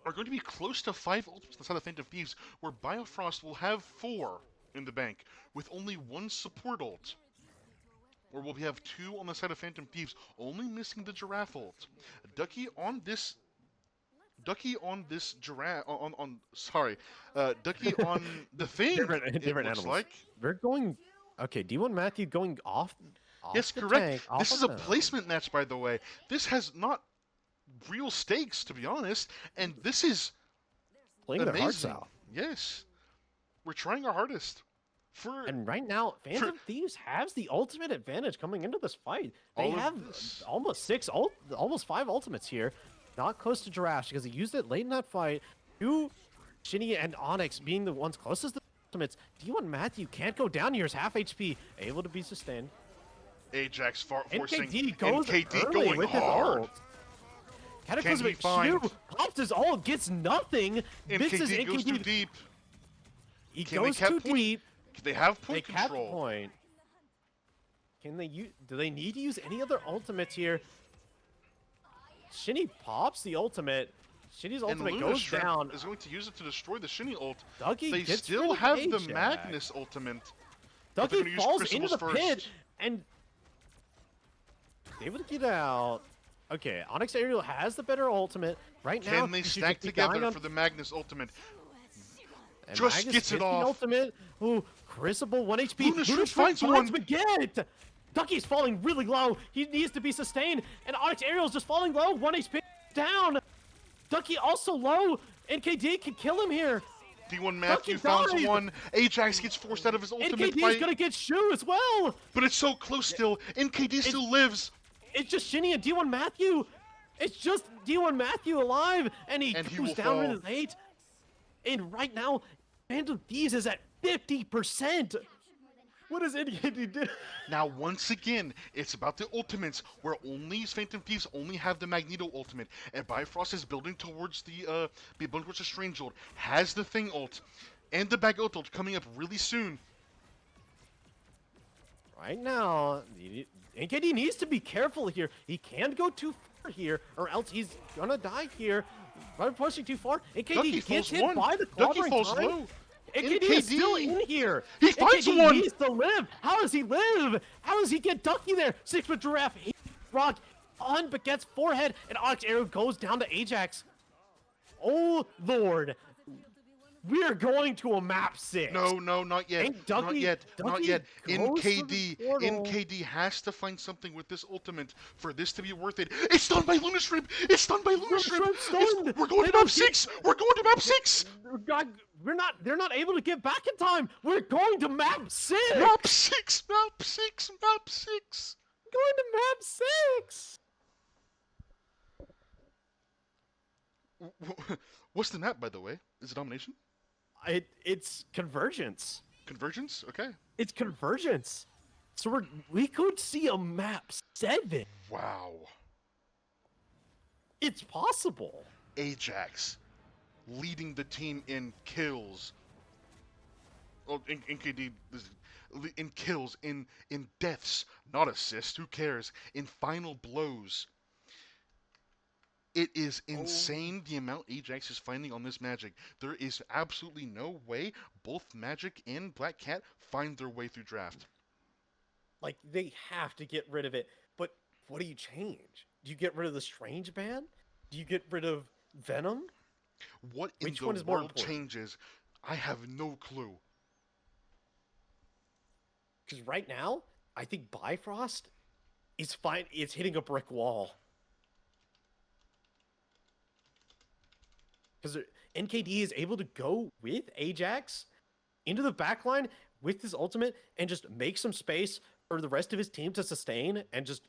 going to be close to 5 ultimates on the side of Phantom Thieves, where Bifrost will have 4 in the bank, with only 1 support ult. Or we'll have 2 on the side of Phantom Thieves, only missing the Giraffe ult. Ducky on this giraffe Ducky on the thing. different it animals. looks like. We're going. Okay, D1 Matthew going off. Yes, the correct. tank, off This of is a the- placement match, by the way. This has not real stakes, to be honest, and this is playing their hearts amazing. out. Yes, we're trying our hardest. For And right now, Phantom Thieves has the ultimate advantage coming into this fight. They All of have this. almost 5 ultimates here. Not close to Giraffe because he used it late in that fight. Shinny and Onyx being the ones closest to the ultimates. D1 Matthew can't go down here. He's half HP, able to be sustained. Ajax forcing NKD goes NKD early going with his hard. ult. Cataclysmic find- Shoe pops his ult, gets nothing. Misses NKD goes too NKD. deep. He Can they goes cap too point? deep. They have They point cap control. point. Can they use? Do they need to use any other ultimates here? Shinny pops the ultimate. Shinny's And ultimate Luna goes Shrimp down. is going to use it to destroy the Shinny ult. Ducky They gets still rid of have the Ajax. Magnus ultimate. but they're Ducky gonna use falls into Crucibles the pit first. and able to get out. Okay, Onyx Aerial has the better ultimate right now. Can they he should stack just be dying together on- for the Magnus ultimate? and just Magus gets it the off. Ultimate. Ooh, Crucible 1 HP. Luna Shrimp finds one. Baguette. Ducky's falling really low. He needs to be sustained. And Onyx Aerial's just falling low. 1 HP down. Ducky also low. NKD can kill him here. D1 Matthew Ducky found died. one. Ajax gets forced out of his ultimate NKD's fight. gonna get Shoe as well. But it's so close still. NKD still lives. It's just Shinny and D1 Matthew. It's just D1 Matthew alive. And he And he goes will down fall. really late. And right now, Phantom Thieves is at 50%. What does NKD do? Now, once again, it's about the ultimates, where only Phantom Thieves only have the Magneto ultimate, and Bifrost is building towards the Strange ult, has the Thing ult, and the Baguette ult coming up really soon. Right now, NKD needs to be careful here. He can't go too far here, or else he's gonna die here. By pushing too far, NKD Ducky gets falls hit one. by the Ducky clobbering falls time. low. NKD is still in here. He finds NKD one. needs to live. How does he live? How does he get Ducky there? 6-foot Giraffe, rock on Baguette's forehead, and Onyx Arrow goes down to Ajax. Oh Lord. We're going to a map 6. No, not yet. And Not Ducky, yet. Not Ducky yet. goes for the portal. NKD has to find something with this ultimate for this to be worth it. It's done by Luna Shrimp. It's done by Luna Shrimp. Shrimp's stunned. We're going They to map don't get- 6. We're going to map 6. God, they're not able to get back in time. We're going to map 6. Map 6. Map 6. Map 6. Going to map 6. What's the map, by the way? Is it Domination? It's Convergence. Convergence? Okay. It's Convergence. So we could see a map 7. Wow. It's possible. Ajax leading the team in kills. Well, NKD in kills, in deaths, not assists. Who cares? In final blows. It is insane the amount Ajax is finding on this Magic. There is absolutely no way both Magic and Black Cat find their way through draft. Like, they have to get rid of it. But what do you change? Do you get rid of the Strange Ban? Do you get rid of Venom? What in Which the one is more world important? changes? I have no clue. Because right now, I think Bifrost is fine. It's hitting a brick wall. Because NKD is able to go with Ajax into the backline with his ultimate and just make some space for the rest of his team to sustain and just,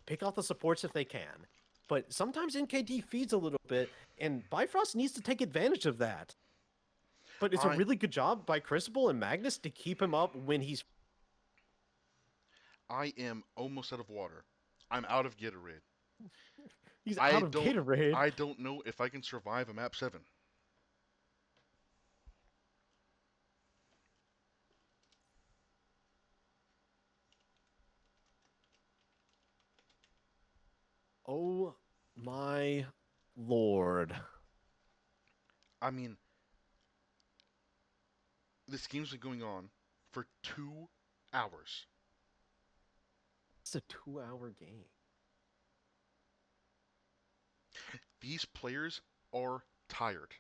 pick off the supports if they can. But sometimes NKD feeds a little bit, and Bifrost needs to take advantage of that. But it's a really good job by Crucible and Magnus to keep him up when he's... I am almost out of water. I'm out of Gatorade. He's out of Gatorade. I don't know if I can survive a map 7. Oh my lord. I mean, this game's been going on for 2 hours. It's a 2-hour game. These players are tired.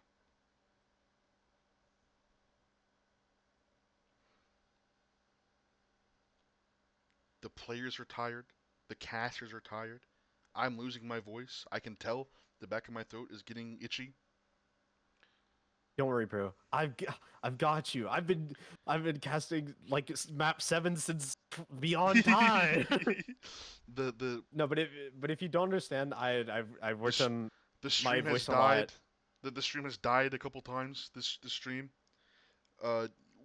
The players are tired. The casters are tired. I'm losing my voice. I can tell the back of my throat is getting itchy. Don't worry, bro. I've got you. I've been casting like map 7 since beyond time. No, but if you don't understand, I've worked on the stream my has voice a died. lot. The stream has died a couple times. This stream.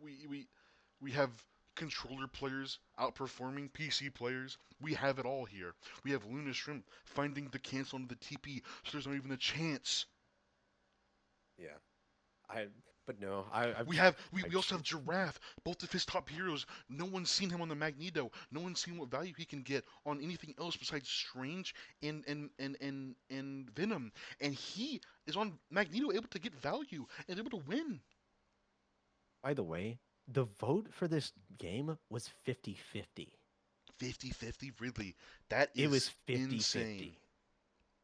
We have controller players outperforming PC players. We have it all here. We have Luna Shrimp finding the cancel into the TP, so there's not even a chance. Yeah. We also have Giraffe, both of his top heroes. No one's seen him on the Magneto. No one's seen what value he can get on anything else besides Strange and Venom. And he is on Magneto, able to get value and able to win. By the way, the vote for this game was 50-50. 50-50, really? That is it was 50-50. Insane.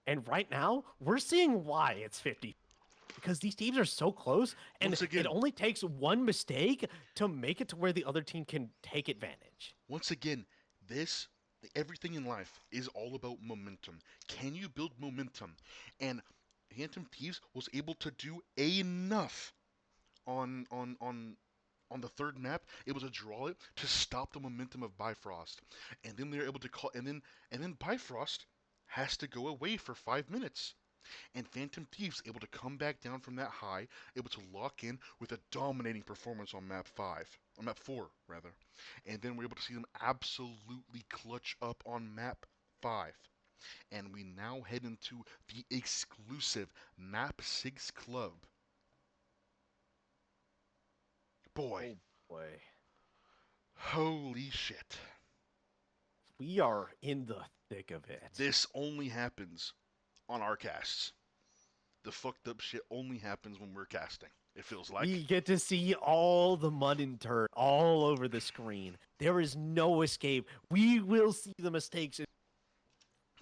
And right now, we're seeing why it's 50. Because these teams are so close, and it only takes one mistake to make it to where the other team can take advantage. Once again, everything in life is all about momentum. Can you build momentum? And Phantom Thieves was able to do enough on the third map, able to draw it to stop the momentum of Bifrost. And then they're able to call, and then Bifrost has to go away for 5 minutes. And Phantom Thieves able to come back down from that high, able to lock in with a dominating performance on map 4 rather. And then we're able to see them absolutely clutch up on map 5. And we now head into the exclusive map 6 club. Boy. Oh boy. Holy shit. We are in the thick of it. This only happens on our casts. The fucked up shit only happens when we're casting, it feels like. We get to see all the mud and dirt all over the screen. There is no escape. We will see the mistakes.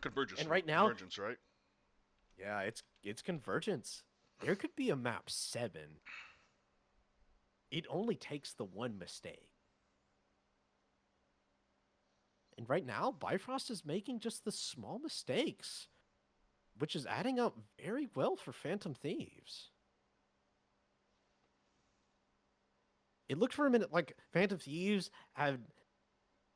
Convergence. And right now, Convergence, right? Yeah, it's Convergence. There could be a map 7. it only takes the one mistake. And right now, Bifrost is making just the small mistakes, which is adding up very well for Phantom Thieves. It looked for a minute like Phantom Thieves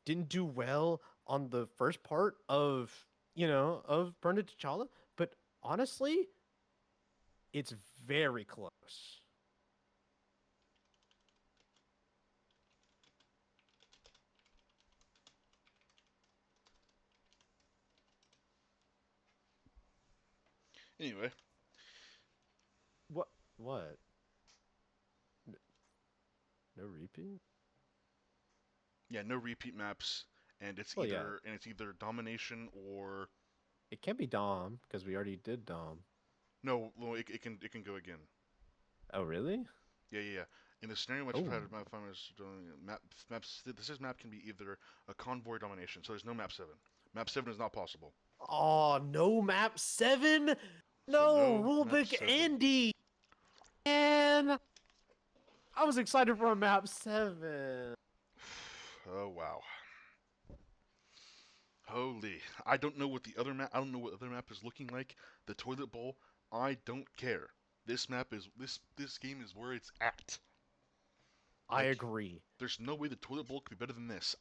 didn't do well on the first part of Burn It T'Challa, but honestly, it's very close. Anyway, What? What? No repeat? yeah, no repeat maps, and Well, yeah, it's either domination or it can't be Dom because we already did Dom. no. Well, it can go again. Oh, really? Yeah, yeah, yeah. In the scenario in which Oh, map farmers doing maps, this map can be either a convoy or domination. So there's no map 7. Map 7 is not possible. oh, no map 7. So No, no map Rulebook 7. Andy. And I was excited for a map 7. Oh wow. Holy. I don't know what the other map I don't know what other map is looking like. The toilet bowl, I don't care. This map is this game is where it's at. I Like agree. there's no way the toilet bowl could be better than this.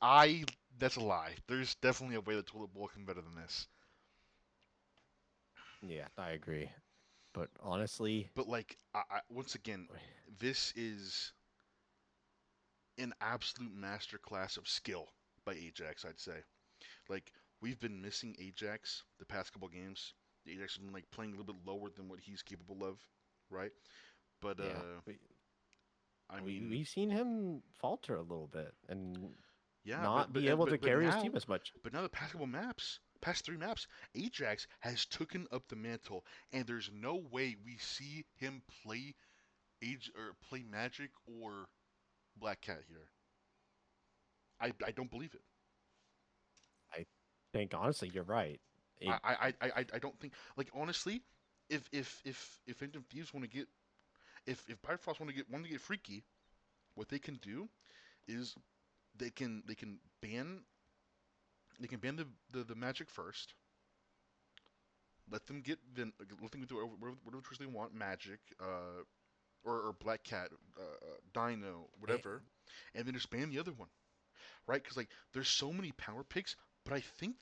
That's a lie. There's definitely a way the toilet bowl can be better than this. Yeah, I agree. But honestly, But like once again, this is an absolute masterclass of skill by Ajax, I'd say. Like we've been missing Ajax the past couple games. Ajax has been like playing a little bit lower than what he's capable of, right? But yeah, I mean, we've seen him falter a little bit and yeah, not be able to carry his team as much. but now the past couple maps, past 3 maps, Ajax has taken up the mantle, and there's no way we see him play play Magic or Black Cat here. I don't believe it. I think honestly, you're right. It I don't think like honestly, if Phantom Thieves want to get if Bifrost want to get freaky, what they can do is they can ban the magic first. Let them get let them do whatever choice they want, magic, or Black Cat, Dino, eh, whatever, and then just ban the other one, right? Because like there's so many power picks, but I think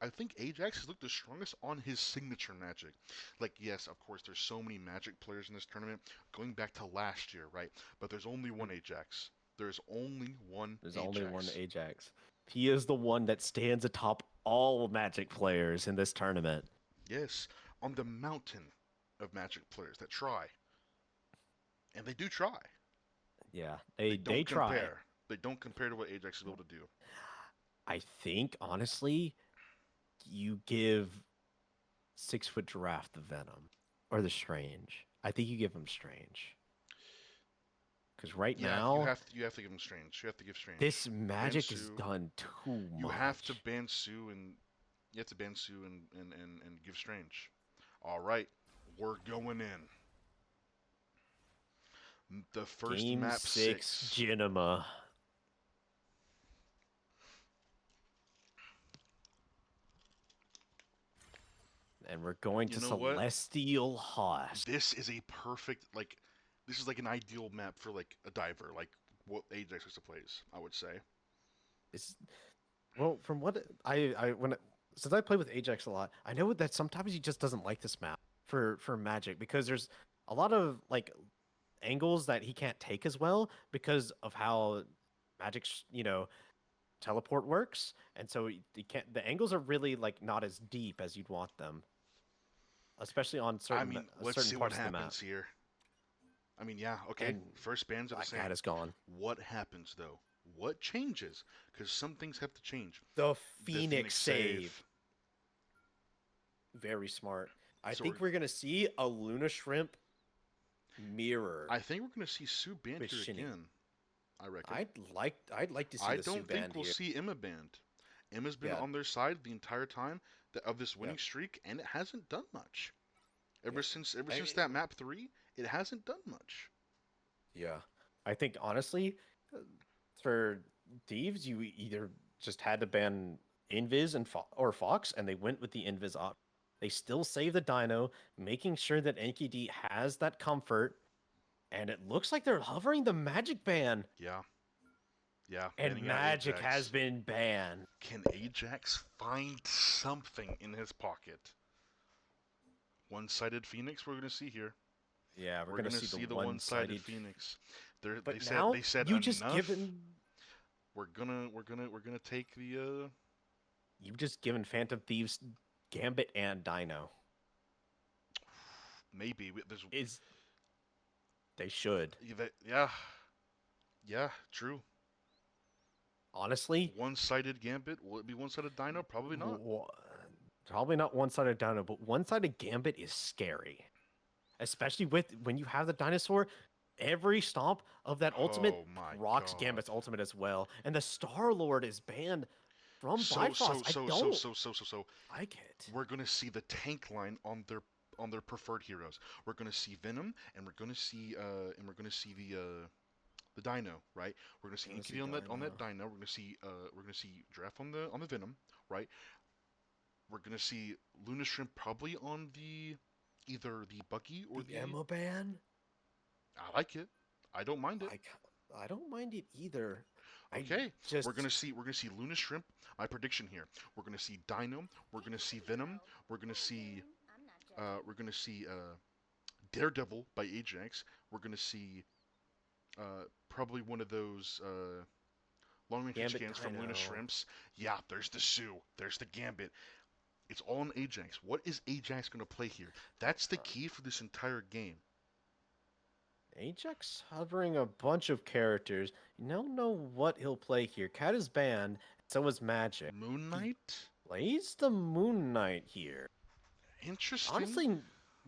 I think Ajax has looked the strongest on his signature magic. Like yes, of course, there's so many magic players in this tournament, going back to last year, right? But there's only one Ajax. There's only one there's only one Ajax. Ajax. He is the one that stands atop all Magic players in this tournament. Yes, on the mountain of magic players that try, and they do try. Yeah, They they don't try. compare. They don't compare to what Ajax is able to do. I think honestly, you give 6 Foot Giraffe the Venom or the Strange. I think you give him Strange because right Yeah, now you have to give him Strange. You have to give Strange. this Ban Magic is Sue. done too You have to much. ban Sue and you have to ban Sue and give Strange. All right, we're going in. The first Game map 6, 6. Jinema. And we're going You to know what? Celestial Host. This is a perfect like. This is like an ideal map for like a diver, like what Ajax used to plays. I would say. It's, well, from what since I play with Ajax a lot, I know that sometimes he just doesn't like this map for Magic because there's a lot of like angles that he can't take as well because of how Magic's teleport works, and so he can't. The angles are really like not as deep as you'd want them, especially on I certain mean, let's certain see what parts of the map. happens here. I mean, yeah, okay. And First bans are the Black Cat same. is gone. What happens though? What changes? Because some things have to change. The The Phoenix Phoenix save. Very smart. I So think we're gonna see a Luna Shrimp mirror I think we're going to see Sue banned with here Shinny. again. I reckon. I'd like to see I the Sue don't think band we'll here. see Emma banned. Emma's been Yeah, on their side the entire time of this yeah, winning streak, and it hasn't done much. yeah. Ever since that map 3, it hasn't done much. Yeah. I think honestly, uh, for Thieves, you either just had to ban Invis and or Fox, and they went with the Invis op. They still save the Dino, making sure that NKD has that comfort, and it looks like they're hovering the Magic ban, Yeah, yeah, and banning out Magic has Ajax. been banned. Can Ajax find something in his pocket? One-sided Phoenix we're gonna see here. Yeah, we're We're gonna gonna see the see the one-sided one-sided. Phoenix. They're, they But said now they said you just enough. given We're gonna take the you just given Phantom Thieves Gambit and Dino. maybe there's Is they should. yeah, yeah, true. Honestly, One-sided Gambit. Will it be one-sided Dino? Probably not. w- probably not one-sided Dino, but one-sided Gambit is scary. Especially with when you have the dinosaur, every stomp of that ultimate Oh my rocks god. Gambit's ultimate as well. And the Star Lord is banned from So so Bifrost. I so so don't so so so so like it. we're gonna see the tank line on their preferred heroes. We're gonna see Venom, and we're gonna see the Dino, right? We're gonna see Gonna see Inkity on that Dino. Dino. We're gonna see Giraffe on the Venom, right? We're gonna see Luna Shrimp probably on the either the Bucky or The the. Emma ban? I like it. I don't mind it. I don't mind it either. I Okay, just we're gonna see Luna Shrimp. My prediction here: we're gonna see Dino. We're gonna see Venom. We're gonna see I'm not judging. we're gonna see Daredevil by Ajax. We're gonna see probably one of those long range Gambit scans from Luna Dino. Shrimps. Yeah, there's the Sue. There's the Gambit. It's all on Ajax. What is Ajax gonna play here? That's the key for this entire game. Ajax hovering a bunch of characters. You don't know what he'll play here. Cat is banned, so is Magic. Moon He Knight. plays the Moon Knight here. Interesting. Honestly,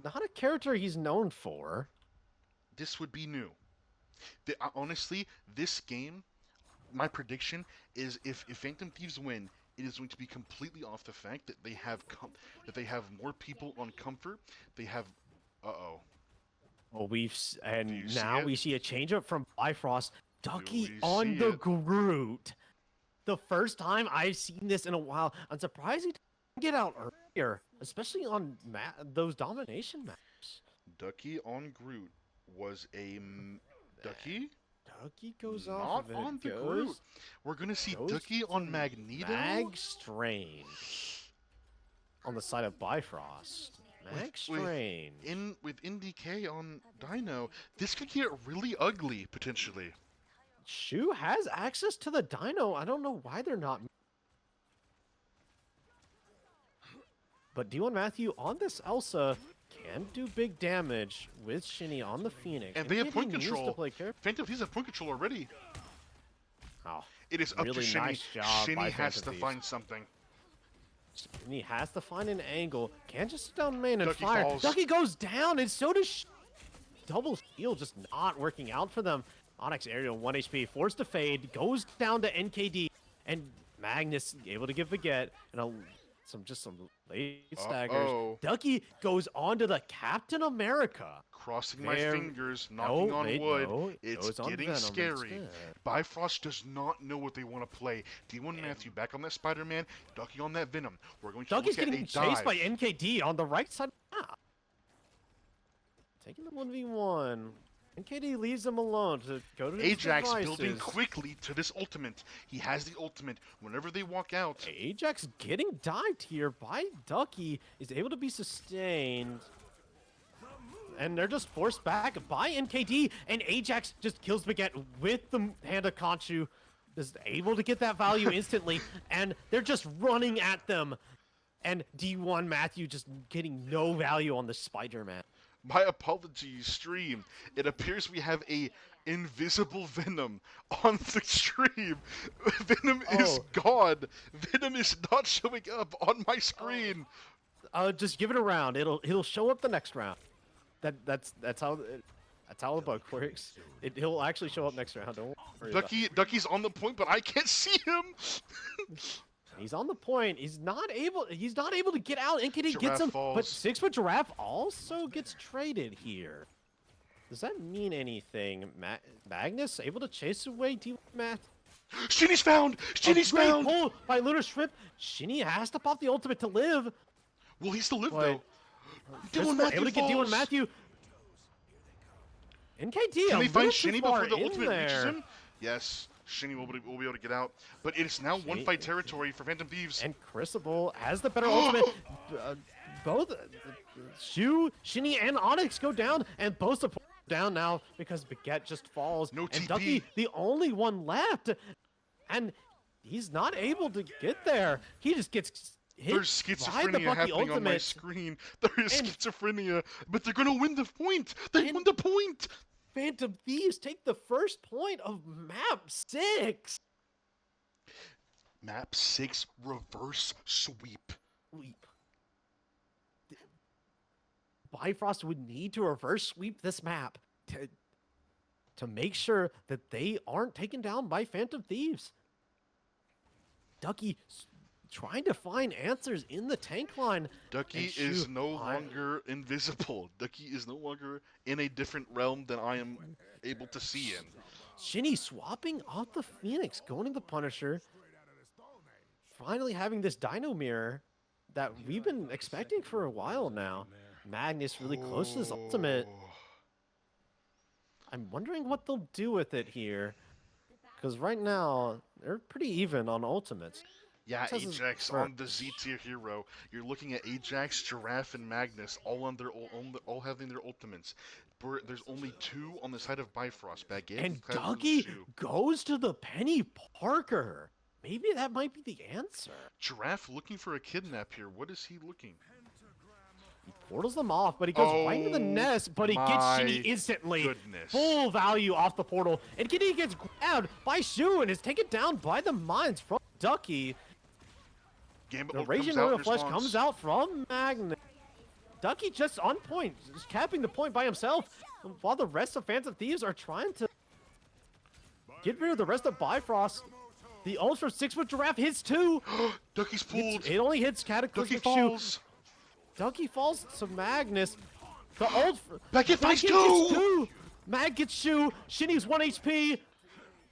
not a character he's known for. This would be new. Honestly, this game, my prediction is if Phantom Thieves win, it is going to be completely off the fact that that they have more people on comfort. They have, uh-oh. Well, Do you and see now it? we see a changeup from Bifrost. Ducky we on see the it? Groot. The first time I've seen this in a while. I'm surprised he didn't get out earlier, especially on those domination maps. Ducky on Groot was Ducky? Ducky goes off Not of it. on the Groot. We're gonna see Ducky on to Magneto. Mag Strange on the side of Bifrost. Mag with Strange. with NDK on Dino. This could get really ugly potentially. Shu has access to the Dino. I don't know why they're not. But D1 Matthew on this Elsa can do big damage with Shinny on the Phoenix. And they have NKD point needs to control. play careful. Phantom Thieves have point control already. Oh, It is up to really Shinny. nice job Shinny by has Phantom to Thieves. find something. And he has to find an angle. Can't just sit down main and Ducky fire. falls. Ducky goes down, and so does double steal, just not working out for them. Onyx Aerial 1 HP, forced to fade, goes down to NKD, and Magnus able to give the get, and some late staggers. Uh-oh. Ducky goes on to the Captain America. Crossing my There- fingers, knocking No, on wait, wood. no, it It's goes on getting Venom scary. instead. Bifrost does not know what they want to play. D1 Matthew back on that Spider-Man, Ducky on that Venom. We're going to Ducky's look at getting a chased dive. by NKD on the right side of the map. Taking the 1v1. NKD leaves them alone to go to his Ajax devices. building quickly to this ultimate. He has the ultimate. Whenever they walk out, Ajax getting dived here by Ducky is able to be sustained. And they're just forced back by NKD, and Ajax just kills Baguette with the hand of Conchu. Is able to get that value instantly, and they're just running at them. And D1 Matthew just getting no value on the Spider-Man. my apologies, stream. It appears we have a invisible Venom on the stream. Venom is Oh. gone. Venom is not showing up on my screen. Just give it a round. It'll show up the next round. That's how the bug works. He'll actually show up next round. Don't worry about it. Ducky's on the point, but I can't see him. He's on the point. He's not able to get out. NKD Giraffe gets him, but falls. 6-foot Giraffe also gets traded here. Does that mean anything? Magnus able to chase away D1 Matt? Shinny's found! Shinny's A great found! pull by Lunar Shrimp. Shinny has to pop the ultimate to live. Will he still live, But though? Crispo Matthew able to get D1 falls. Matthew. NKD Can a they find little too Shinny far before the in ultimate reaches there. him? Yes, Shinny will be able to get out. But it's now Shinny- one-fight territory for Phantom Thieves. And Crucible has the better ultimate. Both Shu, Shinny, and Onyx go down, and both support down now because Baguette just falls. No and TP. Ducky, the only one left, and he's not able to get there. He just gets hit There's by the schizophrenia Bucky happening on my ultimate. screen. There is And- schizophrenia, but they're gonna win the point. They And- won the point. Phantom Thieves take the first point of map 6. Map 6 reverse sweep. Sweep. Bifrost would need to reverse sweep this map to make sure that they aren't taken down by Phantom Thieves. Ducky trying to find answers in the tank line. Ducky And is shoot, no I- longer invisible. Ducky is no longer in a different realm than I am able to see in. Shinny swapping off the Phoenix, going to the Punisher. Finally having this Dino Mirror that we've been expecting for a while now. Magnus really close to his ultimate. Oh. I'm wondering what they'll do with it here. Because right now, they're pretty even on ultimates. Yeah, This is Ajax for- on the Z tier hero. You're looking at Ajax, Giraffe, and Magnus, all having their ultimates. There's only 2 on the side of Bifrost. Baguette And has Ducky Shu. goes to the Penny Parker. Maybe that might be the answer. Giraffe looking for a kidnap here. What is he looking? He portals them off, but he goes right into the Oh nest, but he gets my Shinny instantly. goodness. Full value off the portal. And Kitty gets grabbed by Shu and is taken down by the mines from Ducky. Gambit The comes Raging out in Royal Flesh response. comes out from Magnus. Ducky just on point, just capping the point by himself, while the rest of Phantom Thieves are trying to get rid of the rest of Bifrost. The Ultra 6-foot Giraffe hits 2. Ducky's pulled. It only hits Ducky Cataclysmic Shoe. falls. Ducky falls to Magnus. The old Baguette finds gets 2. 2. Mag gets Shoe. Shinny's 1 HP.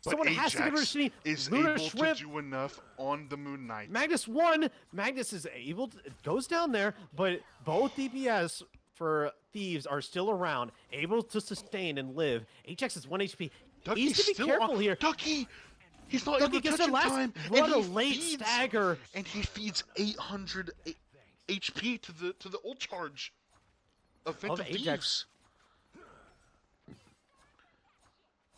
But Someone has to get rid of Ajax Shinny. is Lunar able Shrimp. to do enough on the Moon Knight. Magnus 1. Magnus is able to, goes down there, but both DPS for Thieves are still around, able to sustain and live. Ajax is 1 HP. Ducky's Needs to be still careful on. here. Ducky! He's not Ducky able to gets touch the in last. time. What and a he late feeds, stagger. And he feeds 800 HP to the ult charge of Phantom Ajax. Thieves.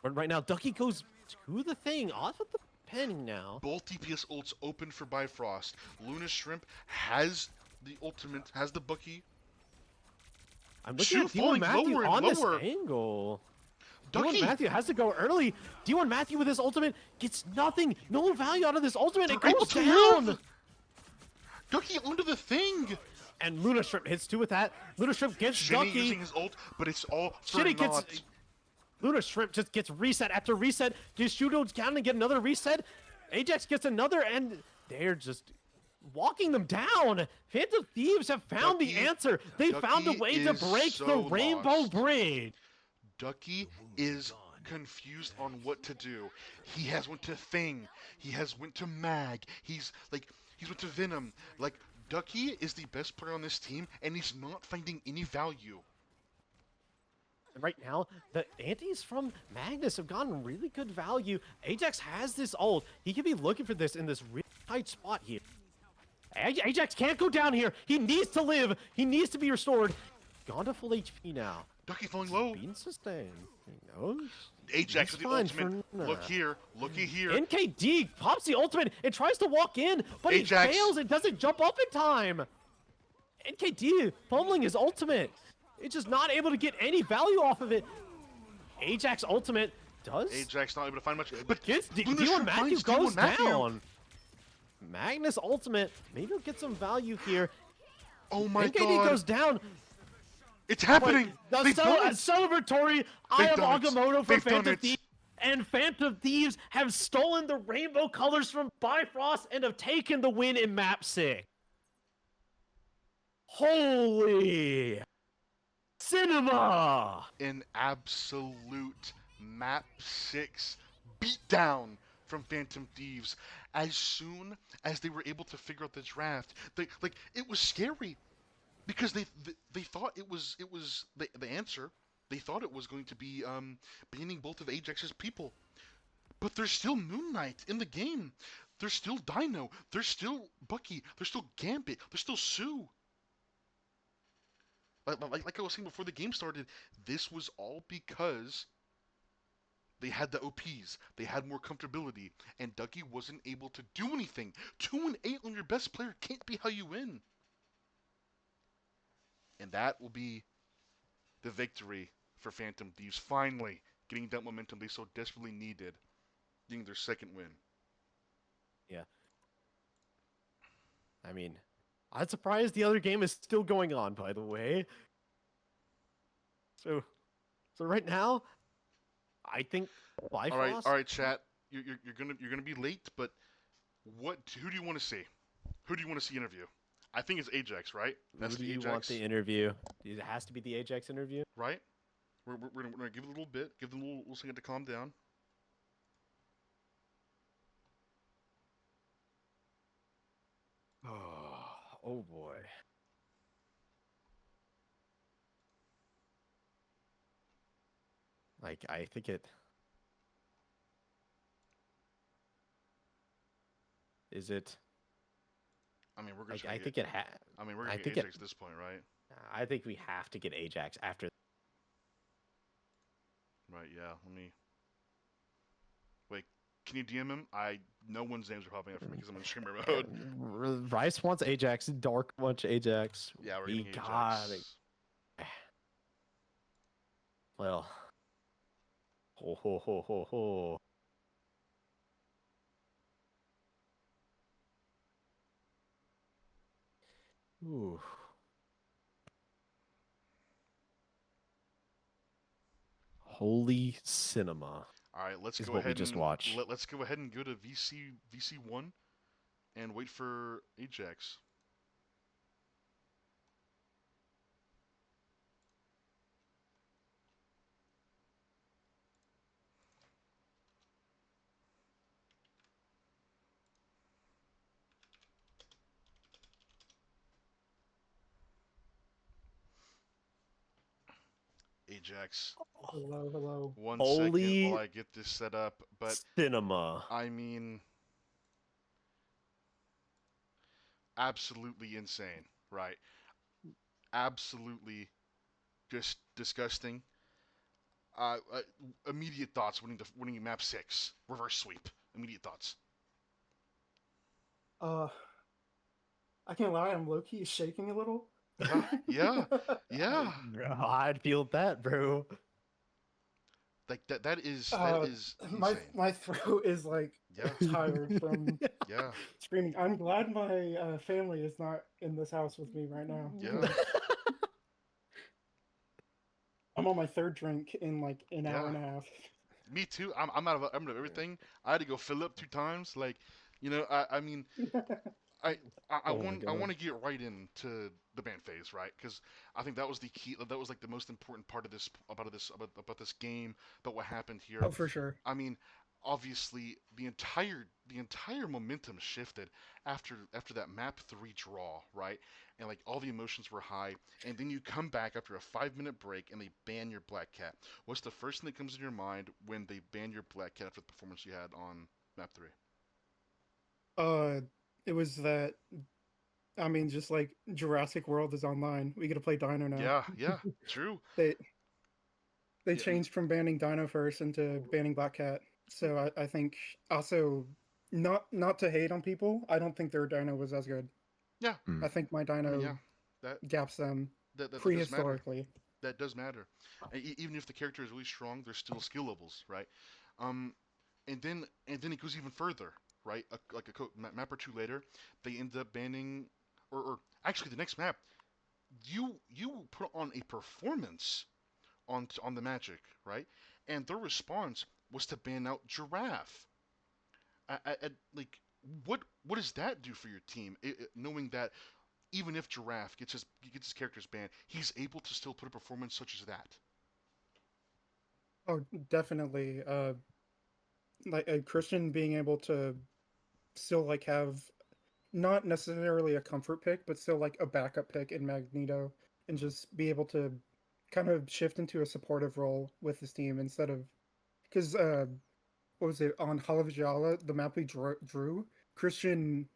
But right now, Ducky goes to the thing, off of the penny now. Both DPS ults open for Bifrost. Luna Shrimp has the ultimate, has the Bucky. I'm looking Shoe at D1 falling Matthew lower and on this lower. angle. Ducky! D1 Matthew has to go early. D1 Matthew with his ultimate gets nothing. No value out of this ultimate. It They're able goes to down. live. Ducky onto the thing. And Luna Shrimp hits 2 with that. Luna Shrimp gets Shinny Ducky. using his ult, but it's all for Shinny gets. naught. Luna Shrimp just gets reset after reset. Just Shudo down and get another reset. Ajax gets another, and they're just walking them down. Phantom Thieves have found the Ducky- answer. They found a Ducky way to is break the so Rainbow lost. Bridge. Ducky is confused on what to do. He has went to Thing. He has went to Mag. He's went to Venom. Like, Ducky is the best player on this team, and he's not finding any value. And right now, the antis from Magnus have gotten really good value. Ajax has this ult. He could be looking for this in this really tight spot here. Ajax can't go down here. He needs to live. He needs to be restored. Gone to full HP now. Ducky falling low. Being sustained. He knows. Ajax He's with the fine ultimate. for now. Look here. Looky here. NKD pops the ultimate and tries to walk in, but Ajax. he fails and doesn't jump up in time. NKD pummeling his ultimate. It's just not able to get any value off of it. Ajax ultimate does Ajax not able to find much. But gets Luna D1 Shrimp Matthew finds goes D1 Matthew. down. Magnus ultimate. Maybe he'll get some value here. Oh my NKD god. goes down. It's happening. But They've done it. celebratory Eye of done it. Agamotto for They've done Phantom it. Thieves. And Phantom Thieves have stolen the rainbow colors from Bifrost and have taken the win in map 6. Holy. Cinema! An absolute map 6 beatdown from Phantom Thieves. As soon as they were able to figure out the draft, it was scary because they thought it was the answer. They thought it was going to be banning both of Ajax's people, but there's still Moon Knight in the game. There's still Dino. There's still Bucky. There's still Gambit. There's still Sue. Like I was saying before the game started, this was all because they had the OPs, they had more comfortability, and Dougie wasn't able to do anything. 2-8 on your best player can't be how you win. And that will be the victory for Phantom Thieves, finally getting that momentum they so desperately needed, getting their second win. Yeah. I mean, I'm surprised the other game is still going on, by the way. So right now, I think Bifrost. All right, chat. You're gonna be late, but who do you want to see? Who do you want to see interview? I think it's Ajax, right? That's Who do the you Ajax, want the interview? It has to be the Ajax interview. right? We're gonna give it a little bit, give them a little second to calm down. Oh boy. Like I think it is it. I mean, we're Like just I gonna think get. it ha. I mean, we're I gonna get think it. Ajax at this point, right? I think we have to get Ajax after. Right. Yeah. Let me. Wait. Can you DM him? No one's names are popping up for me because I'm in streamer mode. Rice wants Ajax. Dark wants Ajax. Yeah, we're We getting got it. Ajax. Well. Ho ho ho ho ho. Ooh. Holy cinema All right. Let's is go what we ahead just and watched. let's go ahead and go to VC1 and wait for Ajax. Ajax. Hello, hello. 1 second while Holy I get this set up. But cinema. I mean, absolutely insane, right? Absolutely just disgusting. Uh, uh, Immediate thoughts winning map 6 reverse sweep. Immediate thoughts. Uh, I can't lie, I'm low key shaking a little. Yeah, yeah. I'd feel that, bro. Like that is Uh, my insane. my throat is like Yeah, tired from yeah, screaming. I'm glad my family is not in this house with me right now. yeah, I'm on my third drink in like an hour yeah. and a half. Me too. I'm out of everything. I had to go fill up 2 times. Like, I mean, I Oh my I god. want to get right into the band phase, right? Because I think that was the key. That was like the most important part of about this game, about what happened here. Oh, for sure. I mean, obviously the entire momentum shifted after that map 3 draw, right? And like all the emotions were high, and then you come back after a 5-minute break and they ban your Black Cat. What's the first thing that comes in your mind when they ban your Black Cat after the performance you had on map 3? Uh, it was that. I mean, just like Jurassic World is online. We get to play Dino now. Yeah, yeah, true. They they Yeah, I mean, changed from banning Dino first into banning Black Cat. So I think also not to hate on people, I don't think their Dino was as good. yeah. Hmm. I think my I mean, Dino yeah. That gaps them that does matter. prehistorically. That does matter. Even if the character is really strong, there's still skill levels, right? Um, and then it goes even further, right? Like map or two later, they end up banning, or actually the next map, you put on a performance on the Magic, right? And their response was to ban out Giraffe. Like what does that do for your team? Knowing that even if Giraffe gets his characters banned, he's able to still put a performance such as that. Oh, definitely. Like a Christian being able to still like have not necessarily a comfort pick, but still like a backup pick in Magneto, and just be able to kind of shift into a supportive role with his team instead of because what was it on Halavijala, the map we drew, Christian,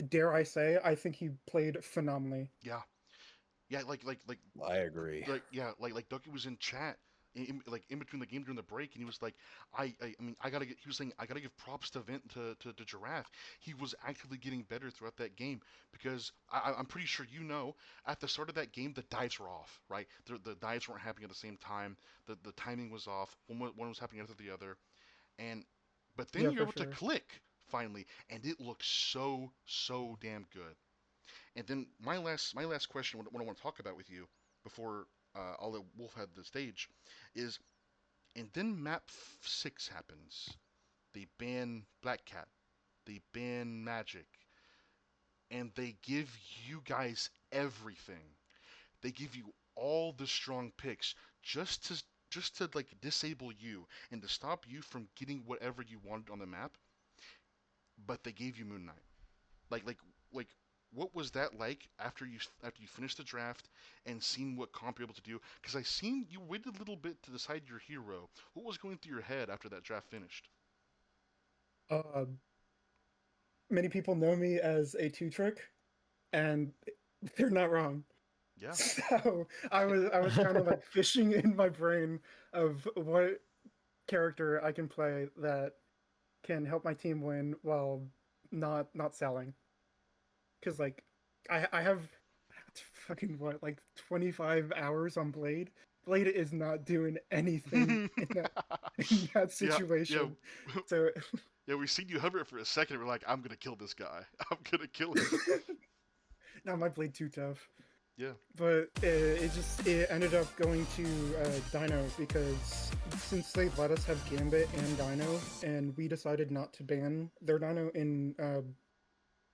dare I say, I think he played phenomenally. Yeah, yeah, I agree. like Ducky was in chat, like in between the game during the break, and he was like, I mean, I gotta get. He was saying, I gotta give props to to Giraffe. He was actively getting better throughout that game because I'm pretty sure at the start of that game the dives were off, right? The dives weren't happening at the same time. The timing was off. One was happening after the other, and but then Yeah, you're for able to sure. click finally, and it looks so damn good. And then my last question, what I want to talk about with you before I'll let Wolf have the stage, is and then map 6 happens. They ban Black Cat. They ban Magic, and they give you guys everything. They give you all the strong picks just to like disable you and to stop you from getting whatever you wanted on the map. But they gave you Moon Knight. Like what was that like after you finished the draft and seen what comp you're able to do? Because I seen you waited a little bit to decide your hero. What was going through your head after that draft finished? Uh, Many people know me as a two trick, and they're not wrong. Yeah. So I was kind of like fishing in my brain of what character I can play that can help my team win while not selling. Because like I have fucking what like 25 hours on Blade. Blade is not doing anything in that in that Yeah, yeah, situation. So yeah. We seen you hover it for a second. We're like, I'm gonna kill this guy. I'm gonna kill him. now my Blade too tough. Yeah. But it ended up going to Dino because since they let us have Gambit and Dino, and we decided not to ban their Dino in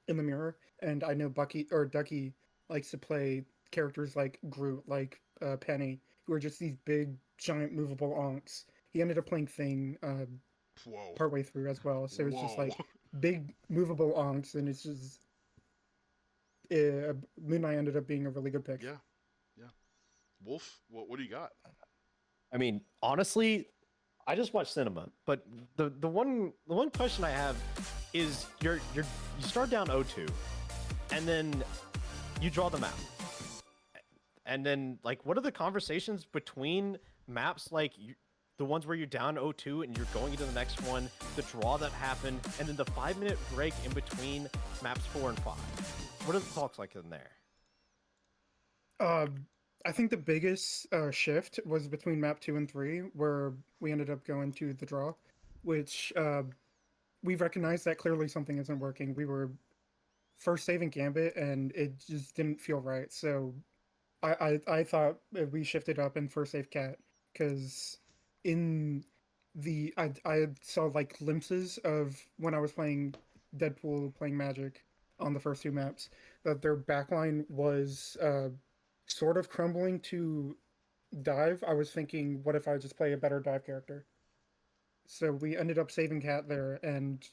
the mirror, and I know Bucky or Ducky likes to play characters like Groot, like Penny, who are just these big, giant, movable onks. He ended up playing Thing Whoa. partway through as well, so it's just Whoa. like big, movable onks, and it's just Moon Knight ended up being a really good pick. Yeah. Yeah. Wolf. What do you got? I mean, honestly, I just watch cinema, but the one question I have is you start down 0-2, and then you draw the map, and then like what are the conversations between maps like the ones where you're down 0-2 and you're going into the next one, the draw that happened, and then the 5-minute break in between maps 4 and 5? What are the talks like in there? Uh, I think the biggest shift was between map 2 and 3, where we ended up going to the draw, which we recognized that clearly something isn't working. We were first saving Gambit, and it just didn't feel right. So I thought we shifted up and first save Cat because in I saw like glimpses of when I was playing Deadpool playing Magic on the first two maps that their backline was sort of crumbling to dive. I was thinking, what if I just play a better dive character? So we ended up saving Cat there, and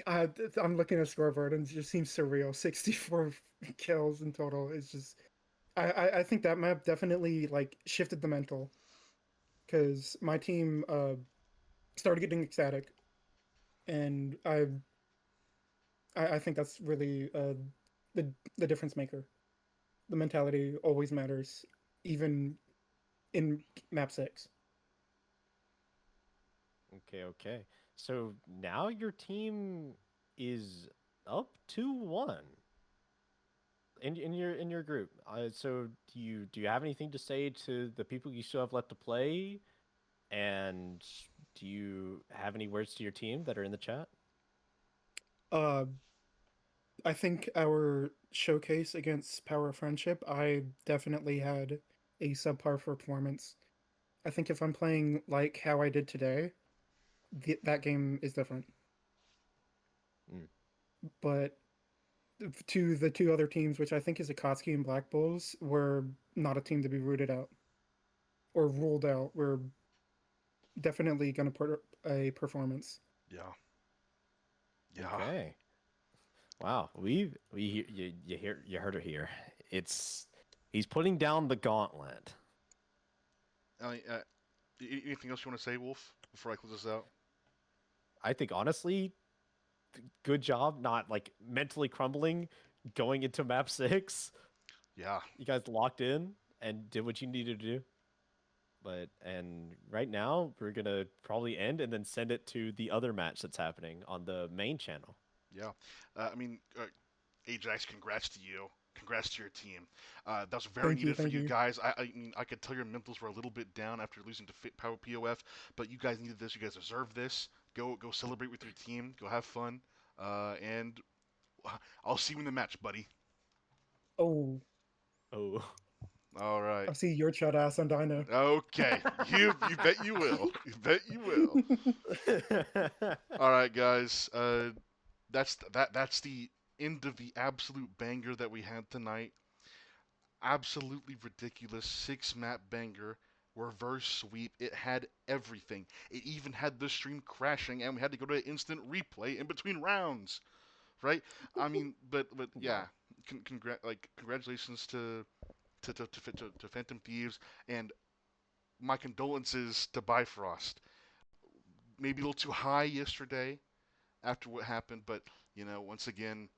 I, I'm looking at scoreboard and it just seems surreal. 64 kills in total. It's just I think that map definitely like shifted the mental because my team started getting ecstatic, and I think that's really the difference maker. The mentality always matters, even in map 6. Okay, okay. So now your team is up 2-1 in your group. So do you have anything to say to the people you still have left to play? And do you have any words to your team that are in the chat? Uh, I think our showcase against Power of Friendship, I definitely had a subpar performance. I think if I'm playing like how I did today, that game is different. Mm. But to the two other teams, which I think is Akatsuki and Black Bulls, were not a team to be rooted out or ruled out. We're definitely going to put a performance. Yeah. Yeah. Okay. Wow. You heard it here. He's putting down the gauntlet. I mean, anything else you want to say, Wolf, before I close this out? I think honestly, good job not like mentally crumbling going into map 6. Yeah. You guys locked in and did what you needed to do. And right now we're gonna probably end and then send it to the other match that's happening on the main channel. Yeah. I mean, Ajax, congrats to you. Congrats to your team. That was very Thank you, needed for thank you you. guys. I mean, I could tell your mentals were a little bit down after losing to Power POF, but you guys needed this. You guys deserve this. Go celebrate with your team. Go have fun. And I'll see you in the match, buddy. Oh, Oh. All right. I'll see your chud ass on Dino. Okay. You bet you will. You bet you will. All right, guys. That's the end of the absolute banger that we had tonight. Absolutely ridiculous 6-map banger, reverse sweep. It had everything. It even had the stream crashing, and we had to go to instant replay in between rounds. Right? I mean, but yeah, Wow. congratulations to Phantom Thieves, and my condolences to Bifrost. Maybe a little too high yesterday after what happened, but once again,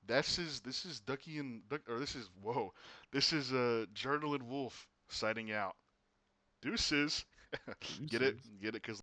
this is Ducky and Duck, or this is whoa, this is Journal and Wolf signing out. Deuces. Get it? Deuces. Get it? Because